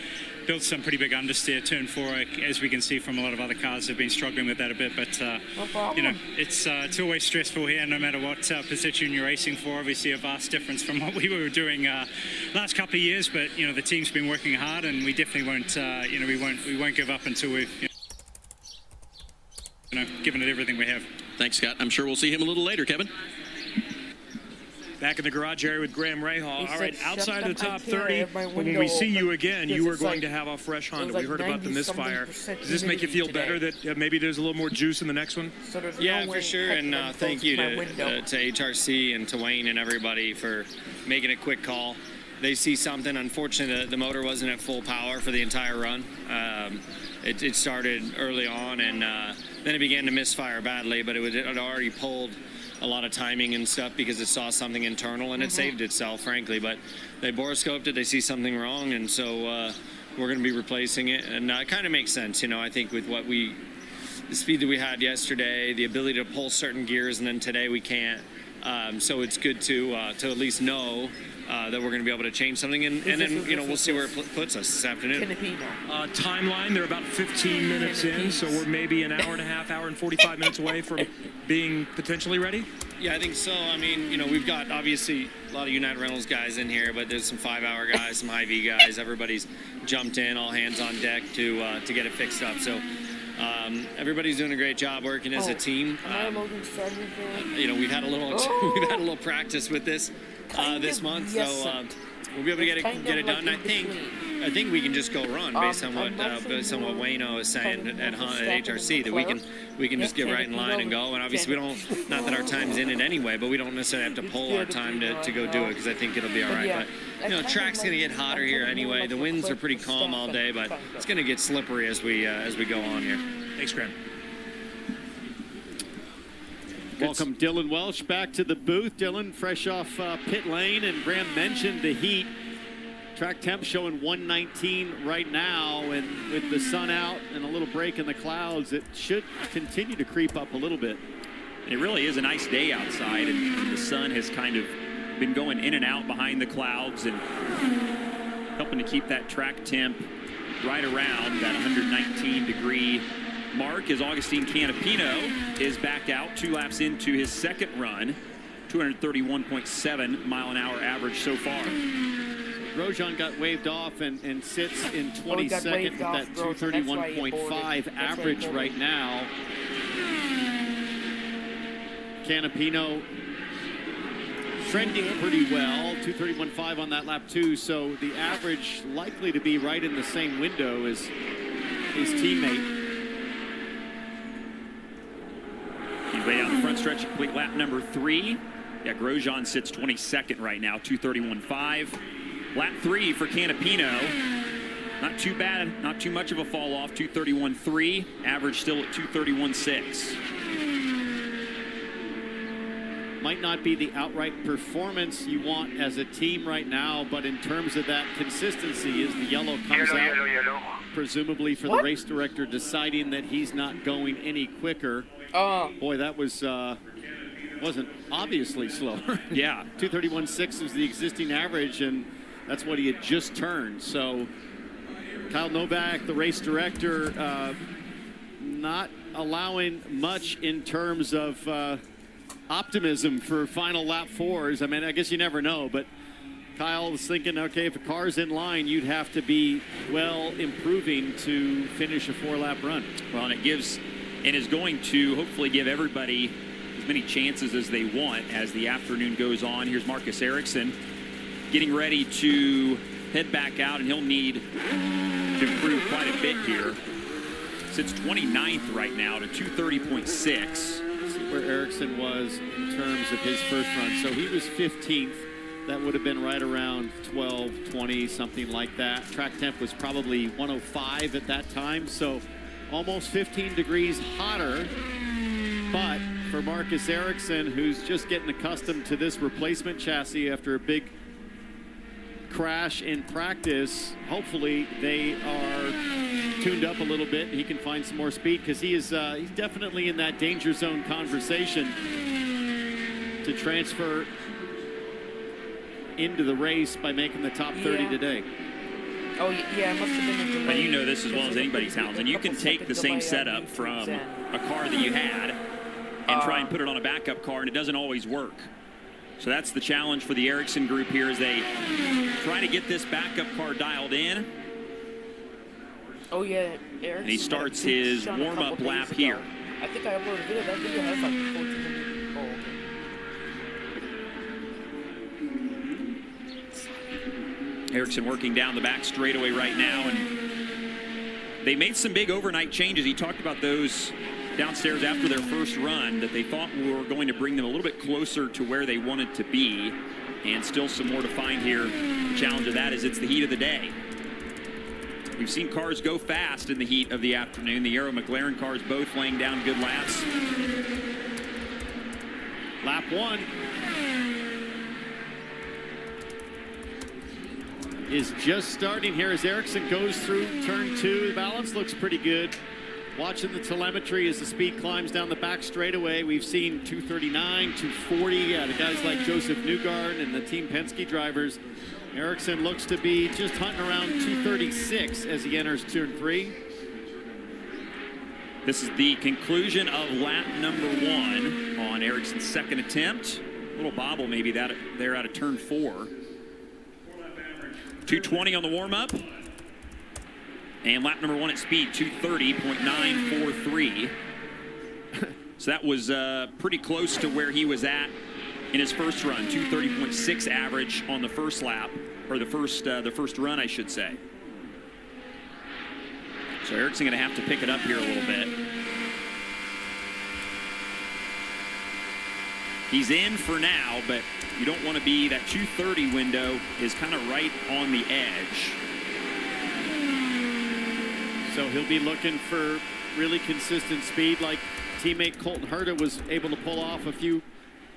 built some pretty big understeer. Turn 4, as we can see from a lot of other cars, have been struggling with that a bit. But you know, it's always stressful here, no matter what position you're racing for. Obviously, a vast difference from what we were doing last couple of years. But you know, the team's been working hard, and we definitely won't. You know, we won't give up until we've given it everything we have. Thanks, Scott. I'm sure we'll see him a little later, Kevin. Back in the garage area with Graham Rahal. All right, outside of the top 30, when we see you again, you are going to have a fresh Honda. We heard about the misfire. Does this make you feel better that maybe there's a little more juice in the next one? Yeah, for sure. And thank you to HRC and to Wayne and everybody for making a quick call. They see something. Unfortunately, the motor wasn't at full power for the entire run. It started early on, and then it began to misfire badly, but it had already pulled a lot of timing and stuff because it saw something internal, and it saved itself, frankly. But they borescoped it. They see something wrong, and so we're going to be replacing it. And it kind of makes sense, you know, I think with the speed that we had yesterday, the ability to pull certain gears, and then today we can't. So it's good to at least know that we're going to be able to change something, and then we'll see where it puts us this afternoon. Timeline, they're about 15 minutes in, so we're maybe an hour and a half, hour and 45 minutes away from being potentially ready? Yeah, I think so. I mean, we've got obviously a lot of United Rentals guys in here, but there's some 5-hour guys, some Hy-Vee guys. Everybody's jumped in, all hands on deck to get it fixed up. So everybody's doing a great job working as a team. We've had a little practice with this this month, so we'll be able to get it done. I think we can just go run based on what Wayno is saying at HRC, that we can just get right in line and go. And obviously we don't, not that our time's in it anyway, but we don't necessarily have to pull our time to go do it, because I think it'll be all right. But track's gonna get hotter here anyway. The winds are pretty calm all day, but it's gonna get slippery as we go on here. Thanks, Graham. Welcome Dylan Welsh back to the booth. Dylan, fresh off pit lane, and Graham mentioned the heat. Track temp showing 119 right now, and with the sun out and a little break in the clouds, it should continue to creep up a little bit. It really is a nice day outside, and the sun has kind of been going in and out behind the clouds and helping to keep that track temp right around that 119-degree mark, as Augustine Canapino is back out 2 laps into his second run. 231.7 mile-an-hour average so far. Grosjean got waved off and sits in 22nd with that 231.5 average right now. Canapino trending pretty well, 231.5 on that lap too, so the average likely to be right in the same window as his teammate. He's way down the front stretch, complete lap number 3. Yeah, Grosjean sits 22nd right now, 231.5. Lap 3 for Canapino. Not too bad, not too much of a fall off, 231.3. Average still at 231.6. Might not be the outright performance you want as a team right now, but in terms of that consistency, as the yellow comes out, presumably for the race director deciding that he's not going any quicker. Boy, that was wasn't obviously slower. Yeah. 231.6 is the existing average, and that's what he had just turned. So Kyle Novak, the race director, not allowing much in terms of optimism for final lap 4s. I mean, I guess you never know, but Kyle was thinking, okay, if a car's in line, you'd have to be well improving to finish a 4-lap run. Well, and it gives, and is going to hopefully give everybody as many chances as they want as the afternoon goes on. Here's Marcus Ericsson getting ready to head back out, and he'll need to improve quite a bit here. Sits 29th right now to 230.6. See where Ericsson was in terms of his first run. So he was 15th. That would have been right around 12, 20, something like that. Track temp was probably 105 at that time, so almost 15 degrees hotter. But for Marcus Ericsson, who's just getting accustomed to this replacement chassis after a big crash in practice, hopefully they are tuned up a little bit and he can find some more speed, because he's definitely in that danger zone conversation to transfer into the race by making the top 30 today. Oh, yeah, it must have been a delay. But you know this as well as anybody, Townsend. You can take the same setup from a car that you had and try and put it on a backup car, and it doesn't always work. So that's the challenge for the Ericsson group here, as they try to get this backup car dialed in. Oh, yeah, Ericsson. And he starts his warm-up lap here. I think I uploaded a video. That video has like 1,400 Ericsson working down the back straightaway right now, and they made some big overnight changes. He talked about those downstairs after their first run, that they thought were going to bring them a little bit closer to where they wanted to be, and still some more to find here. The challenge of that is it's the heat of the day. We've seen cars go fast in the heat of the afternoon. The Arrow McLaren cars both laying down good laps. Lap 1 is just starting here as Ericsson goes through turn 2. The balance looks pretty good. Watching the telemetry as the speed climbs down the back straightaway, we've seen 239, 240 out of guys like Joseph Newgarden and the Team Penske drivers. Ericsson looks to be just hunting around 236 as he enters turn 3. This is the conclusion of lap number 1 on Ericsson's second attempt. A little bobble maybe that there out of turn 4. 220 on the warm-up. And lap number 1 at speed, 230.943. So that was pretty close to where he was at in his first run, 230.6 average on the first lap, or the first run, I should say. So Ericsson going to have to pick it up here a little bit. He's in for now, but you don't want to be, that 230 window is kind of right on the edge. So he'll be looking for really consistent speed like teammate Colton Herta was able to pull off a few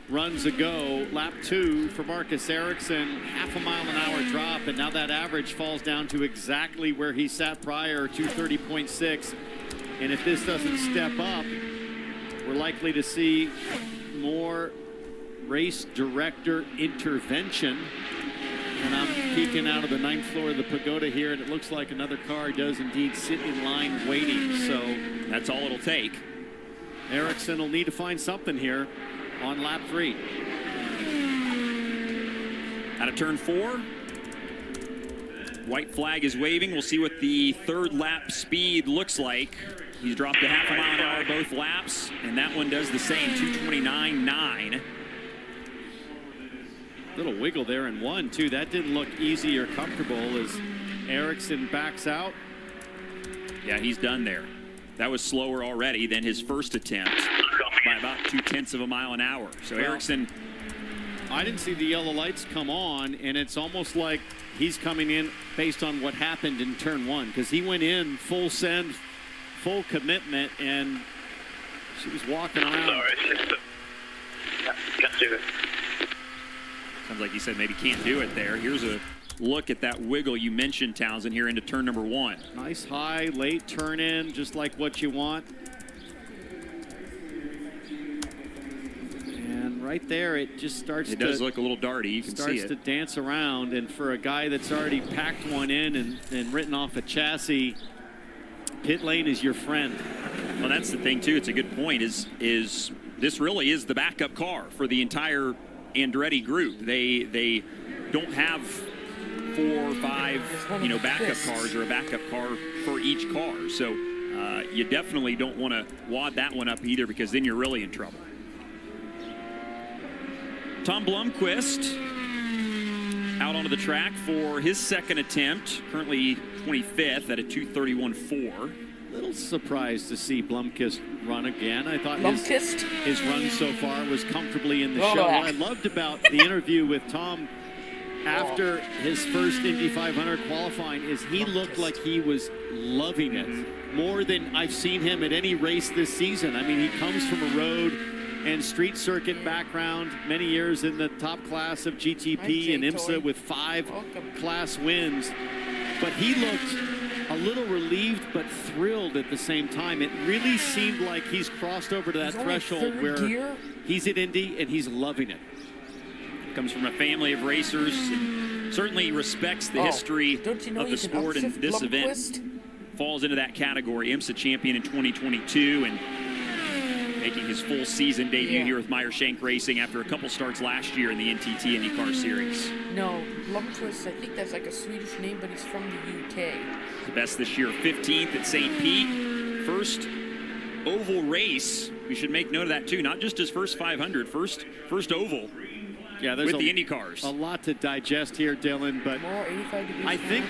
runs ago. Lap 2 for Marcus Ericsson, half a mile an hour drop, and now that average falls down to exactly where he sat prior, 230.6. And if this doesn't step up, we're likely to see more race director intervention. And I'm peeking out of the 9th floor of the pagoda here, and it looks like another car does indeed sit in line waiting. So that's all it'll take. Ericsson will need to find something here on lap 3. Out of turn 4. White flag is waving. We'll see what the third lap speed looks like. He's dropped a half a mile an hour both laps, and that one does the same, 229.9. Little wiggle there in 1, too. That didn't look easy or comfortable as Ericsson backs out. Yeah, he's done there. That was slower already than his first attempt by about 0.2 of a mile an hour. So well, Ericsson, I didn't see the yellow lights come on, and it's almost like he's coming in based on what happened in turn 1, because he went in full send, full commitment, and she was walking around. Sorry, can't do it. Sounds like you said maybe can't do it there. Here's a look at that wiggle you mentioned, Townsend, here into turn number 1. Nice high, late turn in, just like what you want. And right there, it just starts to... It does look a little darty, you can see it. Starts to dance around, and for a guy that's already packed one in and written off a chassis, pit lane is your friend. Well, that's the thing, too. It's a good point, is this really is the backup car for the entire Andretti group. They don't have 4 or 5 backup cars or a backup car for each car, so you definitely don't want to wad that one up either, because then you're really in trouble. Tom Blumquist out onto the track for his second attempt, currently 25th at a 231.4. Little surprised to see Blumquist run again. I thought his run so far was comfortably in the show. What I loved about the interview with Tom after his first Indy 500 qualifying is he looked like he was loving it more than I've seen him at any race this season. I mean, he comes from a road and street circuit background, many years in the top class of GTP and IMSA with 5 class wins, but he looked a little relieved but thrilled at the same time. It really seemed like he's crossed over to that threshold where he's at Indy and he's loving it. Comes from a family of racers and certainly respects the history of the sport, and this event falls into that category. IMSA champion in 2022 and making his full season debut here with Meyer Shank Racing after a couple starts last year in the NTT IndyCar Series. No, Blumquist, I think that's like a Swedish name, but he's from the UK. The best this year, 15th at St. Pete. First oval race. We should make note of that too. Not just his first 500, first oval Yeah, there's with the Indy cars. A lot to digest here, Dylan, but I think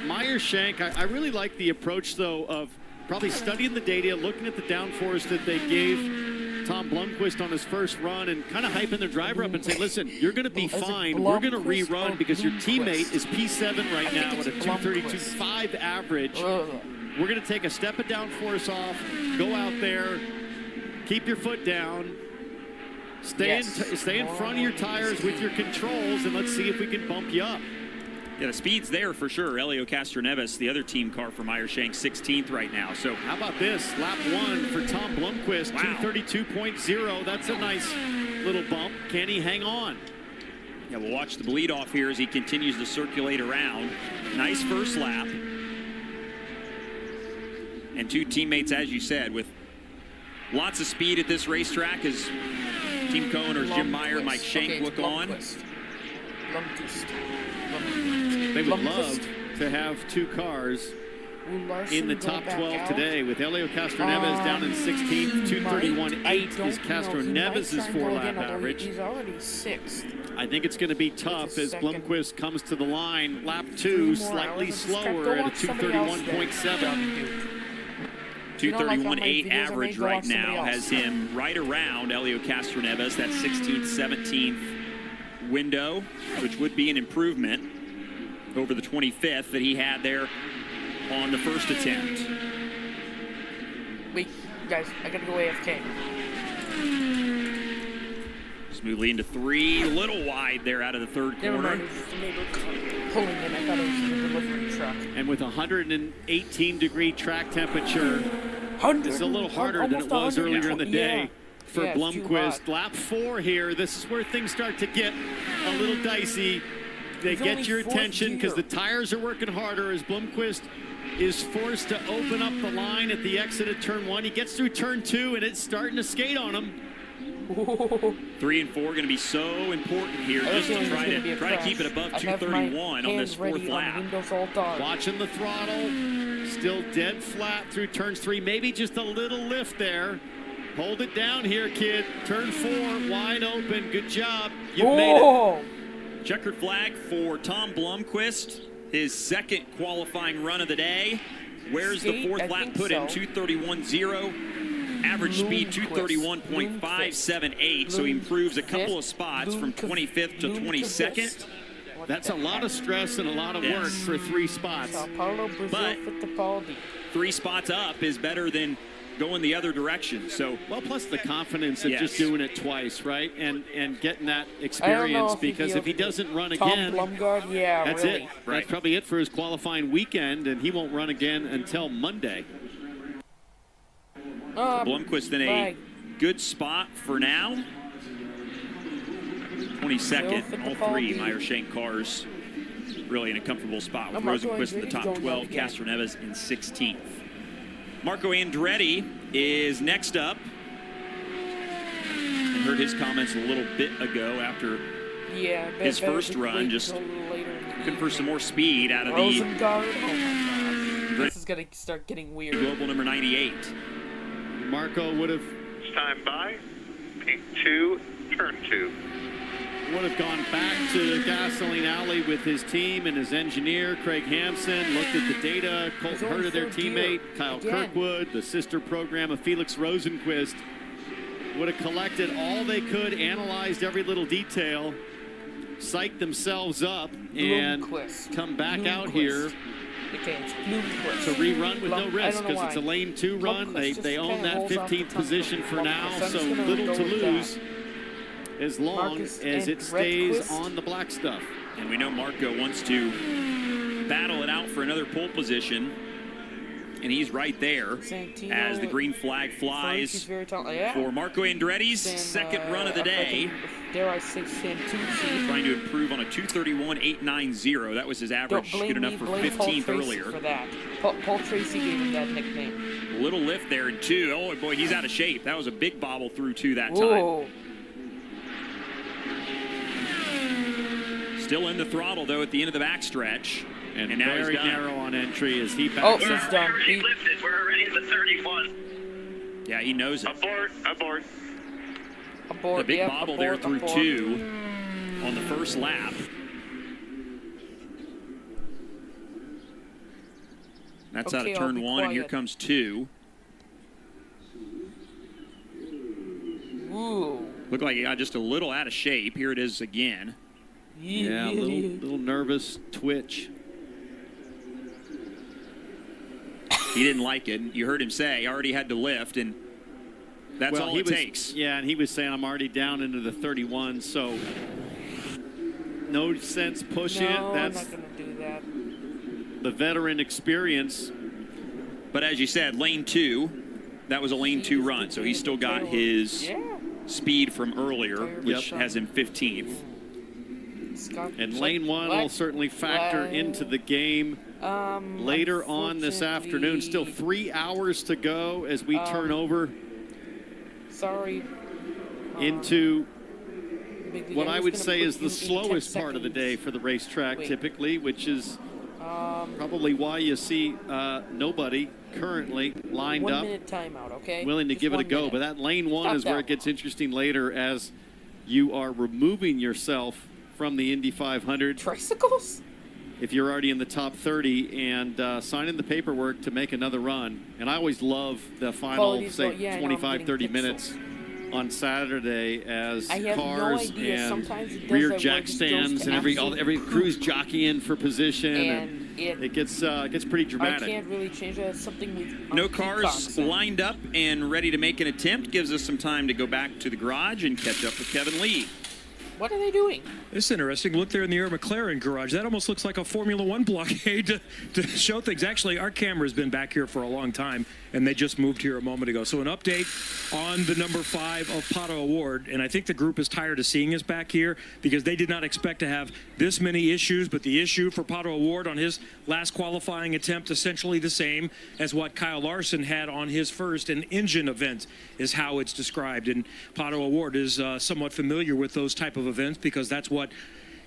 Meyer-Shank, I really like the approach, though, of probably studying the data, looking at the downforce that they gave Tom Blumquist on his first run and kind of hyping their driver up and saying, listen, you're going to be fine. We're going to rerun because your teammate is P7 right now at a 232.5 average. We're going to take a step of downforce off, go out there, keep your foot down, stay in front of your tires with your controls, and let's see if we can bump you up. Yeah, the speed's there for sure. Elio Castroneves, the other team car for Meyer-Shank, 16th right now. So how about this? Lap 1 for Tom Blumquist, 232.0. That's a nice little bump. Can he hang on? Yeah, we'll watch the bleed off here as he continues to circulate around. Nice first lap. And two teammates, as you said, with lots of speed at this racetrack as team co-owners Jim Meyer, Mike Shank look on. They would love to have two cars in the top 12 today with Elio Castroneves down in 16th. 231.8 is Castroneves' 4-lap average. He's already 6th. I think it's going to be tough as Blumquist comes to the line. Lap 2, slightly slower at a 231.7. 231.8 average right now has him right around Elio Castroneves, that 16th, 17th window, which would be an improvement over the 25th that he had there on the first attempt. Wait, guys, I gotta go AFK. Smoothly into 3, a little wide there out of the third corner. Never mind, it was just a neighbor pulling in. I thought it was the delivery truck. And with 118-degree track temperature, it's a little harder than it was earlier in the day for Blumquist. Lap 4 here, this is where things start to get a little dicey. They get your attention because the tires are working harder as Blumquist is forced to open up the line at the exit of turn 1. He gets through turn 2 and it's starting to skate on him. 3 and 4 going to be so important here just to try to keep it above 231 on this fourth lap. Watching the throttle, still dead flat through turns 3, maybe just a little lift there. Hold it down here, kid. Turn 4, wide open. Good job. You've made it. Checkered flag for Tom Blumquist, his second qualifying run of the day. Where's the fourth lap put him? 231.0. Average speed 231.578. So he improves a couple of spots from 25th to 22nd. That's a lot of stress and a lot of work for 3 spots. But 3 spots up is better than going the other direction. So well, plus the confidence of just doing it twice, right? And getting that experience, because if he doesn't run again, that's it. Right. That's probably it for his qualifying weekend, and he won't run again until Monday. Blumquist in a good spot for now. 22nd, all 3 Meyer-Shank cars really in a comfortable spot with Rosenquist in the top 12, Castroneves in 16th. Marco Andretti is next up. I heard his comments a little bit ago after his first run, just looking for some more speed out of the... Oh my gosh. This is going to start getting weird. Global number 98. Marco would have... Time by, pink 2, turn 2. Would have gone back to the gasoline alley with his team and his engineer, Craig Hampson, looked at the data, Colton Herta, their teammate, Kyle Kirkwood, the sister program of Felix Rosenquist, would have collected all they could, analyzed every little detail, psyched themselves up, and come back out here to rerun with no risk because it's a lane 2 run. They own that 15th position for now, so little to lose as long as it stays on the black stuff. And we know Marco wants to battle it out for another pole position, and he's right there as the green flag flies for Marco Andretti's second run of the day. Dare I say Santucci. Trying to improve on a 231.890. That was his average, good enough for 15th earlier. For that. Paul Tracy gave him that nickname. A little lift there in 2. Oh boy, he's out of shape. That was a big bobble through 2 that time. Still in the throttle, though, at the end of the backstretch. And now very narrow on entry as he backs he's done. We're already at the 31. Yeah, he knows it. Abort. Abort, the big bobble there through 2 on the first lap. That's out of turn 1, and here comes 2. Ooh. Looked like he got just a little out of shape. Here it is again. Yeah, a little nervous twitch. He didn't like it. You heard him say, I already had to lift, and that's all it takes. Yeah, and he was saying, I'm already down into the 31, so no sense pushing it. That's I'm not going to do that. The veteran experience. But as you said, lane 2, that was a lane 2 run, so he still got his speed from earlier, which has him 15th. And lane 1 will certainly factor into the game later on this afternoon. Still 3 hours to go as we turn over into what I would say is the slowest part of the day for the racetrack typically, which is probably why you see nobody currently lined 1 up, minute timeout, okay? willing to give it a go. But that lane 1 is where it gets interesting later as you are removing yourself from the Indy 500. Tricycles? If you're already in the top 30 and signing the paperwork to make another run. And I always love the final, say, 25, 30 minutes on Saturday as cars and rear jack stands and every crew's jockeying for position. And it gets pretty dramatic. I can't really change that. Something with no cars lined up and ready to make an attempt. Gives us some time to go back to the garage and catch up with Kevin Lee. What are they doing? It's interesting. Look there in the Air McLaren garage. That almost looks like a Formula One blockade to show things. Actually, our camera's been back here for a long time, and they just moved here a moment ago. So an update on the number 5 of Pato O'Ward, and I think the group is tired of seeing us back here because they did not expect to have this many issues, but the issue for Pato O'Ward on his last qualifying attempt, essentially the same as what Kyle Larson had on his first, an engine event is how it's described. And Pato O'Ward is somewhat familiar with those type of events because that's what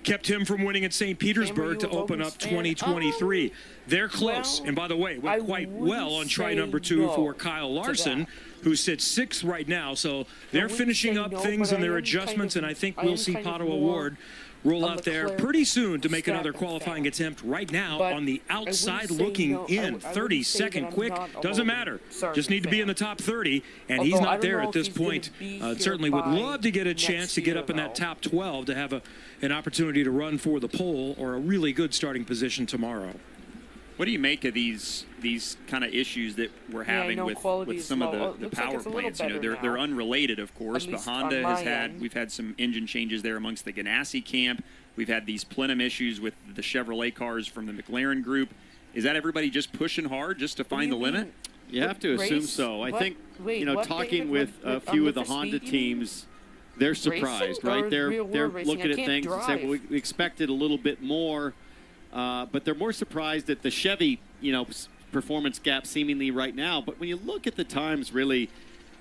kept him from winning at St. Petersburg to open up 2023. They're close. And by the way, went quite well on try number 2 for Kyle Larson, who sits 6th right now. So they're finishing up things and their adjustments, and I think we'll see Pato O'Ward roll out there pretty soon to make another qualifying attempt right now on the outside looking in. 32nd quick, doesn't matter. Just need to be in the top 30, and he's not there at this point. Certainly would love to get a chance to get up in that top 12 to have an opportunity to run for the pole or a really good starting position tomorrow. What do you make of these kind of issues that we're having with some of the power plants? You know, they're unrelated, of course, but Honda we've had some engine changes there amongst the Ganassi camp. We've had these plenum issues with the Chevrolet cars from the McLaren group. Is that everybody just pushing hard just to find the limit? You have to assume so. I think, talking with a few of the Honda teams, they're surprised, right? They're looking at things and saying, well, we expected a little bit more. But they're more surprised at the Chevy, performance gap seemingly right now. But when you look at the times, really,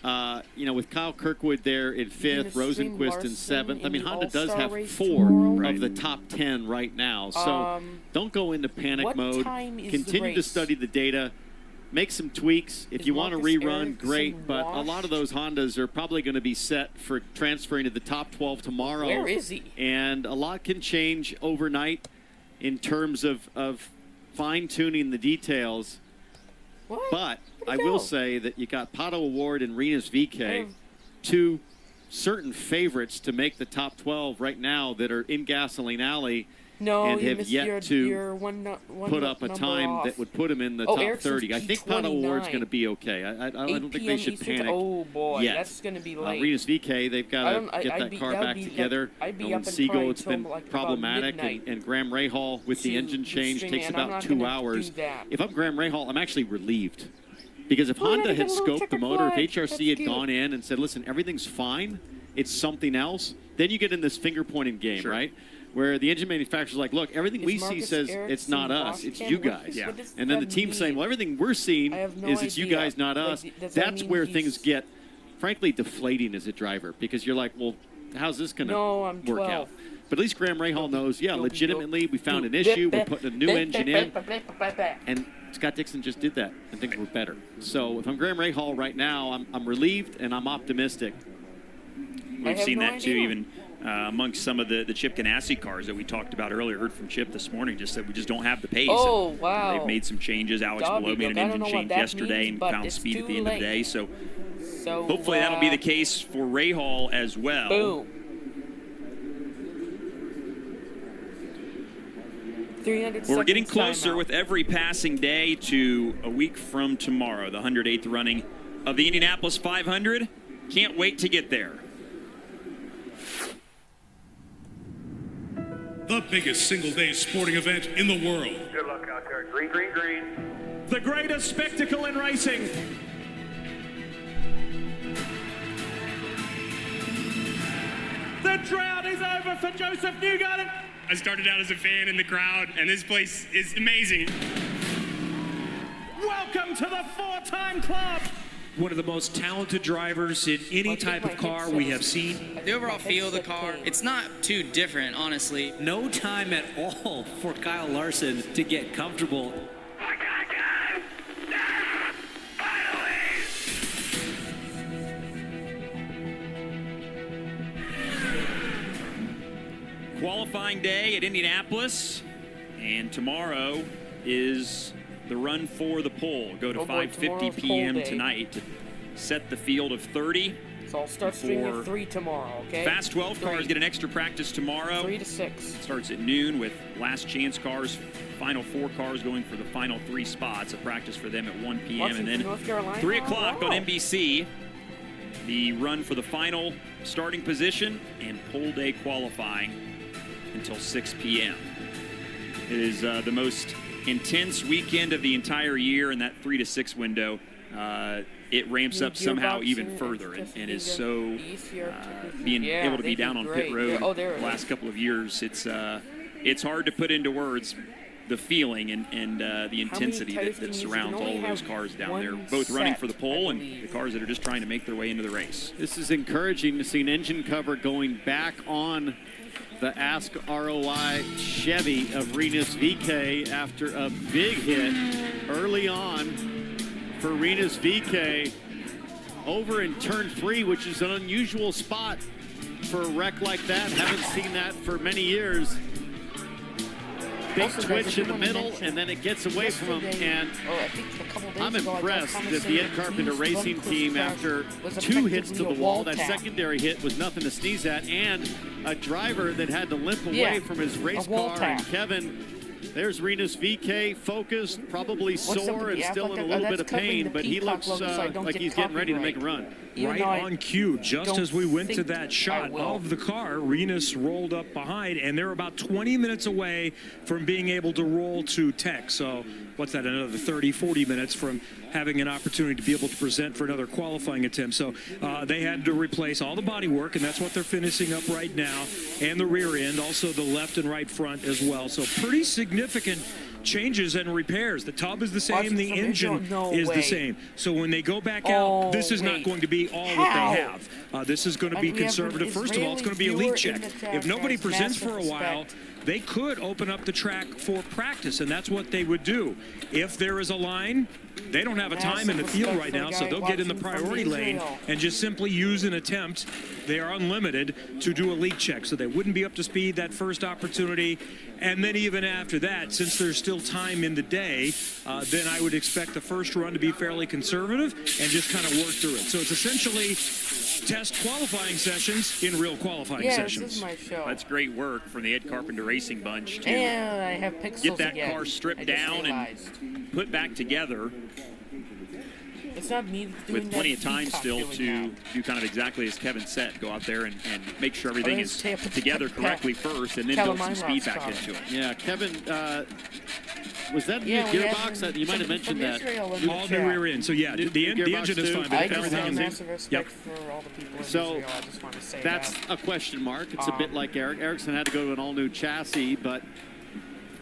with Kyle Kirkwood there in 5th, Rosenquist in 7th. I mean, Honda does have 4 of the top 10 right now. So don't go into panic mode. Continue to study the data. Make some tweaks. If you want to rerun, great. But a lot of those Hondas are probably going to be set for transferring to the top 12 tomorrow. Where is he? And a lot can change overnight in terms of fine-tuning the details. What? But I will say that you got Pato O'Ward and Rinus VeeKay, 2 certain favorites to make the top 12 right now that are in Gasoline Alley and have yet to put up a time that would put him in the top Ericsson's 30. I think Pato O'Ward's going to be okay. I don't think they should panic yet. That's going to be late. Rinus VeeKay, they've got to get that car back together. Owen Siegel, it's been problematic. And Graham Rahal with the engine change takes about 2 hours. If I'm Graham Rahal, I'm actually relieved. Because if Honda had scoped the motor, if HRC had gone in and said, listen, everything's fine, it's something else, then you get in this finger-pointing game, right? Where the engine manufacturer's like, look, everything we see says it's not us, it's you guys. And then the team's saying, well, everything we're seeing is it's you guys, not us. That's where things get, frankly, deflating as a driver. Because you're like, well, how's this going to work out? But at least Graham Rahal knows, legitimately, we found an issue, we're putting a new engine in. And Scott Dixon just did that, and things were better. So if I'm Graham Rahal right now, I'm relieved and I'm optimistic. We've seen that too, even amongst some of the Chip Ganassi cars that we talked about earlier. Heard from Chip this morning, just said we just don't have the pace. Oh, wow. They've made some changes. Alex Below made an engine change yesterday and found speed at the end of the day. So hopefully that'll be the case for Rahal as well. Boom. 300 We're getting closer with every passing day to a week from tomorrow, the 108th running of the Indianapolis 500. Can't wait to get there. The biggest single-day sporting event in the world. Good luck out there. Green, green, green. The greatest spectacle in racing. The drought is over for Joseph Newgarden. I started out as a fan in the crowd, and this place is amazing. Welcome to the four-time club. One of the most talented drivers in any type of car we have seen. The overall feel of the car, it's not too different, honestly. No time at all for Kyle Larson to get comfortable. Qualifying day at Indianapolis, and tomorrow is the run for the pole. Go to 5:50 p.m. tonight to set the field of 30. So I'll start streaming at 3 tomorrow, okay? Fast 12 cars get an extra practice tomorrow. 3 to 6. It starts at noon with last chance cars, final 4 cars going for the final 3 spots. A practice for them at 1 p.m. and then 3 o'clock on NBC. The run for the final starting position and pole day qualifying until 6 p.m. It is the most intense weekend of the entire year, in that 3 to 6 window. It ramps up somehow even further and is so being able to be down on pit road the last couple of years. It's hard to put into words the feeling and the intensity that surrounds all of those cars down there, both running for the pole and the cars that are just trying to make their way into the race. This is encouraging to see an engine cover going back on the Ask ROI Chevy of Rinus VeeKay after a big hit early on for Rinus VeeKay over in turn 3, which is an unusual spot for a wreck like that. Haven't seen that for many years. Big twitch in the middle, and then it gets away from him. And I'm impressed that the Ed Carpenter Racing team, after 2 hits to the wall, that secondary hit was nothing to sneeze at, and a driver that had to limp away from his race car. And Kevin, there's Rinus VeeKay, focused, probably sore and still in a little bit of pain, but he looks like he's getting ready to make a run. Right on cue, just as we went to that shot of the car, Rinus rolled up behind, and they're about 20 minutes away from being able to roll to tech. So what's that, another 30, 40 minutes from having an opportunity to be able to present for another qualifying attempt. So they had to replace all the body work, and that's what they're finishing up right now, and the rear end, also the left and right front as well. So pretty significant changes and repairs. The tub is the same, the engine is the same. So when they go back out, this is not going to be all that they have. This is going to be conservative. First of all, it's going to be a leak check. If nobody presents for a while, they could open up the track for practice, and that's what they would do. If there is a line, they don't have a time in the field right now, so they'll get in the priority lane and just simply use an attempt. They are unlimited to do a leak check, so they wouldn't be up to speed that first opportunity. And then even after that, since there's still time in the day, then I would expect the first run to be fairly conservative and just kind of work through it. So it's essentially test qualifying sessions in real qualifying sessions. This is my show. That's great work from the Ed Carpenter Racing bunch to and I have get that car stripped down and put back together. It's not me doing with plenty of time still to do kind of exactly as Kevin said, go out there and make sure everything is put together correctly first, and then build some speed back into it. Yeah, Kevin, was that new gearbox? You might have mentioned that. All new rear end. So yeah, the engine is fine, but everything is in. So that's a question mark. It's a bit like Ericsson had to go to an all-new chassis, but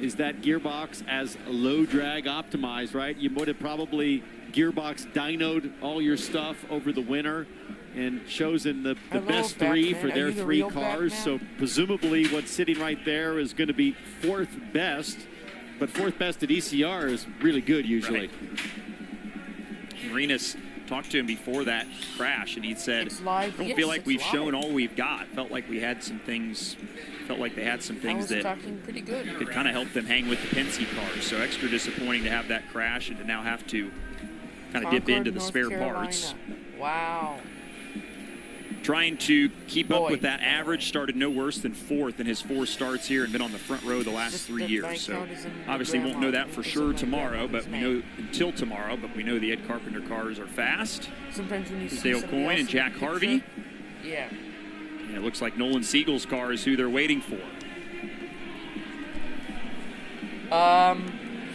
is that gearbox as low drag optimized, right? You would have probably gearbox dynoed all your stuff over the winter and chosen the best 3 for their 3 cars. So presumably what's sitting right there is going to be 4th best, but 4th best at ECR is really good usually. Rinus talked to him before that crash, and he said, "I don't feel like we've shown all we've got. Felt like we had some things. Felt like they had some things that pretty good. could kind of help them hang with the Penske cars. So extra disappointing to have that crash and to now have to kind of dip into the spare parts. Wow. Trying to keep up with that average, started no worse than 4th in his 4 starts here and been on the front row the last 3 years. So obviously won't know that for sure tomorrow, but we know until tomorrow, but we know the Ed Carpenter cars are fast. Sometimes when you see Dale Coyne and Jack Harvey. Yeah. And it looks like Nolan Siegel's car is who they're waiting for.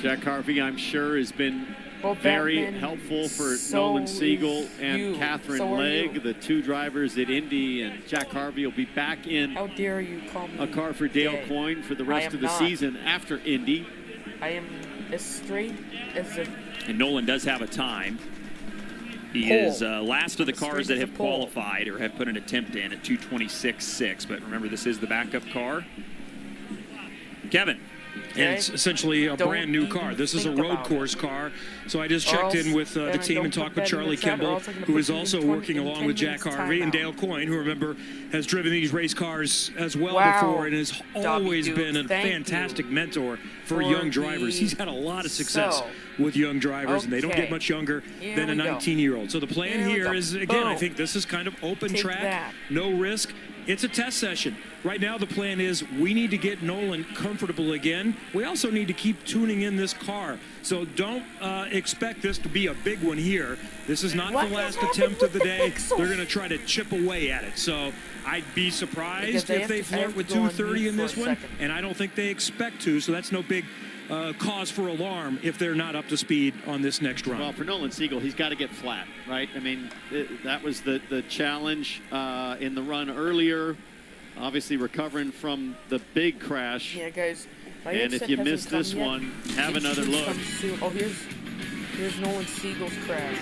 Jack Harvey, I'm sure, has been very helpful for Nolan Siegel and Catherine Legg, the 2 drivers at Indy, and Jack Harvey will be back in How dare you call me a car for Dale Coyne for the rest of the season after Indy. I am as straight as a... And Nolan does have a time. He is last of the cars that have qualified or have put an attempt in at 2:26.6. But remember, this is the backup car. Kevin. And it's essentially a brand new car. This is a road course car. So I just checked in with the team and talked with Charlie Kimball, who is also working along with Jack Harvey, and Dale Coyne, who, remember, has driven these race cars as well before and has always been a fantastic mentor for young drivers. He's had a lot of success with young drivers, and they don't get much younger than a 19-year-old. So the plan here is, again, I think this is kind of open track, no risk. It's a test session. Right now, the plan is we need to get Nolan comfortable again. We also need to keep tuning in this car. So don't expect this to be a big one here. This is not the last attempt of the day. They're going to try to chip away at it. So I'd be surprised if they flirt with 230 in this one, and I don't think they expect to. So that's no big cause for alarm if they're not up to speed on this next run. Well, for Nolan Siegel, he's got to get flat, right? I mean, that was the challenge in the run earlier. Obviously recovering from the big crash. Yeah, guys. And if you missed this one, have another look. Oh, here's Nolan Siegel's crash.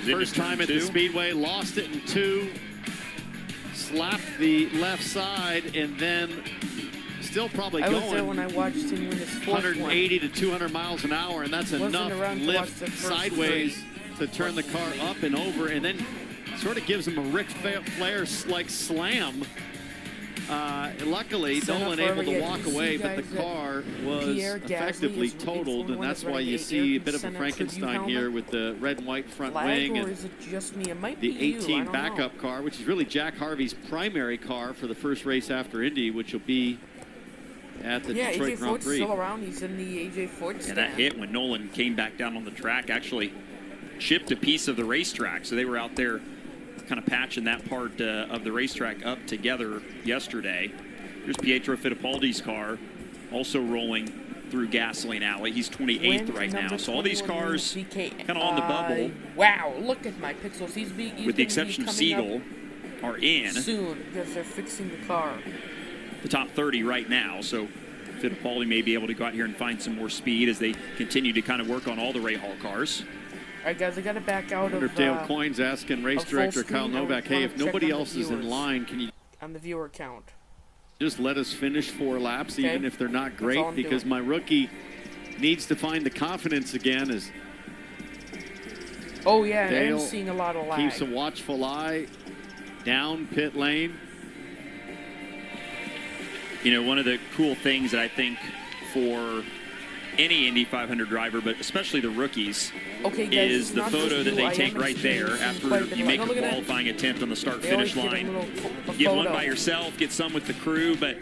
First time at the Speedway, lost it in 2, slapped the left side, and then still probably going. I was there when I watched him win his 180 to 200 miles an hour, and that's enough lift sideways to turn the car up and over, and then sort of gives him a Ric Flair-like slam. Luckily, Nolan able to walk away, but the car was effectively totaled, and that's why you see a bit of a Frankenstein here with the red and white front wing and the 18 backup car, which is really Jack Harvey's primary car for the first race after Indy, which will be at the Detroit Grand Prix. Still around. He's in the AJ Ford stand. And that hit when Nolan came back down on the track actually chipped a piece of the racetrack, so they were out there kind of patching that part of the racetrack up together yesterday. Here's Pietro Fittipaldi's car, also rolling through Gasoline Alley. He's 28th right now. So all these cars kind of on the bubble. Wow, look at my pixels. With the exception of Siegel, are in. Soon, because they're fixing the car. The top 30 right now. So Fittipaldi may be able to go out here and find some more speed as they continue to kind of work on all the Rahal cars. All right, guys, I got to back out of Dale Coyne's asking race director Kyle Novak, hey, if nobody else is in line, can you... On the viewer count. Just let us finish 4 laps, even if they're not great, because my rookie needs to find the confidence again as Oh, yeah, Dale I'm seeing a lot of lag. Keeps a watchful eye down pit lane. You know, one of the cool things that I think for any Indy 500 driver, but especially the rookies, is the photo that they take right there after you make a qualifying attempt on the start-finish line. Get one by yourself, get some with the crew, but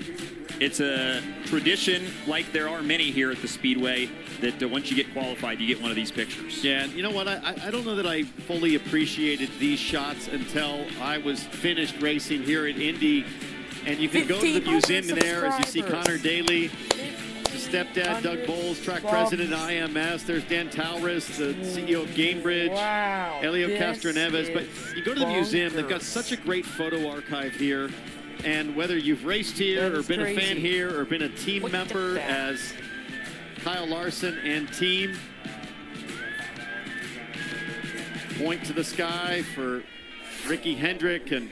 it's a tradition, like there are many here at the Speedway, that once you get qualified, you get one of these pictures. Yeah, you know what? I don't know that I fully appreciated these shots until I was finished racing here at Indy. And you can go to the museum there as you see Connor Daly, stepdad Doug Bowles, track president at IMS. There's Dan Talris, the CEO of Gamebridge, Elio Castroneves. But you go to the museum, they've got such a great photo archive here. And whether you've raced here or been a fan here or been a team member as Kyle Larson and team, point to the sky for Ricky Hendrick. And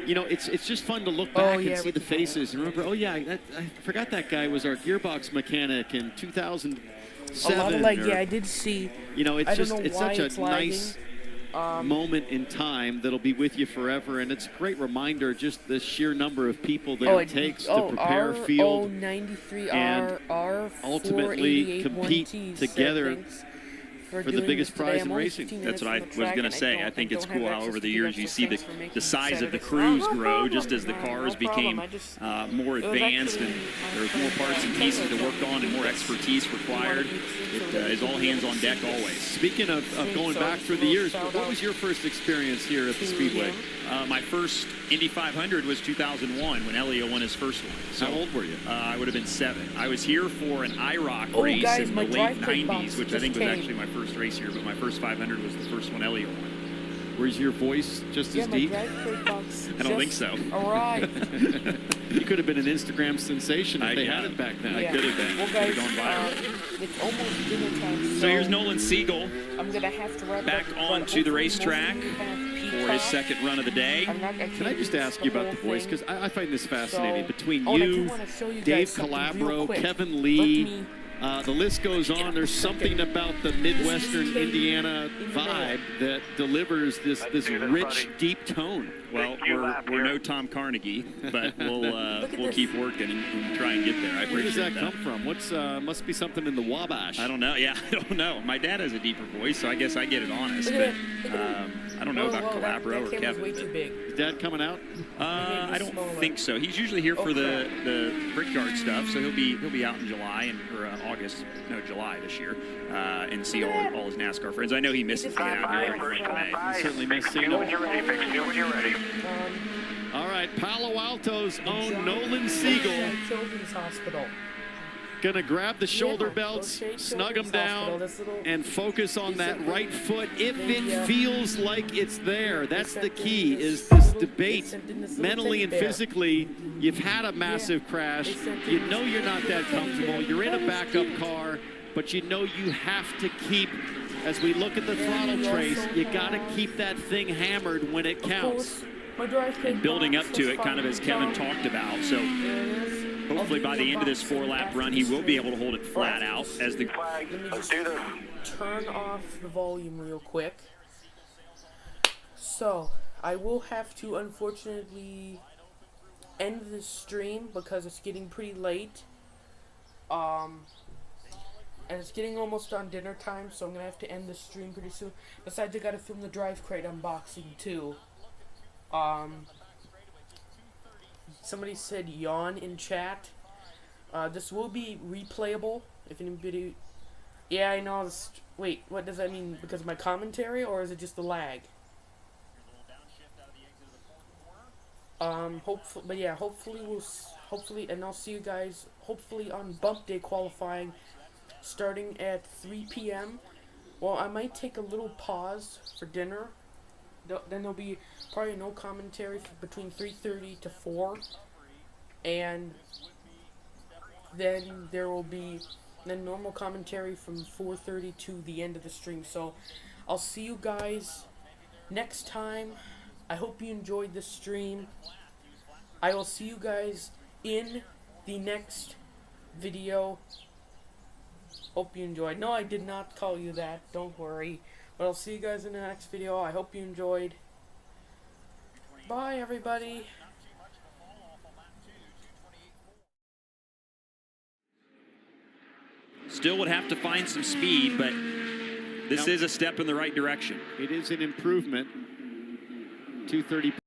you know, it's just fun to look back and see the faces and remember, oh yeah, I forgot that guy was our gearbox mechanic in 2000. 7. A lot of lag. Yeah, I did see. You know, it's just it's such a nice moment in time that'll be with you forever, and it's a great reminder just the sheer number of people that it takes to prepare a field and ultimately compete together for the biggest prize in racing. That's what I was going to say. I think it's cool how over the years you see the size of the crews grow just as the cars became more advanced and there's more parts and pieces to work on and more expertise required. It is all hands on deck always. Speaking of going back through the years, what was your first experience here at the Speedway? My first Indy 500 was 2001 when Elio won his first one. So, how old were you? I would have been 7. I was here for an IROC race in the late 90s, which I think was actually my first race here, but my first 500 was the first one Elio won. Was your voice just as deep? I don't think so. You could have been an Instagram sensation if they had it back then. I could have been. Well, guys, it's almost dinner time. So here's Nolan Siegel I'm gonna have to wrap back up, onto the racetrack for his second run of the day. Can I just ask you about the voice? Because I find this fascinating. Between you, Dave Calabro, Kevin Lee, the list goes on. There's something about the Midwestern Indiana vibe that delivers this rich, deep tone. Well, we're no Tom Carnegie, but we'll keep working and try and get there. Where does that come from? What's must be something in the Wabash? I don't know. Yeah, I don't know. My dad has a deeper voice, so I guess I get it honest. But I don't know about Calabro or Kevin. Way too big. Is Dad coming out? I don't think so. He's usually here for the Brickyard stuff, so he'll be out in July or August, no July this year, and see all his NASCAR friends. I know he misses being out here during May. He certainly misses seeing them. Do when you're ready, Fix. Do when you're ready. All right, Palo Alto's own Nolan Siegel. Children's Hospital. Gonna grab the shoulder belts, snug them down, and focus on that right foot if it feels like it's there. That's the key, is this debate. Mentally and physically, you've had a massive crash. You know you're not that comfortable. You're in a backup car, but you know you have to keep, as we look at the throttle trace, you gotta keep that thing hammered when it counts. And building up to it, kind of as Kevin talked about. So hopefully by the end of this 4-lap run, he will be able to hold it flat out as the Let me just turn off the volume real quick. So I will have to unfortunately end this stream because it's getting pretty late. And it's getting almost on dinner time, so I'm gonna have to end the stream pretty soon. Besides, I gotta film the drive crate unboxing too. Somebody said yawn in chat. This will be replayable if anybody. Yeah, I know. Wait, what does that mean? Because of my commentary, or is it just the lag? Hopefully, but yeah, hopefully, and I'll see you guys hopefully on Bump Day qualifying, starting at 3 p.m. Well, I might take a little pause for dinner. Then there'll be probably no commentary between 3:30 to 4, and then there will be normal commentary from 4:30 to the end of the stream. So I'll see you guys next time. I hope you enjoyed this stream. I will see you guys in the next video. Hope you enjoyed. No, I did not call you that. Don't worry. But I'll see you guys in the next video. I hope you enjoyed. Bye, everybody. Still would have to find some speed, but this is a step in the right direction. It is an improvement. 2:30.